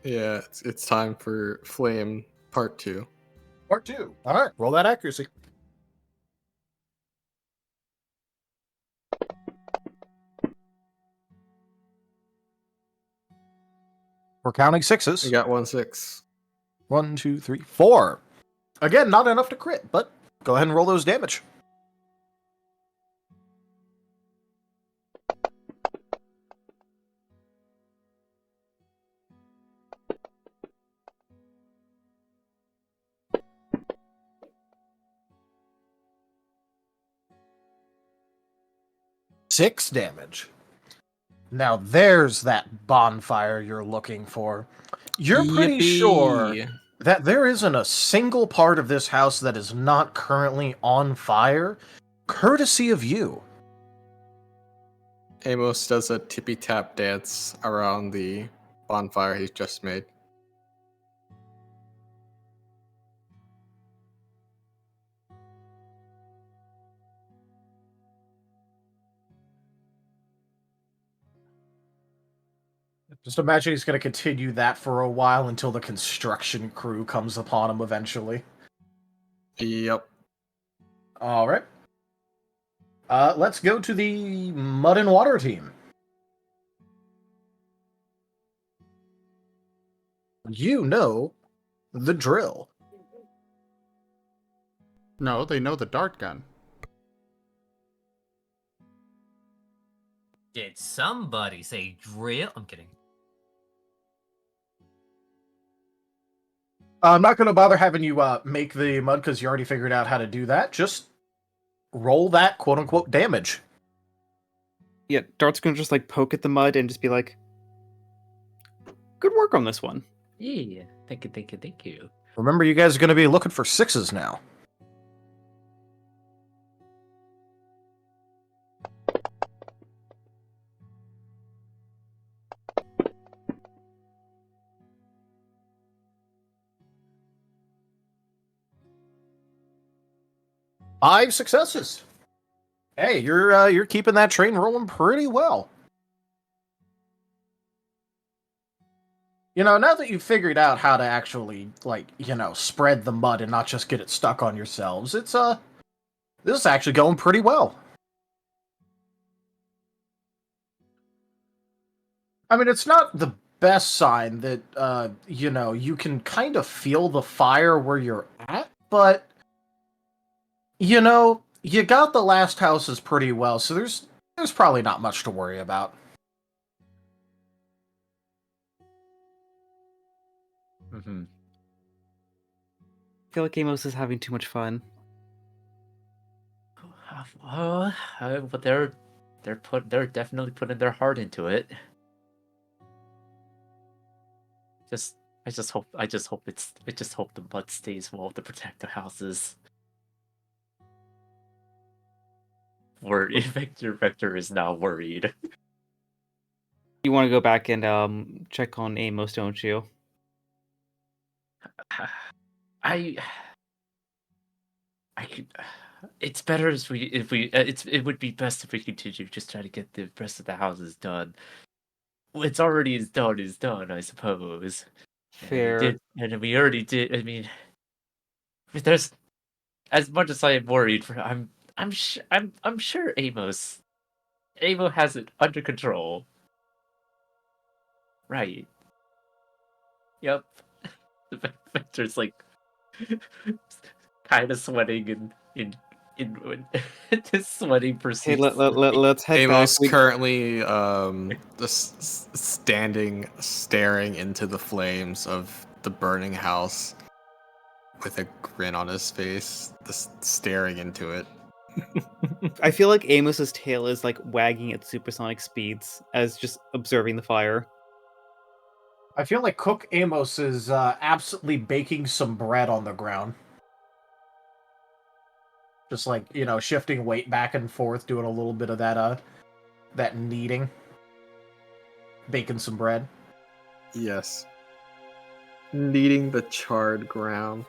[SPEAKER 8] Yeah, it's time for Flame Part 2.
[SPEAKER 2] Part 2. All right, roll that accuracy. We're counting sixes.
[SPEAKER 8] We got 1 6.
[SPEAKER 2] 1, 2, 3, 4. Again, not enough to crit, but go ahead and roll those damage. Six damage. Now there's that bonfire you're looking for. You're pretty sure that there isn't a single part of this house that is not currently on fire, courtesy of you.
[SPEAKER 8] Amos does a tippy tap dance around the bonfire he's just made.
[SPEAKER 2] Just imagine he's going to continue that for a while until the construction crew comes upon him eventually.
[SPEAKER 8] Yep.
[SPEAKER 2] All right. Let's go to the Mud and Water team. You know the drill.
[SPEAKER 1] No, they know the dart gun.
[SPEAKER 5] Did somebody say drill? I'm kidding.
[SPEAKER 2] I'm not going to bother having you make the mud because you already figured out how to do that. Just roll that quote-unquote damage.
[SPEAKER 3] Yeah, Dart's gonna just like poke at the mud and just be like, good work on this one.
[SPEAKER 6] Yeah, thank you.
[SPEAKER 2] Remember, you guys are going to be looking for sixes now. Five successes. Hey, you're keeping that train rolling pretty well. You know, now that you've figured out how to actually, like, you know, spread the mud and not just get it stuck on yourselves, this is actually going pretty well. I mean, it's not the best sign that, you know, you can kind of feel the fire where you're at, but, you know, you got the last houses pretty well, so there's probably not much to worry about.
[SPEAKER 6] Mm-hmm.
[SPEAKER 3] I feel like Amos is having too much fun.
[SPEAKER 6] But they're definitely putting their heart into it. I just hope the mud stays well to protect the houses. Vector is now worried.
[SPEAKER 3] You want to go back and check on Amos, don't you?
[SPEAKER 6] I could. It's better it would be best if we continue just try to get the rest of the houses done. What's already is done, I suppose.
[SPEAKER 3] Fair.
[SPEAKER 6] And we already did. I mean, if there's as much as I am worried for, I'm sure Amos has it under control. Right. Yep. The Vector's like kind of sweating in just sweating
[SPEAKER 3] Hey,
[SPEAKER 6] proceeds.
[SPEAKER 3] let's head
[SPEAKER 8] Amos
[SPEAKER 3] back.
[SPEAKER 8] currently just standing, staring into the flames of the burning house with a grin on his face, just staring into it.
[SPEAKER 3] I feel like Amos's tail is like wagging at supersonic speeds as just observing the fire.
[SPEAKER 2] I feel like Cook Amos is absolutely baking some bread on the ground. Just like, you know, shifting weight back and forth, doing a little bit of that kneading. Baking some bread.
[SPEAKER 8] Yes. Kneading the charred ground.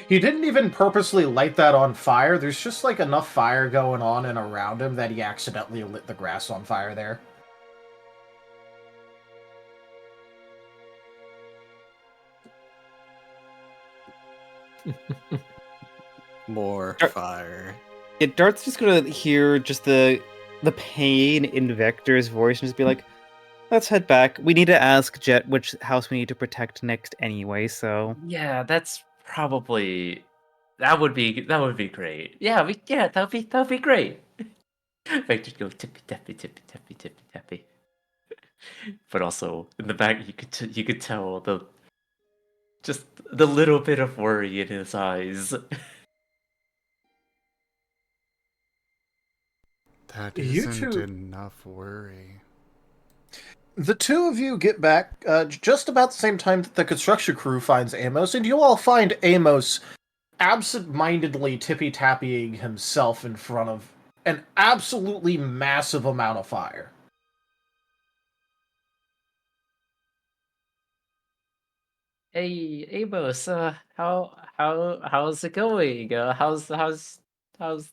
[SPEAKER 2] He didn't even purposely light that on fire. There's just like enough fire going on and around him that he accidentally lit the grass on fire there.
[SPEAKER 8] More fire.
[SPEAKER 3] Yeah, Dart's just gonna hear just the pain in Vector's voice and just be like, let's head back. We need to ask Jet which house we need to protect next anyway, so...
[SPEAKER 6] Yeah, that's probably... That would be great. Yeah, that would be great. Vector go tippy tappy tippy tappy tippy tappy. But also in the back, you could tell just the little bit of worry in his eyes.
[SPEAKER 1] That
[SPEAKER 2] You
[SPEAKER 1] isn't
[SPEAKER 2] two-
[SPEAKER 1] enough worry.
[SPEAKER 2] The two of you get back just about the same time that the construction crew finds Amos, and you all find Amos absent-mindedly tippy-tappying himself in front of an absolutely massive amount of fire.
[SPEAKER 6] Hey, Amos, how's it going? How's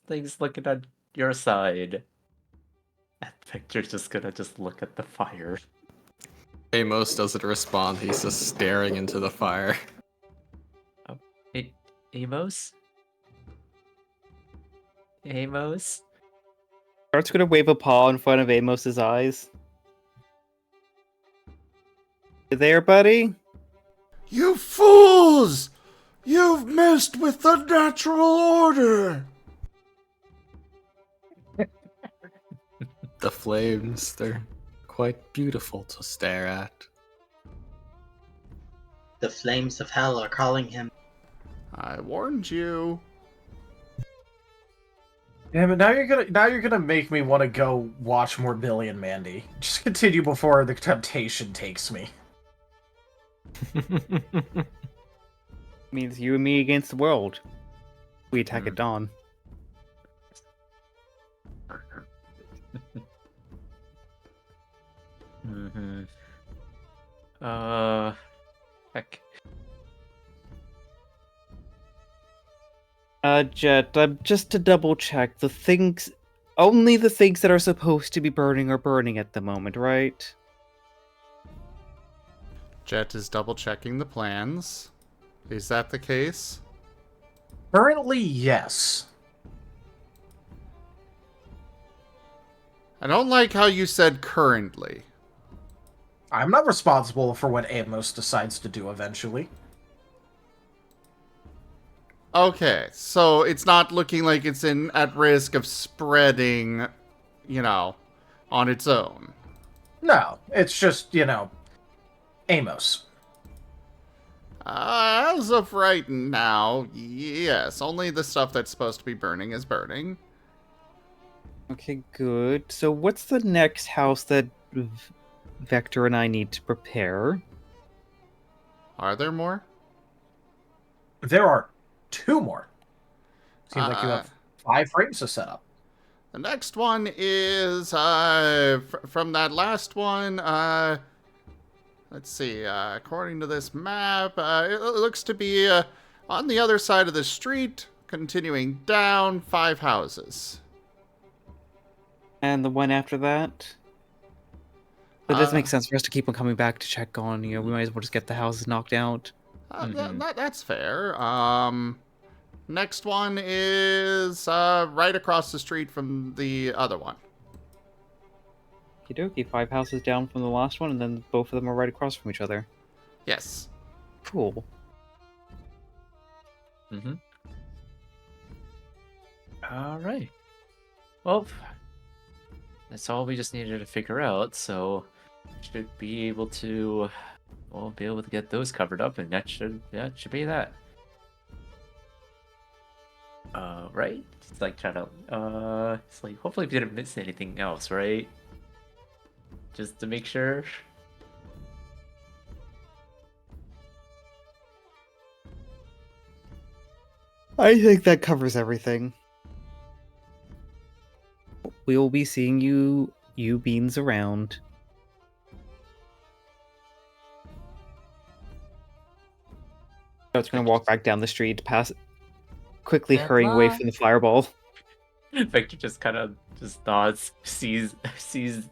[SPEAKER 6] things looking on your side? And Victor's just gonna look at the fire.
[SPEAKER 8] Amos doesn't respond. He's just staring into the fire.
[SPEAKER 6] Hey, Amos? Amos?
[SPEAKER 3] Dart's gonna wave a paw in front of Amos's eyes. You there, buddy?
[SPEAKER 1] You fools! You've messed with the natural order!
[SPEAKER 8] The flames, they're quite beautiful to stare at.
[SPEAKER 4] The flames of hell are calling him.
[SPEAKER 1] I warned you.
[SPEAKER 2] Yeah, but now you're gonna make me want to go watch more Billy and Mandy. Just continue before the temptation takes me.
[SPEAKER 3] Means you and me against the world. We attack at dawn.
[SPEAKER 6] Heck.
[SPEAKER 3] Jet, just to double check, only the things that are supposed to be burning are burning at the moment, right?
[SPEAKER 1] Jet is double checking the plans. Is that the case?
[SPEAKER 2] Currently, yes.
[SPEAKER 1] I don't like how you said currently.
[SPEAKER 2] I'm not responsible for what Amos decides to do eventually.
[SPEAKER 1] Okay, so it's not looking like it's at risk of spreading, on its own.
[SPEAKER 2] No, it's just, Amos.
[SPEAKER 1] As of right now, yes, only the stuff that's supposed to be burning is burning.
[SPEAKER 3] Okay, good. So what's the next house that Vector and I need to prepare?
[SPEAKER 1] Are there more?
[SPEAKER 2] There are 2 more. Seems like you have 5 frames to set up.
[SPEAKER 1] The next one is, from that last one, let's see, according to this map, it looks to be on the other side of the street, continuing down 5 houses.
[SPEAKER 3] And the one after that? It does make sense for us to keep on coming back to check on, we might as well just get the houses knocked out.
[SPEAKER 1] That's fair. Next one is right across the street from the other one.
[SPEAKER 3] Okie dokie, 5 houses down from the last one, and then both of them are right across from each other.
[SPEAKER 1] Yes.
[SPEAKER 3] Cool.
[SPEAKER 6] Alright. Well, that's all we just needed to figure out, so should be able to get those covered up, and that should be that. Right? It's like trying to it's like hopefully we didn't miss anything else, right? Just to make sure.
[SPEAKER 3] I think that covers everything. We will be seeing you beans around. Dart's gonna walk back down the street, quickly
[SPEAKER 5] Good
[SPEAKER 3] hurrying away
[SPEAKER 5] luck.
[SPEAKER 3] from the fireball.
[SPEAKER 6] Vector just kind of just nods, sees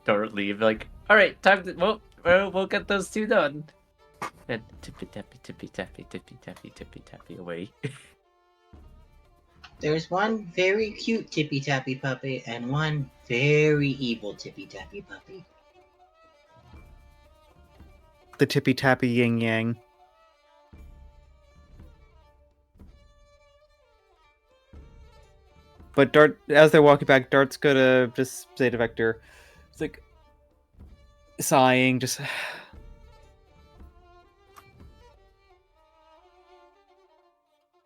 [SPEAKER 6] Dart leave, like, all right, time to we'll get those two done. And tippy tappy away.
[SPEAKER 4] There's one very cute tippy tappy puppy and one very evil tippy tappy puppy.
[SPEAKER 3] The tippy tappy yin yang. But Dart, as they're walking back, Dart's gonna just say to Vector, it's like sighing, just.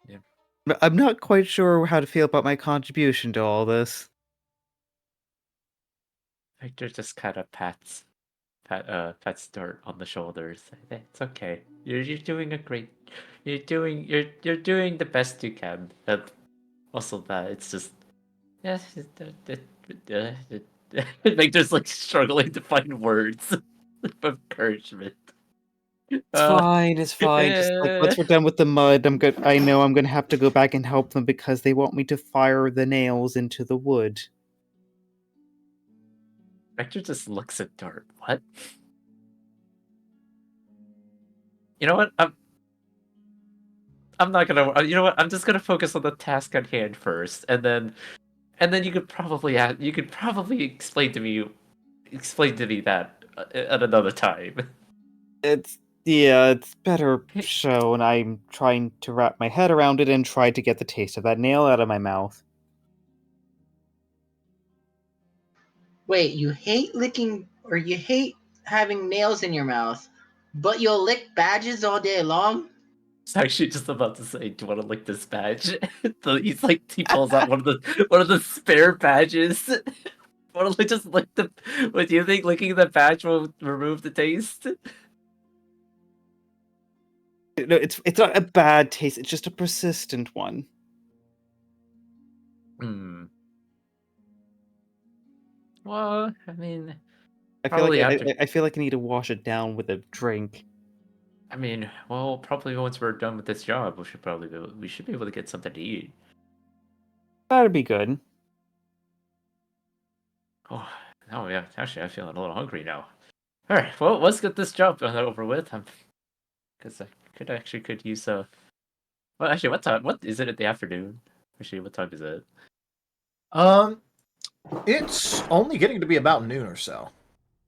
[SPEAKER 6] Yeah.
[SPEAKER 3] I'm not quite sure how to feel about my contribution to all this.
[SPEAKER 6] Vector just kind of pats Dart on the shoulders. It's okay. You're doing a great. You're doing the best you can. And also that it's just. Yeah. Vector's like struggling to find words of encouragement.
[SPEAKER 3] It's fine. It's fine. Just like once we're done with the mud, I know I'm gonna have to go back and help them because they want me to fire the nails into the wood.
[SPEAKER 6] Vector just looks at Dart. What? You know what? I'm not gonna. You know what? I'm just gonna focus on the task at hand first, and then you could probably explain to me that at another time.
[SPEAKER 3] It's better shown. I'm trying to wrap my head around it and try to get the taste of that nail out of my mouth.
[SPEAKER 4] Wait, you hate licking or you hate having nails in your mouth, but you'll lick badges all day long?
[SPEAKER 6] I was actually just about to say, do you want to lick this badge? So he pulls out one of the spare badges. Want to just lick the? What do you think? Licking the badge will remove the taste?
[SPEAKER 3] No, it's not a bad taste. It's just a persistent one.
[SPEAKER 6] Hmm. Well, I mean,
[SPEAKER 3] I feel like I need to wash it down with a drink.
[SPEAKER 6] I mean, well, probably once we're done with this job, we should be able to get something to eat.
[SPEAKER 3] That'd be good.
[SPEAKER 6] Oh yeah. Actually, I'm feeling a little hungry now. All right, well, let's get this job over with. Because I could use a. Well, actually, what time? What is it at the afternoon? Actually, what time is it?
[SPEAKER 2] It's only getting to be about noon or so.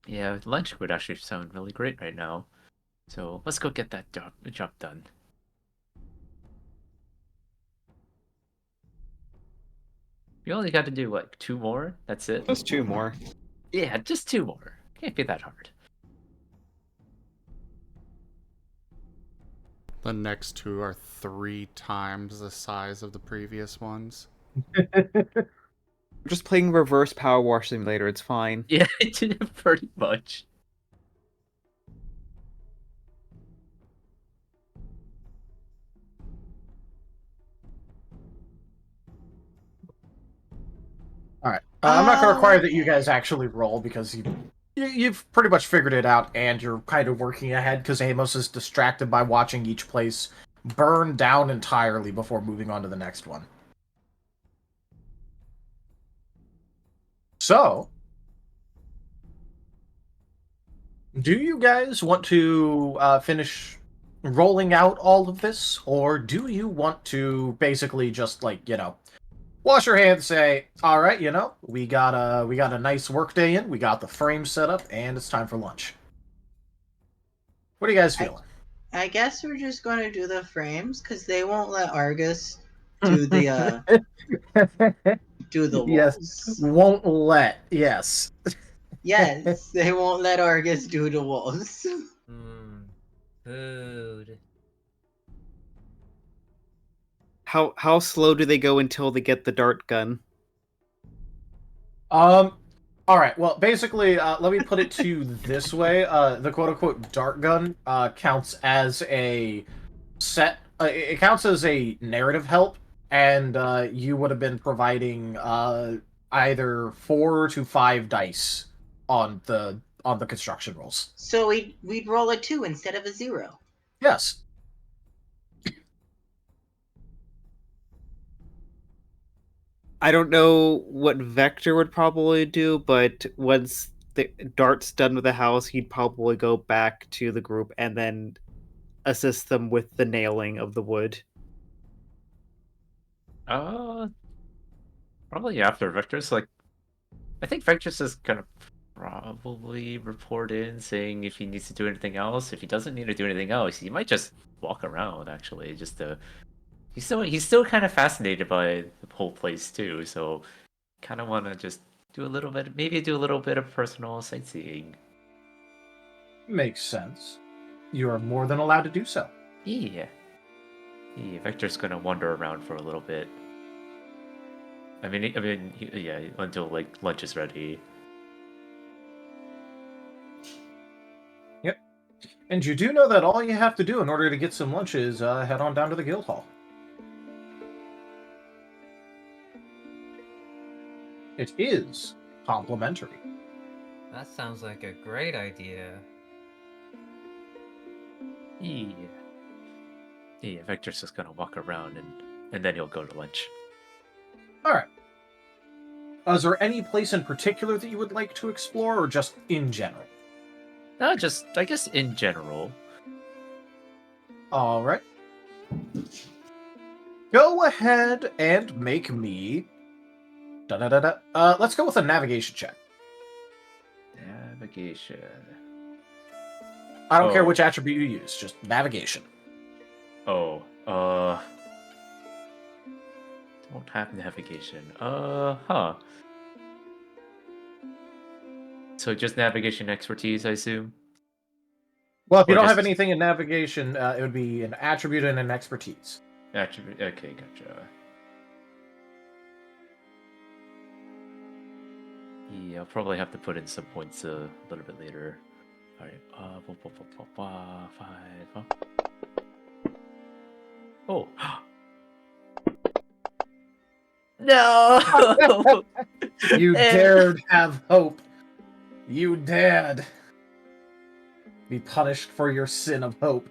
[SPEAKER 6] Yeah, lunch would actually sound really great right now. So let's go get that job done. We only got to do like 2 more. That's it.
[SPEAKER 3] Just 2 more.
[SPEAKER 6] Yeah, just 2 more. Can't be that hard.
[SPEAKER 1] The next 2 are 3 times the size of the previous ones.
[SPEAKER 3] We're just playing reverse Power Wash Simulator. It's fine.
[SPEAKER 6] Yeah, pretty much.
[SPEAKER 2] All right. I'm not going to require that you guys actually roll because you've pretty much figured it out and you're kind of working ahead because Amos is distracted by watching each place burn down entirely before moving on to the next one. So, do you guys want to finish rolling out all of this, or do you want to basically just wash your hands, say, all right, we got a nice work day in, we got the frame set up, and it's time for lunch. What are you guys feeling?
[SPEAKER 4] I guess we're just going to do the frames because they won't let Argus do the do the walls.
[SPEAKER 2] Yes, won't let. Yes.
[SPEAKER 4] Yes, they won't let Argus do the walls.
[SPEAKER 5] Food.
[SPEAKER 3] How slow do they go until they get the dart gun?
[SPEAKER 2] All right. Well, basically, let me put it to you this way: the quote-unquote dart gun counts as a set. It counts as a narrative help, and you would have been providing either 4 to 5 dice on the construction rolls.
[SPEAKER 4] So we'd roll a 2 instead of a 0.
[SPEAKER 2] Yes.
[SPEAKER 3] I don't know what Vector would probably do, but once the Dart's done with the house, he'd probably go back to the group and then assist them with the nailing of the wood.
[SPEAKER 6] Probably after Vector's like, I think Vector's is gonna probably report in saying if he needs to do anything else. If he doesn't need to do anything else, he might just walk around actually, just to. He's still kind of fascinated by the whole place too, so kind of want to just do a little bit, maybe do a little bit of personal sightseeing.
[SPEAKER 2] Makes sense. You are more than allowed to do so.
[SPEAKER 6] Yeah. Yeah, Vector's gonna wander around for a little bit. Yeah, until like lunch is ready.
[SPEAKER 2] Yep. And you do know that all you have to do in order to get some lunch is head on down to the guild hall. It is complimentary.
[SPEAKER 5] That sounds like a great idea.
[SPEAKER 6] Yeah. Yeah, Vector's just gonna walk around and then he'll go to lunch.
[SPEAKER 2] Alright. Is there any place in particular that you would like to explore, or just in general?
[SPEAKER 6] Just, I guess, in general.
[SPEAKER 2] Alright. Go ahead and make me... let's go with a navigation check.
[SPEAKER 6] Navigation.
[SPEAKER 2] I don't care which attribute you use, just navigation.
[SPEAKER 6] Don't have navigation. So just navigation expertise, I assume?
[SPEAKER 2] Well, if you
[SPEAKER 6] Or
[SPEAKER 2] don't
[SPEAKER 6] just-
[SPEAKER 2] have anything in navigation, it would be an attribute and an expertise.
[SPEAKER 6] Attribute. Okay, gotcha. Yeah, I'll probably have to put in some points a little bit later. Alright, 5. Oh! No!
[SPEAKER 2] You dared have hope. You dared be punished for your sin of hope.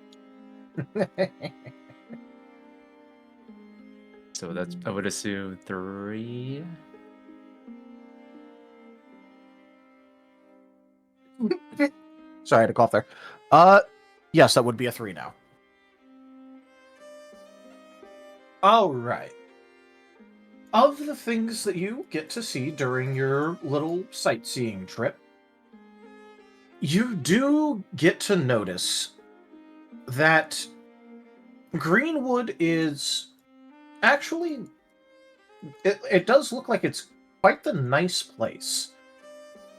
[SPEAKER 6] So that's, I would assume 3.
[SPEAKER 2] Sorry, I had to cough there. Yes, that would be a 3 now. Alright. Of the things that you get to see during your little sightseeing trip, you do get to notice that Greenwood is actually... It does look like it's quite the nice place.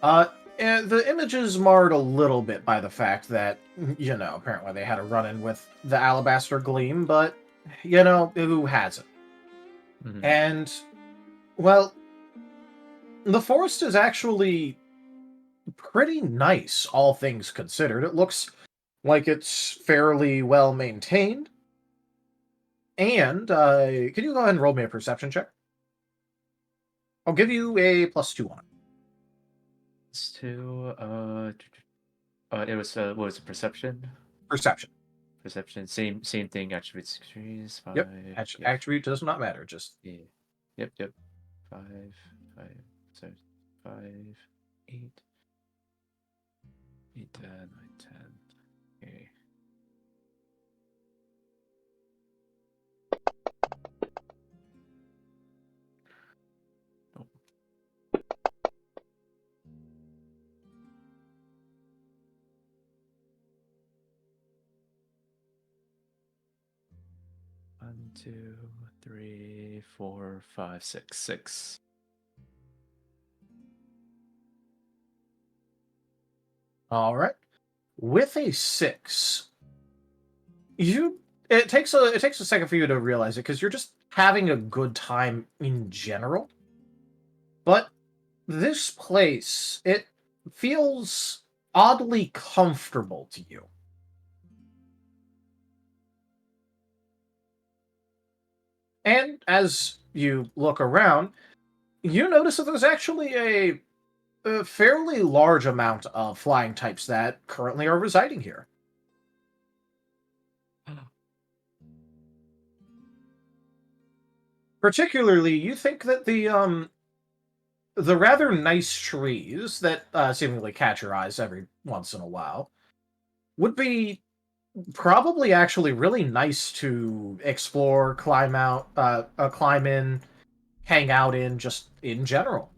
[SPEAKER 2] And the image is marred a little bit by the fact that, apparently they had a run-in with the Alabaster Gleam, but, who hasn't?
[SPEAKER 6] Mm-hmm.
[SPEAKER 2] And, well, the forest is actually pretty nice, all things considered. It looks like it's fairly well maintained. And, can you go ahead and roll me a perception check? I'll give you a +2 on it.
[SPEAKER 6] +2, it was, what was it, perception?
[SPEAKER 2] Perception.
[SPEAKER 6] Perception, same thing, attributes, 5.
[SPEAKER 2] Yep, attribute does not matter, just...
[SPEAKER 6] Yeah. Yep. 5, 7, 5, 8. 8, 10, 9, 10. Okay. Oh. One, 2, 3, 4, 5, 6. 6.
[SPEAKER 2] All right. With a 6, it takes a second for you to realize it because you're just having a good time in general. But this place, it feels oddly comfortable to you. And as you look around, you notice that there's actually a fairly large amount of flying types that currently are residing here. Particularly, you think that the rather nice trees that seemingly catch your eyes every once in a while would be probably actually really nice to explore, climb in, hang out in, just in general.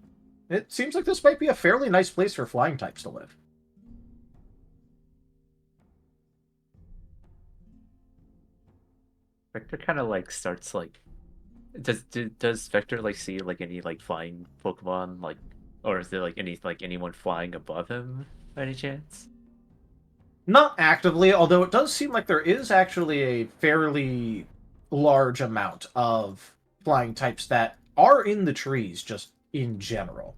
[SPEAKER 2] It seems like this might be a fairly nice place for flying types to live.
[SPEAKER 6] Vector kind of like starts like, does Vector like see like any like flying Pokemon like, or is there like anyone flying above him by any chance?
[SPEAKER 2] Not actively, although it does seem like there is actually a fairly large amount of flying types that are in the trees, just in general.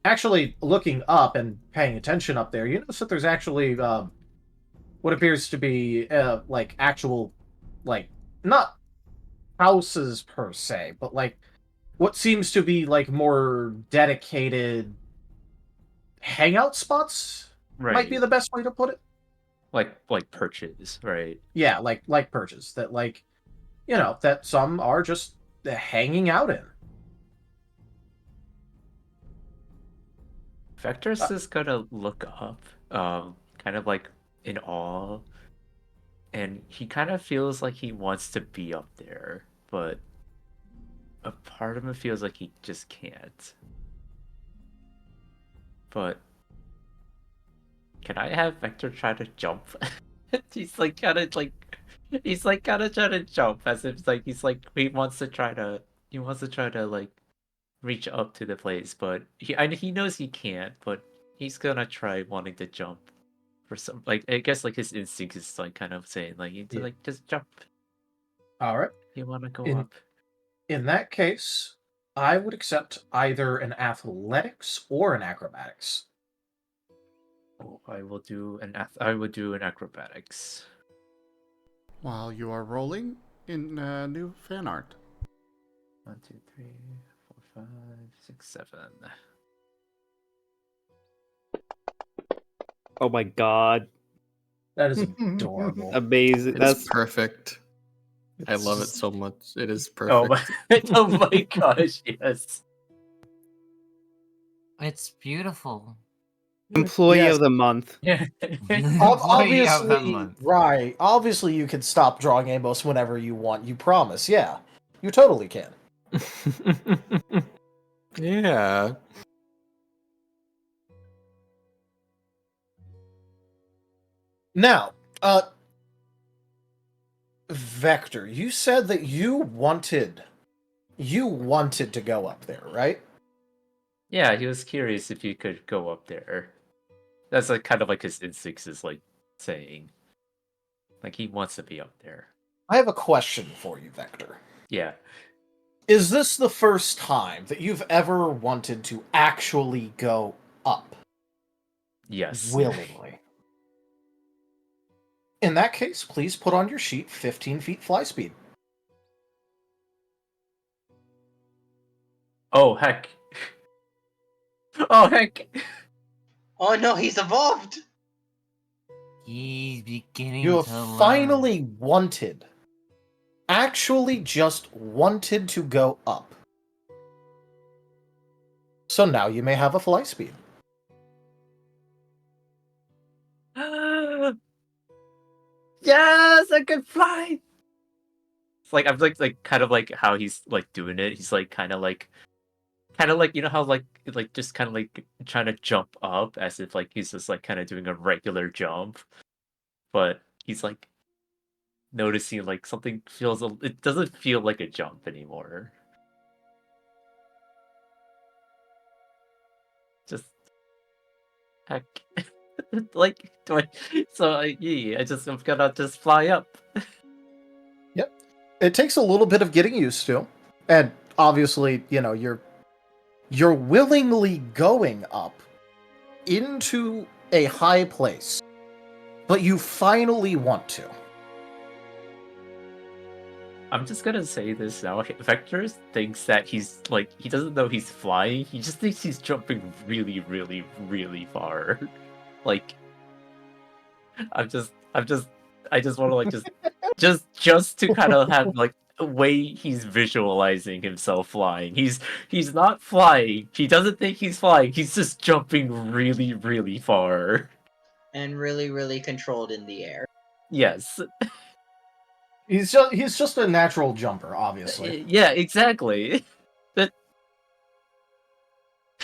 [SPEAKER 2] Actually, looking up and paying attention up there, you notice that there's actually what appears to be like actual, like, not houses per se, but like what seems to be like more dedicated hangout spots.
[SPEAKER 6] Right.
[SPEAKER 2] Might be the best way to put it.
[SPEAKER 6] Like perches, right?
[SPEAKER 2] Yeah, like perches that, like, that some are just hanging out in.
[SPEAKER 6] Vector's is gonna look up, kind of like in awe, and he kind of feels like he wants to be up there, but a part of him feels like he just can't. But can I have Vector try to jump? He's like kind of trying to jump as if like he wants to try to like reach up to the place, but he knows he can't, but he's gonna try wanting to jump for some, like, I guess like his instinct is like kind of saying like you need to like just jump.
[SPEAKER 2] All right.
[SPEAKER 6] You want to go up.
[SPEAKER 2] In that case, I would accept either an athletics or an acrobatics.
[SPEAKER 6] Oh, I will do an acrobatics.
[SPEAKER 1] While you are rolling in new fan art.
[SPEAKER 6] 1, 2, 3, 4, 5, 6, 7.
[SPEAKER 3] Oh my god.
[SPEAKER 2] That is adorable.
[SPEAKER 3] Amazing.
[SPEAKER 8] That's perfect. I love it so much. It is perfect.
[SPEAKER 6] Oh my gosh, yes.
[SPEAKER 5] It's beautiful.
[SPEAKER 3] Employee of the month.
[SPEAKER 6] Yeah.
[SPEAKER 5] Employee of the
[SPEAKER 2] Obviously,
[SPEAKER 5] month.
[SPEAKER 2] right. Obviously, you can stop drawing Amos whenever you want. You promise. Yeah. You totally can.
[SPEAKER 8] Yeah.
[SPEAKER 2] Now, Vector, you said that you wanted to go up there, right?
[SPEAKER 6] Yeah, he was curious if you could go up there. That's like kind of like his instincts is like saying. Like he wants to be up there.
[SPEAKER 2] I have a question for you, Vector.
[SPEAKER 6] Yeah.
[SPEAKER 2] Is this the first time that you've ever wanted to actually go up?
[SPEAKER 6] Yes.
[SPEAKER 2] Willingly. In that case, please put on your sheet 15 feet fly speed.
[SPEAKER 6] Oh, heck. Oh, heck.
[SPEAKER 4] Oh no, he's evolved!
[SPEAKER 5] He's beginning
[SPEAKER 2] You have
[SPEAKER 5] to learn.
[SPEAKER 2] finally wanted, actually just wanted to go up. So now you may have a fly speed.
[SPEAKER 6] Yes, I can fly. It's like I'm like kind of like how he's like doing it. He's like kind of like you know how like just kind of like trying to jump up as if like he's just like kind of doing a regular jump, but he's like noticing like something feels it doesn't feel like a jump anymore. Just heck. Like do I so yeah, I'm gonna just fly up.
[SPEAKER 2] Yep. It takes a little bit of getting used to. And obviously, you're willingly going up into a high place. But you finally want to.
[SPEAKER 6] I'm just gonna say this now. Vector thinks that he's like he doesn't know he's flying. He just thinks he's jumping really, really, really far. Like, I just want to like just to kind of have like way he's visualizing himself flying. He's not flying. He doesn't think he's flying. He's just jumping really, really far.
[SPEAKER 4] And really, really controlled in the air.
[SPEAKER 6] Yes.
[SPEAKER 2] He's just a natural jumper, obviously.
[SPEAKER 6] Yeah, exactly.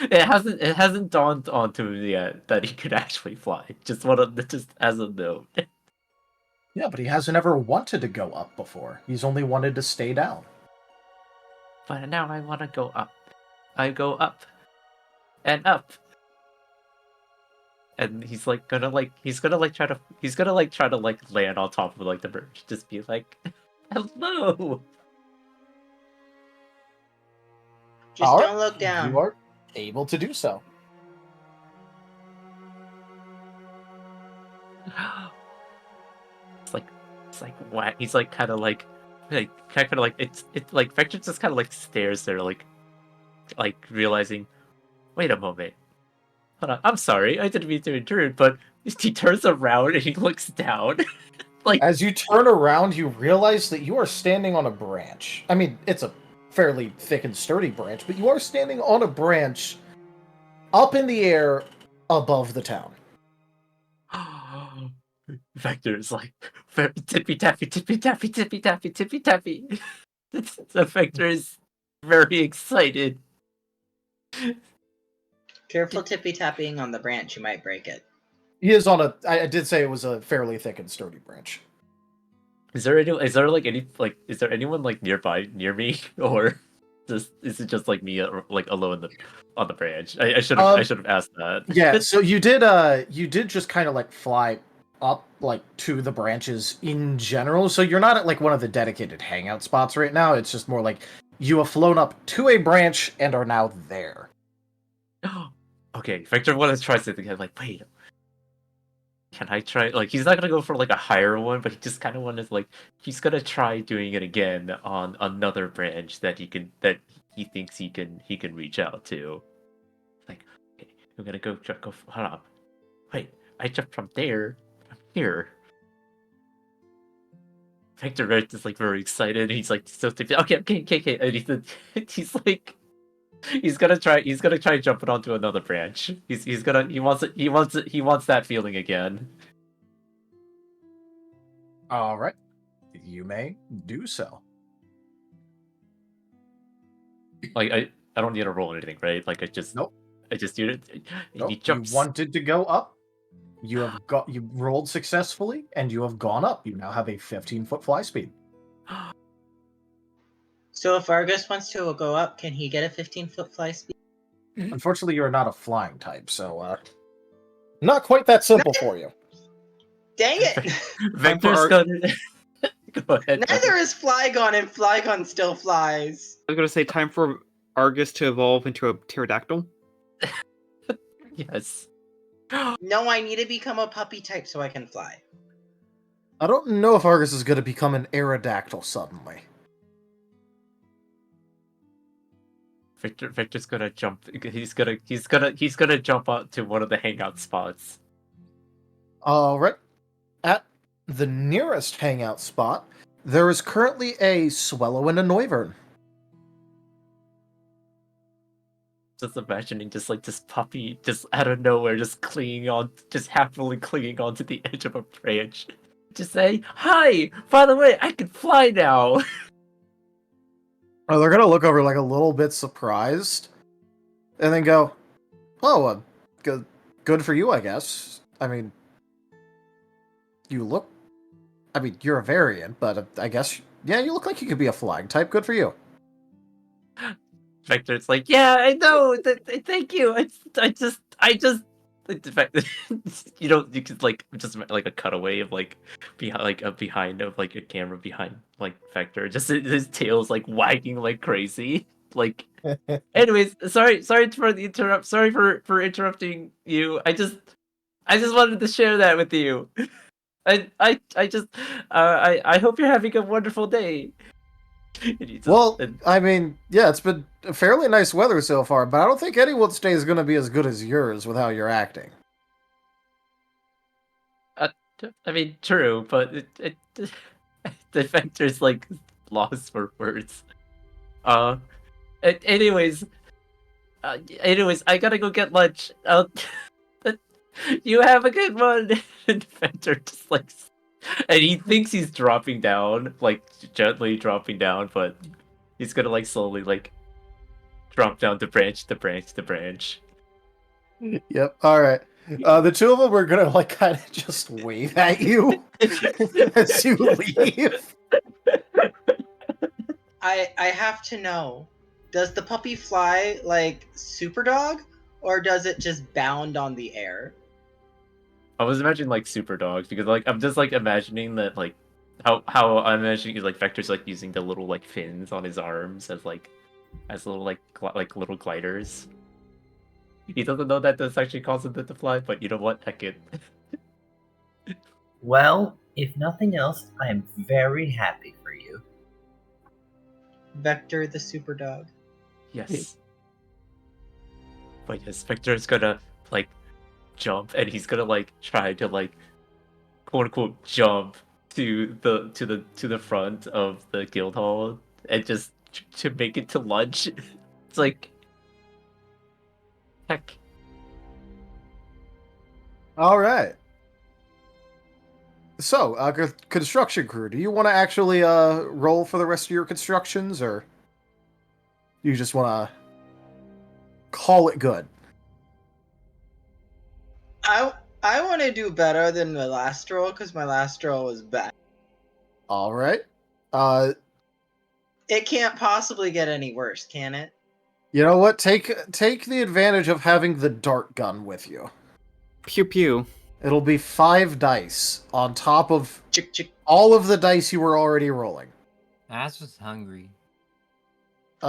[SPEAKER 6] It hasn't dawned onto him yet that he could actually fly. Just as a note.
[SPEAKER 2] Yeah, but he hasn't ever wanted to go up before. He's only wanted to stay down.
[SPEAKER 6] But now I want to go up. I go up and up. And he's gonna try to land on top of like the bridge. Just be like, hello.
[SPEAKER 4] Just
[SPEAKER 2] Alright,
[SPEAKER 4] don't look down.
[SPEAKER 2] You are able to do so.
[SPEAKER 6] It's like what? He's like kind of like it's like Vector just kind of like stares there like realizing, wait a moment. Hold on, I'm sorry, I didn't mean to intrude, but he turns around and he looks down. Like
[SPEAKER 2] as you turn around, you realize that you are standing on a branch. I mean, it's a fairly thick and sturdy branch, but you are standing on a branch up in the air above the town.
[SPEAKER 6] Vector is like very tippy tappy, tippy tappy, tippy tappy, tippy tappy. The Vector is very excited.
[SPEAKER 4] Careful tippy tapping on the branch, you might break it.
[SPEAKER 2] He is on I did say it was a fairly thick and sturdy branch.
[SPEAKER 6] Is there anyone like nearby near me, or is it just like me like alone on the branch? I should have asked that.
[SPEAKER 2] Yeah, so you did just kind of like fly up like to the branches in general. So you're not at like one of the dedicated hangout spots right now. It's just more like you have flown up to a branch and are now there.
[SPEAKER 6] Okay, Victor wanted to try something again. Like, wait, can I try? Like, he's not gonna go for like a higher one, but he just kind of wanted he's gonna try doing it again on another branch that he thinks he can reach out to. Like, okay, I'm gonna go. Hold on. Wait, I jumped from there. From here. Victor is like very excited. He's like so okay. And he's gonna try jumping onto another branch. He wants that feeling again.
[SPEAKER 2] All right, you may do so.
[SPEAKER 6] Like I don't need to roll anything, right? Like I just
[SPEAKER 2] Nope.
[SPEAKER 6] I just do it.
[SPEAKER 2] Nope.
[SPEAKER 6] He jumps.
[SPEAKER 2] You wanted to go up. You rolled successfully, and you have gone up. You now have a 15-foot fly speed.
[SPEAKER 4] So if Argus wants to go up, can he get a 15-foot fly speed?
[SPEAKER 2] Unfortunately, you are not a flying type, so not quite that simple for you.
[SPEAKER 4] Dang it!
[SPEAKER 6] Vector's gonna go ahead.
[SPEAKER 4] Neither is Flygon, and Flygon still flies.
[SPEAKER 3] I was going to say time for Argus to evolve into a pterodactyl.
[SPEAKER 6] Yes.
[SPEAKER 4] No, I need to become a puppy type so I can fly.
[SPEAKER 2] I don't know if Argus is going to become an aerodactyl suddenly.
[SPEAKER 6] Victor's gonna jump. He's gonna jump out to one of the hangout spots.
[SPEAKER 2] All right. At the nearest hangout spot, there is currently a Swallow and a Noivern.
[SPEAKER 6] Just imagining just like this puppy just out of nowhere just happily clinging onto the edge of a branch. Just say, hi! By the way, I can fly now!
[SPEAKER 2] Oh, they're going to look over like a little bit surprised. And then go, oh, good for you, I guess. I mean, you're a variant, but I guess, yeah, you look like you could be a flying type. Good for you.
[SPEAKER 6] Vector's like, yeah, I know. Thank you. I just. You could like just like a cutaway of like behind of like a camera behind like Vector. Just his tail's like wagging like crazy. Like, anyways, sorry for the interrupt. Sorry for interrupting you. I just wanted to share that with you. I hope you're having a wonderful day.
[SPEAKER 2] I mean, yeah, it's been fairly nice weather so far, but I don't think anyone's day is going to be as good as yours with how you're acting.
[SPEAKER 6] I mean, true, but the Vector's like lost for words. Anyways, I gotta go get lunch. You have a good one. And Fender just like, and he thinks he's dropping down, like gently dropping down, but he's gonna like slowly like drop down to branch to branch to branch.
[SPEAKER 2] Yep. All right. The two of them are gonna like kind of just wave at you as you leave.
[SPEAKER 4] I have to know, does the puppy fly like Super Dog, or does it just bound on the air?
[SPEAKER 6] I was imagining like super dogs because like I'm just like imagining that like how I'm imagining like Vector's like using the little like fins on his arms as little like little gliders. He doesn't know that this actually causes them to fly, but you know what? Heck it.
[SPEAKER 7] Well, if nothing else, I am very happy for you.
[SPEAKER 4] Vector the Super Dog.
[SPEAKER 6] Yes. But yes, Vector's gonna like jump, and he's gonna like try to like quote unquote jump to the front of the guild hall and just to make it to lunch. It's like heck.
[SPEAKER 2] All right. So, construction crew, do you want to actually roll for the rest of your constructions, or you just want to call it good?
[SPEAKER 4] I want to do better than my last roll because my last roll was bad.
[SPEAKER 2] All right.
[SPEAKER 4] It can't possibly get any worse, can it?
[SPEAKER 2] You know what? Take the advantage of having the dart gun with you.
[SPEAKER 3] Pew pew.
[SPEAKER 2] It'll be 5 dice on top of
[SPEAKER 4] Chick chick.
[SPEAKER 2] all of the dice you were already rolling.
[SPEAKER 5] Ass was hungry.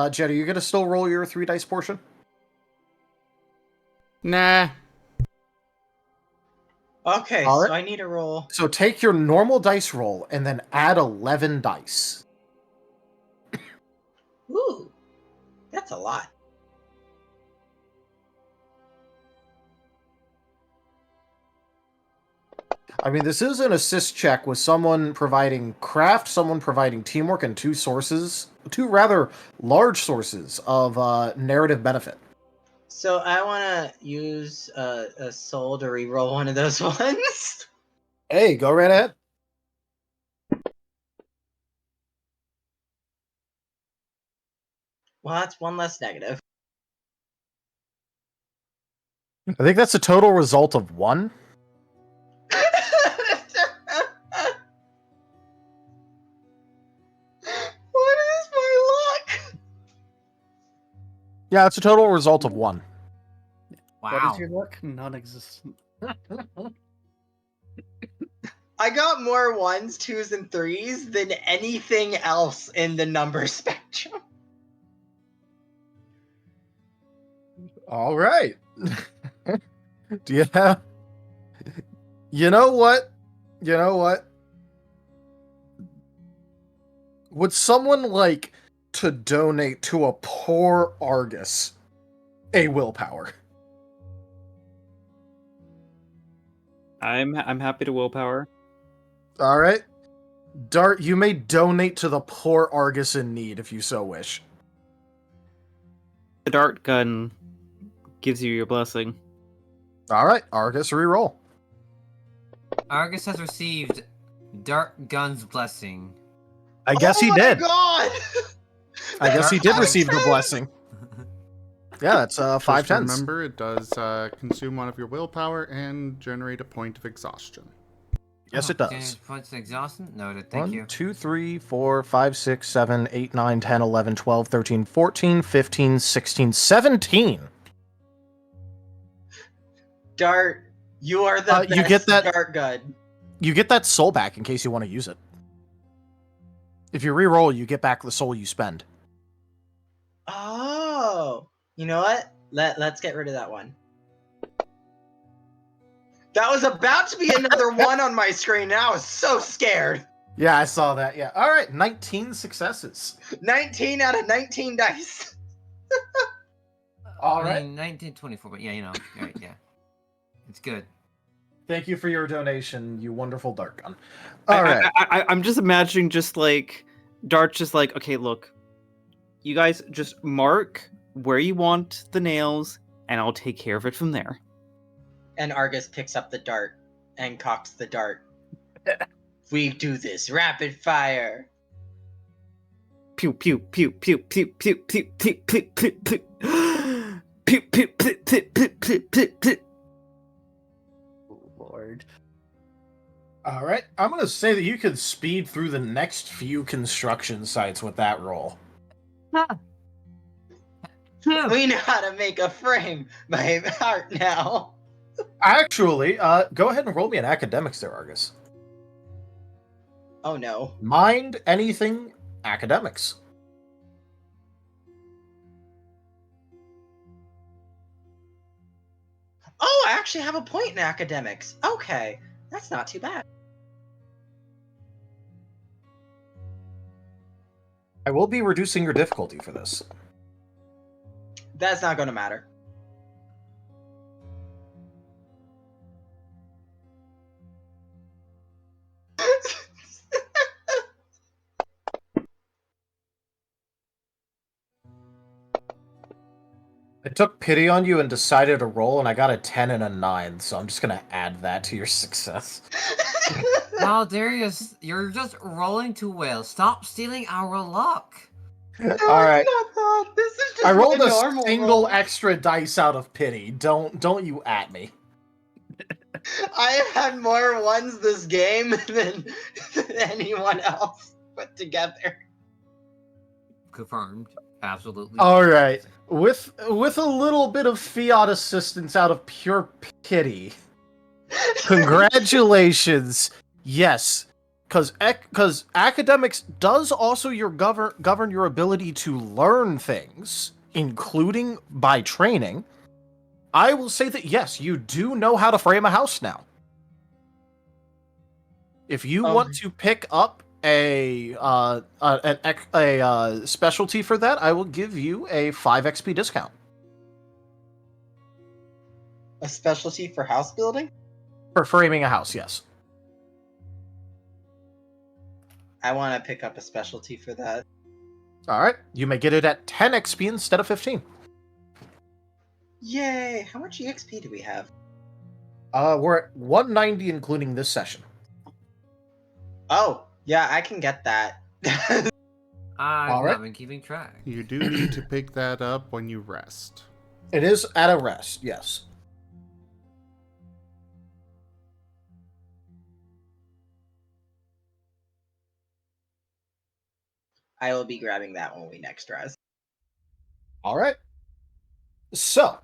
[SPEAKER 2] Jed, are you gonna still roll your 3 dice portion?
[SPEAKER 1] Nah.
[SPEAKER 4] Okay,
[SPEAKER 2] All
[SPEAKER 4] so
[SPEAKER 2] right.
[SPEAKER 4] I need a roll.
[SPEAKER 2] So take your normal dice roll and then add 11 dice.
[SPEAKER 4] Ooh, that's a lot.
[SPEAKER 2] I mean, this is an assist check with someone providing craft, someone providing teamwork, and 2 rather large sources of narrative benefit.
[SPEAKER 4] So I want to use a soul to re-roll one of those ones.
[SPEAKER 2] Hey, go right ahead.
[SPEAKER 4] Well, that's one less negative.
[SPEAKER 2] I think that's a total result of 1.
[SPEAKER 4] What is my luck?
[SPEAKER 2] Yeah, it's a total result of 1.
[SPEAKER 10] What
[SPEAKER 5] Wow.
[SPEAKER 10] is your luck? Non-existent.
[SPEAKER 4] I got more 1s, 2s, and 3s than anything else in the number spectrum.
[SPEAKER 2] All right. Do you have... You know what? Would someone like to donate to a poor Argus a willpower?
[SPEAKER 3] I'm happy to willpower.
[SPEAKER 2] All right. Dart, you may donate to the poor Argus in need if you so wish.
[SPEAKER 3] The dart gun gives you your blessing.
[SPEAKER 2] All right, Argus, reroll.
[SPEAKER 5] Argus has received Dart Gun's blessing.
[SPEAKER 2] I guess he
[SPEAKER 4] Oh my
[SPEAKER 2] did.
[SPEAKER 4] God!
[SPEAKER 2] I guess he did
[SPEAKER 4] Five
[SPEAKER 2] receive the
[SPEAKER 4] tens!
[SPEAKER 2] blessing. Yeah, that's 5
[SPEAKER 1] Just
[SPEAKER 2] tens.
[SPEAKER 1] remember, it does consume one of your willpower and generate a point of exhaustion.
[SPEAKER 2] Yes, it does.
[SPEAKER 5] Points of exhaustion? Noted, thank
[SPEAKER 2] 1, 2, 3, 4, 5, 6, 7, 8, 9, 10, 11, 12, 13, 14, 15, 16, 17.
[SPEAKER 4] Dart, you are the best
[SPEAKER 2] you get that-
[SPEAKER 4] dart gun.
[SPEAKER 2] You get that soul back in case you want to use it. If you reroll, you get back the soul you spend.
[SPEAKER 4] Oh, you know what? Let's get rid of that one. That was about to be another 1 on my screen, and I was so scared.
[SPEAKER 2] Yeah, I saw that. Yeah. All right, 19 successes.
[SPEAKER 4] 19 out of 19 dice.
[SPEAKER 2] All
[SPEAKER 5] I
[SPEAKER 2] right.
[SPEAKER 5] mean, 1924, but yeah, you know, right, yeah. It's good.
[SPEAKER 2] Thank you for your donation, you wonderful dart gun. All right.
[SPEAKER 3] I'm just imagining just like Dart's just like, okay, look, you guys just mark where you want the nails, and I'll take care of it from there.
[SPEAKER 4] And Argus picks up the dart and cocks the dart. We do this rapid fire.
[SPEAKER 3] Pew pew pew pew pew pew pew pew pew pew pew. Pew pew pew pew pew pew pew pew.
[SPEAKER 10] Lord.
[SPEAKER 2] All right, I'm gonna say that you could speed through the next few construction sites with that roll.
[SPEAKER 4] We know how to make a frame by heart now.
[SPEAKER 2] Actually, go ahead and roll me an academics there, Argus.
[SPEAKER 4] Oh no.
[SPEAKER 2] Mind anything academics.
[SPEAKER 4] Oh, I actually have a point in academics. Okay, that's not too bad.
[SPEAKER 2] I will be reducing your difficulty for this.
[SPEAKER 4] That's not going to matter.
[SPEAKER 2] I took pity on you and decided to roll, and I got a 10 and a 9, so I'm just gonna add that to your success.
[SPEAKER 5] Wow, Darius, you're just rolling too well. Stop stealing our luck.
[SPEAKER 2] Alright.
[SPEAKER 4] This is just
[SPEAKER 2] I rolled
[SPEAKER 4] my
[SPEAKER 2] a
[SPEAKER 4] normal
[SPEAKER 2] single
[SPEAKER 4] roll.
[SPEAKER 2] extra dice out of pity. Don't you at me.
[SPEAKER 4] I have had more ones this game than anyone else put together.
[SPEAKER 5] Confirmed. Absolutely.
[SPEAKER 2] Alright. With a little bit of fiat assistance out of pure pity. Congratulations. Yes. Because academics does also govern your ability to learn things, including by training. I will say that yes, you do know how to frame a house now. If you want to pick up a specialty for that, I will give you a 5 XP discount.
[SPEAKER 4] A specialty for house building?
[SPEAKER 2] For framing a house, yes.
[SPEAKER 4] I want to pick up a specialty for that.
[SPEAKER 2] Alright, you may get it at 10 XP instead of 15.
[SPEAKER 4] Yay! How much EXP do we have?
[SPEAKER 2] We're at 190 including this session.
[SPEAKER 4] Oh, yeah, I can get that.
[SPEAKER 5] I've
[SPEAKER 2] Alright.
[SPEAKER 5] not been keeping track.
[SPEAKER 1] You do need to pick that up when you rest.
[SPEAKER 2] It is at a rest, yes.
[SPEAKER 4] I will be grabbing that when we next rest.
[SPEAKER 2] Alright. So,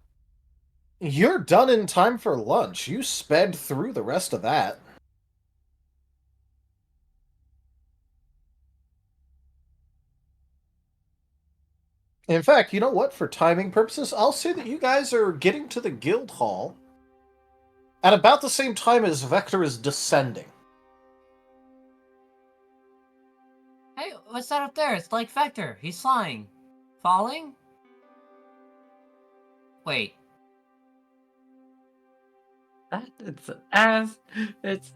[SPEAKER 2] you're done in time for lunch. You sped through the rest of that. In fact, you know what? For timing purposes, I'll say that you guys are getting to the guild hall at about the same time as Vector is descending.
[SPEAKER 5] Hey, what's that up there? It's like Vector. He's flying. Falling? Wait.
[SPEAKER 6] It's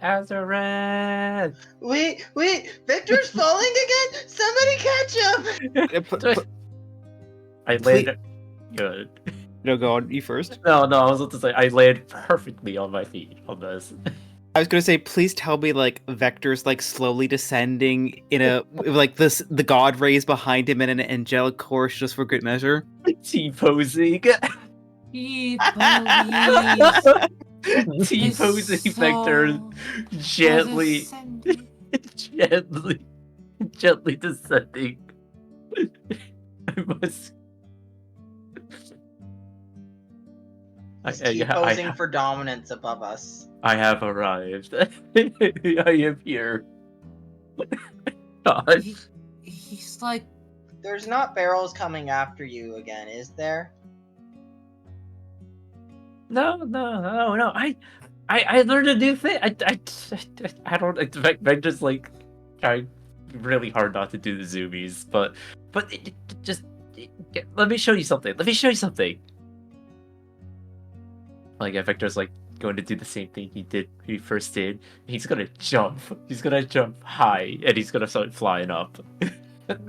[SPEAKER 6] Azareth.
[SPEAKER 4] Wait, Victor's falling again? Somebody catch him!
[SPEAKER 6] I landed good.
[SPEAKER 3] No, go on, you first.
[SPEAKER 6] No, I was about to say I landed perfectly on my feet on this.
[SPEAKER 3] I was gonna say, please tell me like Vector's like slowly descending in a like this the god rays behind him in an angelic chorus just for good measure.
[SPEAKER 6] T-posing. T-posing Vector gently descending. I must.
[SPEAKER 4] He's posing for dominance above us.
[SPEAKER 6] I have arrived. I am here. God.
[SPEAKER 5] He's like...
[SPEAKER 4] There's not barrels coming after you again, is there?
[SPEAKER 6] No. I learned a new thing. I don't expect. I just like trying really hard not to do the zoomies, but let me show you something. Like Vector's like going to do the same thing he first did. He's gonna jump. He's gonna jump high, and he's gonna start flying up.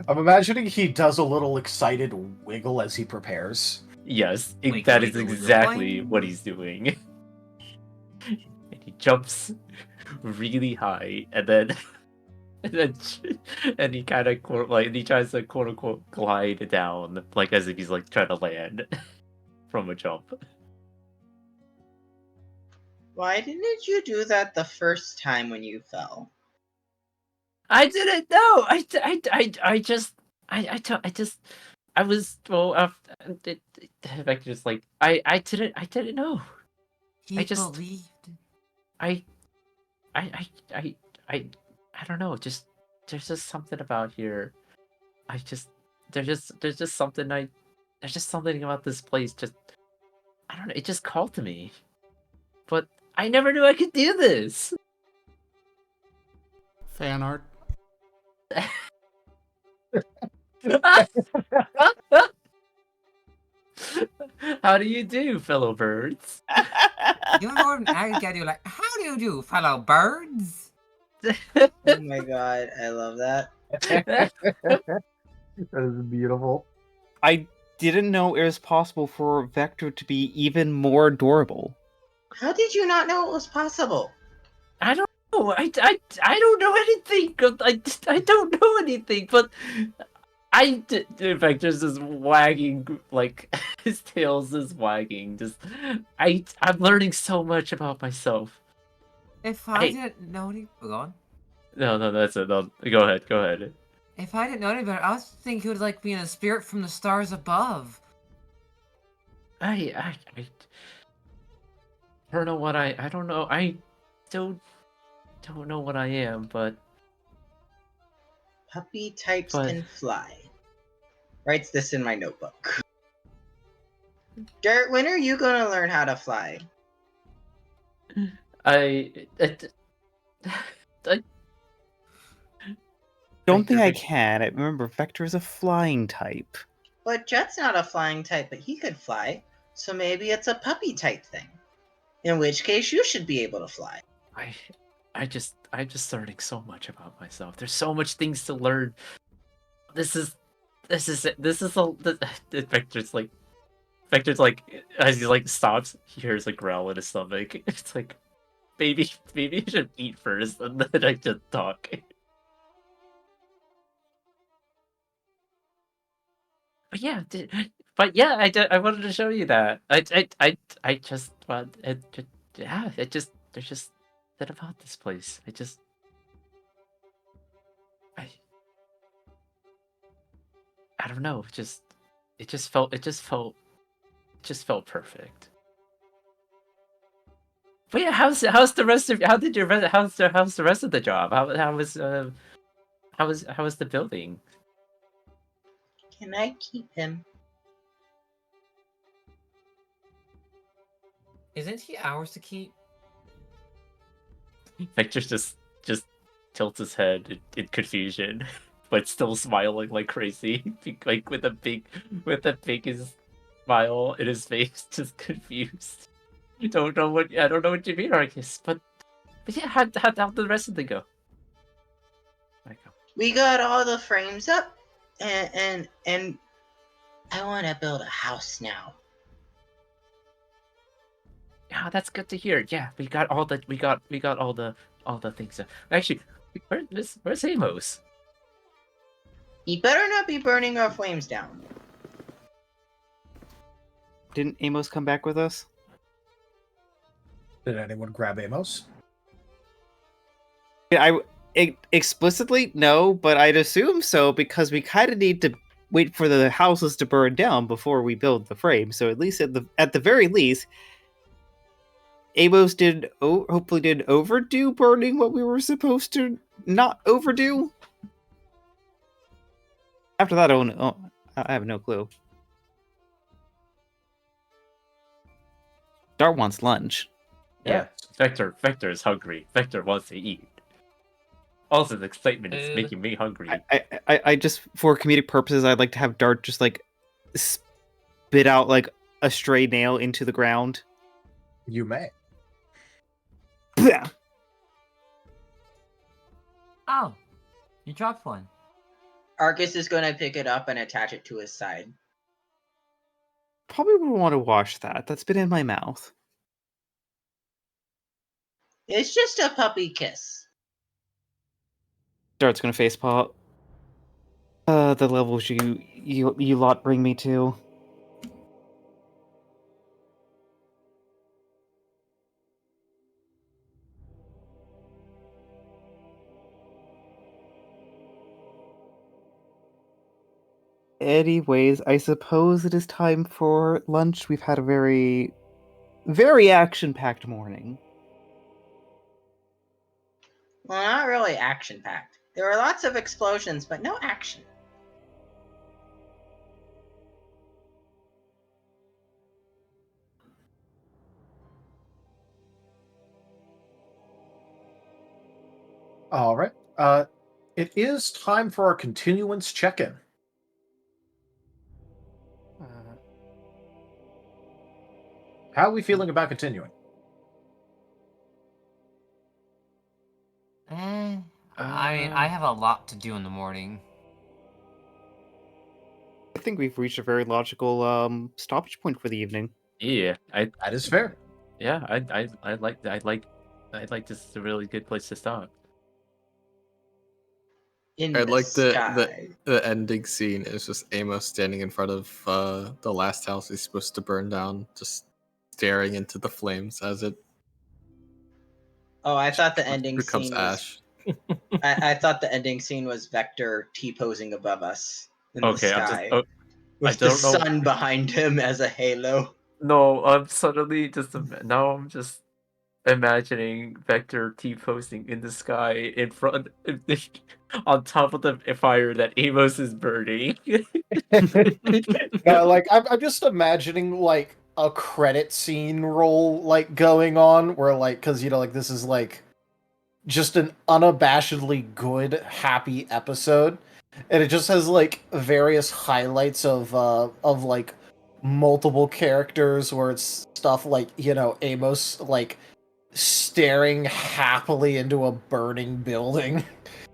[SPEAKER 2] I'm imagining he does a little excited wiggle as he prepares.
[SPEAKER 6] Yes,
[SPEAKER 5] Wiggle,
[SPEAKER 6] that is
[SPEAKER 5] wiggle, wiggle,
[SPEAKER 6] exactly
[SPEAKER 5] boing.
[SPEAKER 6] what he's doing. And he jumps really high, and then and then and he kind of like he tries to quote unquote glide down, like as if he's like trying to land from a jump.
[SPEAKER 4] Why didn't you do that the first time when you fell?
[SPEAKER 6] I didn't know. I was well. In fact, just like I didn't know.
[SPEAKER 5] He
[SPEAKER 6] I just
[SPEAKER 5] believed.
[SPEAKER 6] I I I I I don't know. Just there's just something about here. I just there's just something there's just something about this place. Just I don't know. It just called to me, but I never knew I could do this.
[SPEAKER 1] Fan art.
[SPEAKER 6] How do you do, fellow birds?
[SPEAKER 5] You more than I get you like, how do you do, fellow birds?
[SPEAKER 4] Oh my god, I love that.
[SPEAKER 2] That is beautiful.
[SPEAKER 3] I didn't know it was possible for Vector to be even more adorable.
[SPEAKER 4] How did you not know it was possible?
[SPEAKER 6] I don't know. I don't know anything. I don't know anything. But in fact, there's this wagging, like his tail's is wagging. Just I'm learning so much about myself.
[SPEAKER 5] If I didn't know any, go on.
[SPEAKER 6] No, that's it. No, go ahead.
[SPEAKER 5] If I didn't know any better, I was thinking he would like being a spirit from the stars above.
[SPEAKER 6] I don't know what I don't know. I still don't know what I am, but
[SPEAKER 4] Puppy types can fly. Writes this in my notebook. Dirt, when are you gonna learn how to fly?
[SPEAKER 3] Don't think I can. I remember Vector is a flying type.
[SPEAKER 4] But Jet's not a flying type, but he could fly. So maybe it's a puppy type thing. In which case you should be able to fly.
[SPEAKER 6] I'm just learning so much about myself. There's so much things to learn. This is Vector's like as he like stops, he hears a growl in his stomach. It's like maybe you should eat first and then I just talk. But yeah, I wanted to show you that. I just want there's just that about this place. I don't know. It just felt perfect. But yeah, how's the rest of how's the rest of the job? How was the building?
[SPEAKER 4] Can I keep him?
[SPEAKER 5] Isn't he ours to keep?
[SPEAKER 6] Victor just tilts his head in confusion, but still smiling like crazy, like with the biggest smile in his face, just confused. I don't know what you mean, Arcus, but yeah, how'd the rest of the go?
[SPEAKER 4] We got all the frames up, and I want to build a house now.
[SPEAKER 6] Yeah, that's good to hear. Yeah, we got all the things. Actually, where's Amos?
[SPEAKER 4] He better not be burning our flames down.
[SPEAKER 3] Didn't Amos come back with us?
[SPEAKER 2] Did anyone grab Amos?
[SPEAKER 3] Explicitly no, but I'd assume so because we kind of need to wait for the houses to burn down before we build the frame. So at least at the very least, Amos hopefully did overdo burning what we were supposed to not overdo. After that, I have no clue. Dart wants lunch.
[SPEAKER 6] Yeah, Vector is hungry. Vector wants to eat. Also, the excitement is making me hungry.
[SPEAKER 3] I just, for comedic purposes, I'd like to have Dart just like spit out like a stray nail into the ground.
[SPEAKER 2] You may.
[SPEAKER 5] Oh, you dropped one.
[SPEAKER 4] Argus is going to pick it up and attach it to his side.
[SPEAKER 3] Probably wouldn't want to wash that. That's been in my mouth.
[SPEAKER 4] It's just a puppy kiss.
[SPEAKER 3] Dart's gonna facepalm. The levels you lot bring me to. Anyways, I suppose it is time for lunch. We've had a very, very action-packed morning.
[SPEAKER 4] Well, not really action-packed. There were lots of explosions, but no action.
[SPEAKER 2] All right. It is time for our continuance check-in. How are we feeling about continuing?
[SPEAKER 5] I have a lot to do in the morning.
[SPEAKER 3] I think we've reached a very logical stoppage point for the evening.
[SPEAKER 6] Yeah,
[SPEAKER 2] That is fair.
[SPEAKER 6] yeah, I like this is a really good place to stop.
[SPEAKER 4] In
[SPEAKER 8] I'd
[SPEAKER 4] the
[SPEAKER 8] like
[SPEAKER 4] sky.
[SPEAKER 8] the ending scene is just Amos standing in front of the last house he's supposed to burn down, just staring into the flames as it
[SPEAKER 4] Oh, I thought the ending
[SPEAKER 8] becomes
[SPEAKER 4] scene was...
[SPEAKER 8] ash.
[SPEAKER 4] I thought the ending scene was Vector T-posing above us in the sky. With the sun behind him as a halo.
[SPEAKER 6] No, I'm suddenly now I'm just imagining Vector T-posting in the sky in front on top of the fire that Amos is burning.
[SPEAKER 2] Like I'm just imagining like a credit scene roll like going on where like because like this is like just an unabashedly good happy episode, and it just has like various highlights of like multiple characters where it's stuff like Amos like staring happily into a burning building.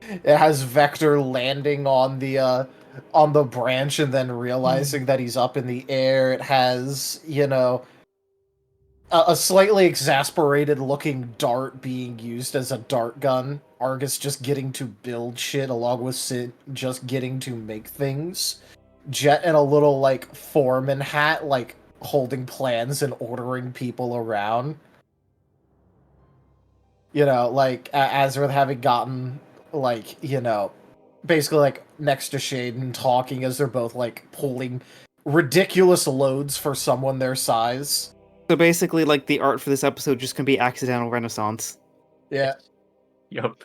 [SPEAKER 2] It has Vector landing on the branch and then realizing that he's up in the air. It has, a slightly exasperated looking dart being used as a dart gun. Argus just getting to build shit along with Sid just getting to make things. Jet in a little like foreman hat, like holding plans and ordering people around. Like Azrath having gotten like, basically like next to Shaden talking as they're both like pulling ridiculous loads for someone their size.
[SPEAKER 3] So basically, like, the art for this episode just can be accidental renaissance.
[SPEAKER 2] Yeah.
[SPEAKER 6] Yup.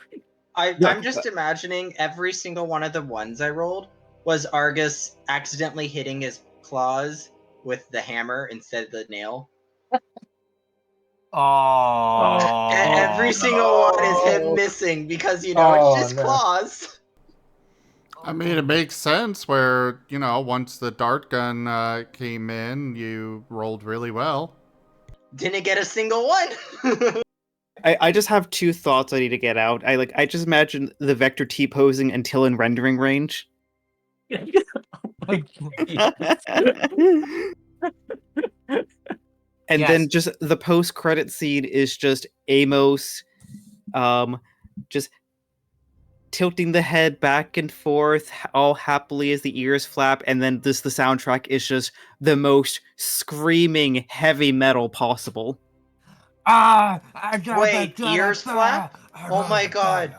[SPEAKER 4] I'm just imagining every single one of the ones I rolled was Argus accidentally hitting his claws with the hammer instead of the nail.
[SPEAKER 5] Oh.
[SPEAKER 4] Every single one is him missing because, it's just claws.
[SPEAKER 1] I mean, it makes sense where, once the dart gun came in, you rolled really well.
[SPEAKER 4] Didn't get a single one.
[SPEAKER 3] I just have two thoughts I need to get out. I just imagine the Vector T-posing until in rendering range. And then just the post-credit scene is just Amos just tilting the head back and forth all happily as the ears flap, and then the soundtrack is just the most screaming heavy metal possible.
[SPEAKER 4] Wait, ears flap? Oh my god.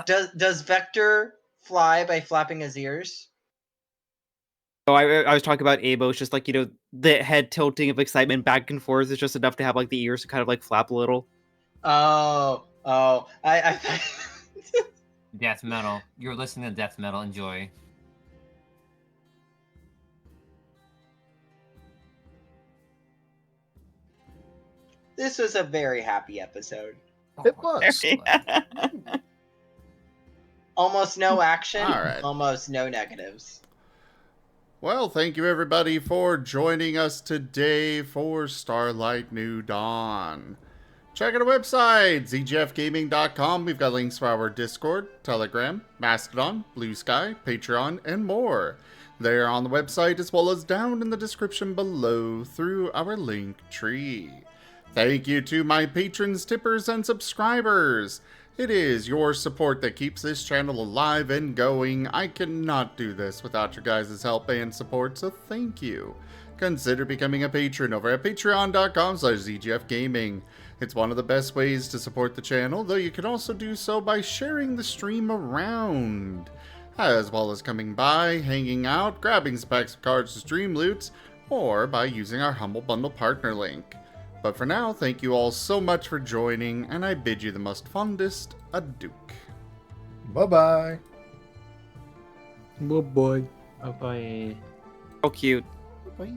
[SPEAKER 4] Does Vector fly by flapping his ears?
[SPEAKER 3] Oh, I was talking about Amos, just like, the head tilting of excitement back and forth is just enough to have like the ears to kind of like flap a little.
[SPEAKER 4] Oh, I thought...
[SPEAKER 5] Death metal. You're listening to death metal. Enjoy.
[SPEAKER 4] This was a very happy episode.
[SPEAKER 2] It was.
[SPEAKER 4] Almost no action,
[SPEAKER 1] All right.
[SPEAKER 4] Almost no negatives.
[SPEAKER 1] Well, thank you everybody for joining us today for Starlight New Dawn. Check out our website, zgfgaming.com. We've got links for our Discord, Telegram, Mastodon, Blue Sky, Patreon, and more. They are on the website as well as down in the description below through our link tree. Thank you to my patrons, tippers, and subscribers. It is your support that keeps this channel alive and going. I cannot do this without your guys' help and support, so thank you. Consider becoming a patron over at patreon.com/zgfgaming. It's one of the best ways to support the channel, though you can also do so by sharing the stream around, as well as coming by, hanging out, grabbing some packs of cards to stream loots, or by using our Humble Bundle partner link. But for now, thank you all so much for joining, and I bid you the most fondest adieu.
[SPEAKER 2] Bye-bye.
[SPEAKER 8] Bye-bye.
[SPEAKER 6] Bye bye.
[SPEAKER 3] So cute.
[SPEAKER 1] Bye.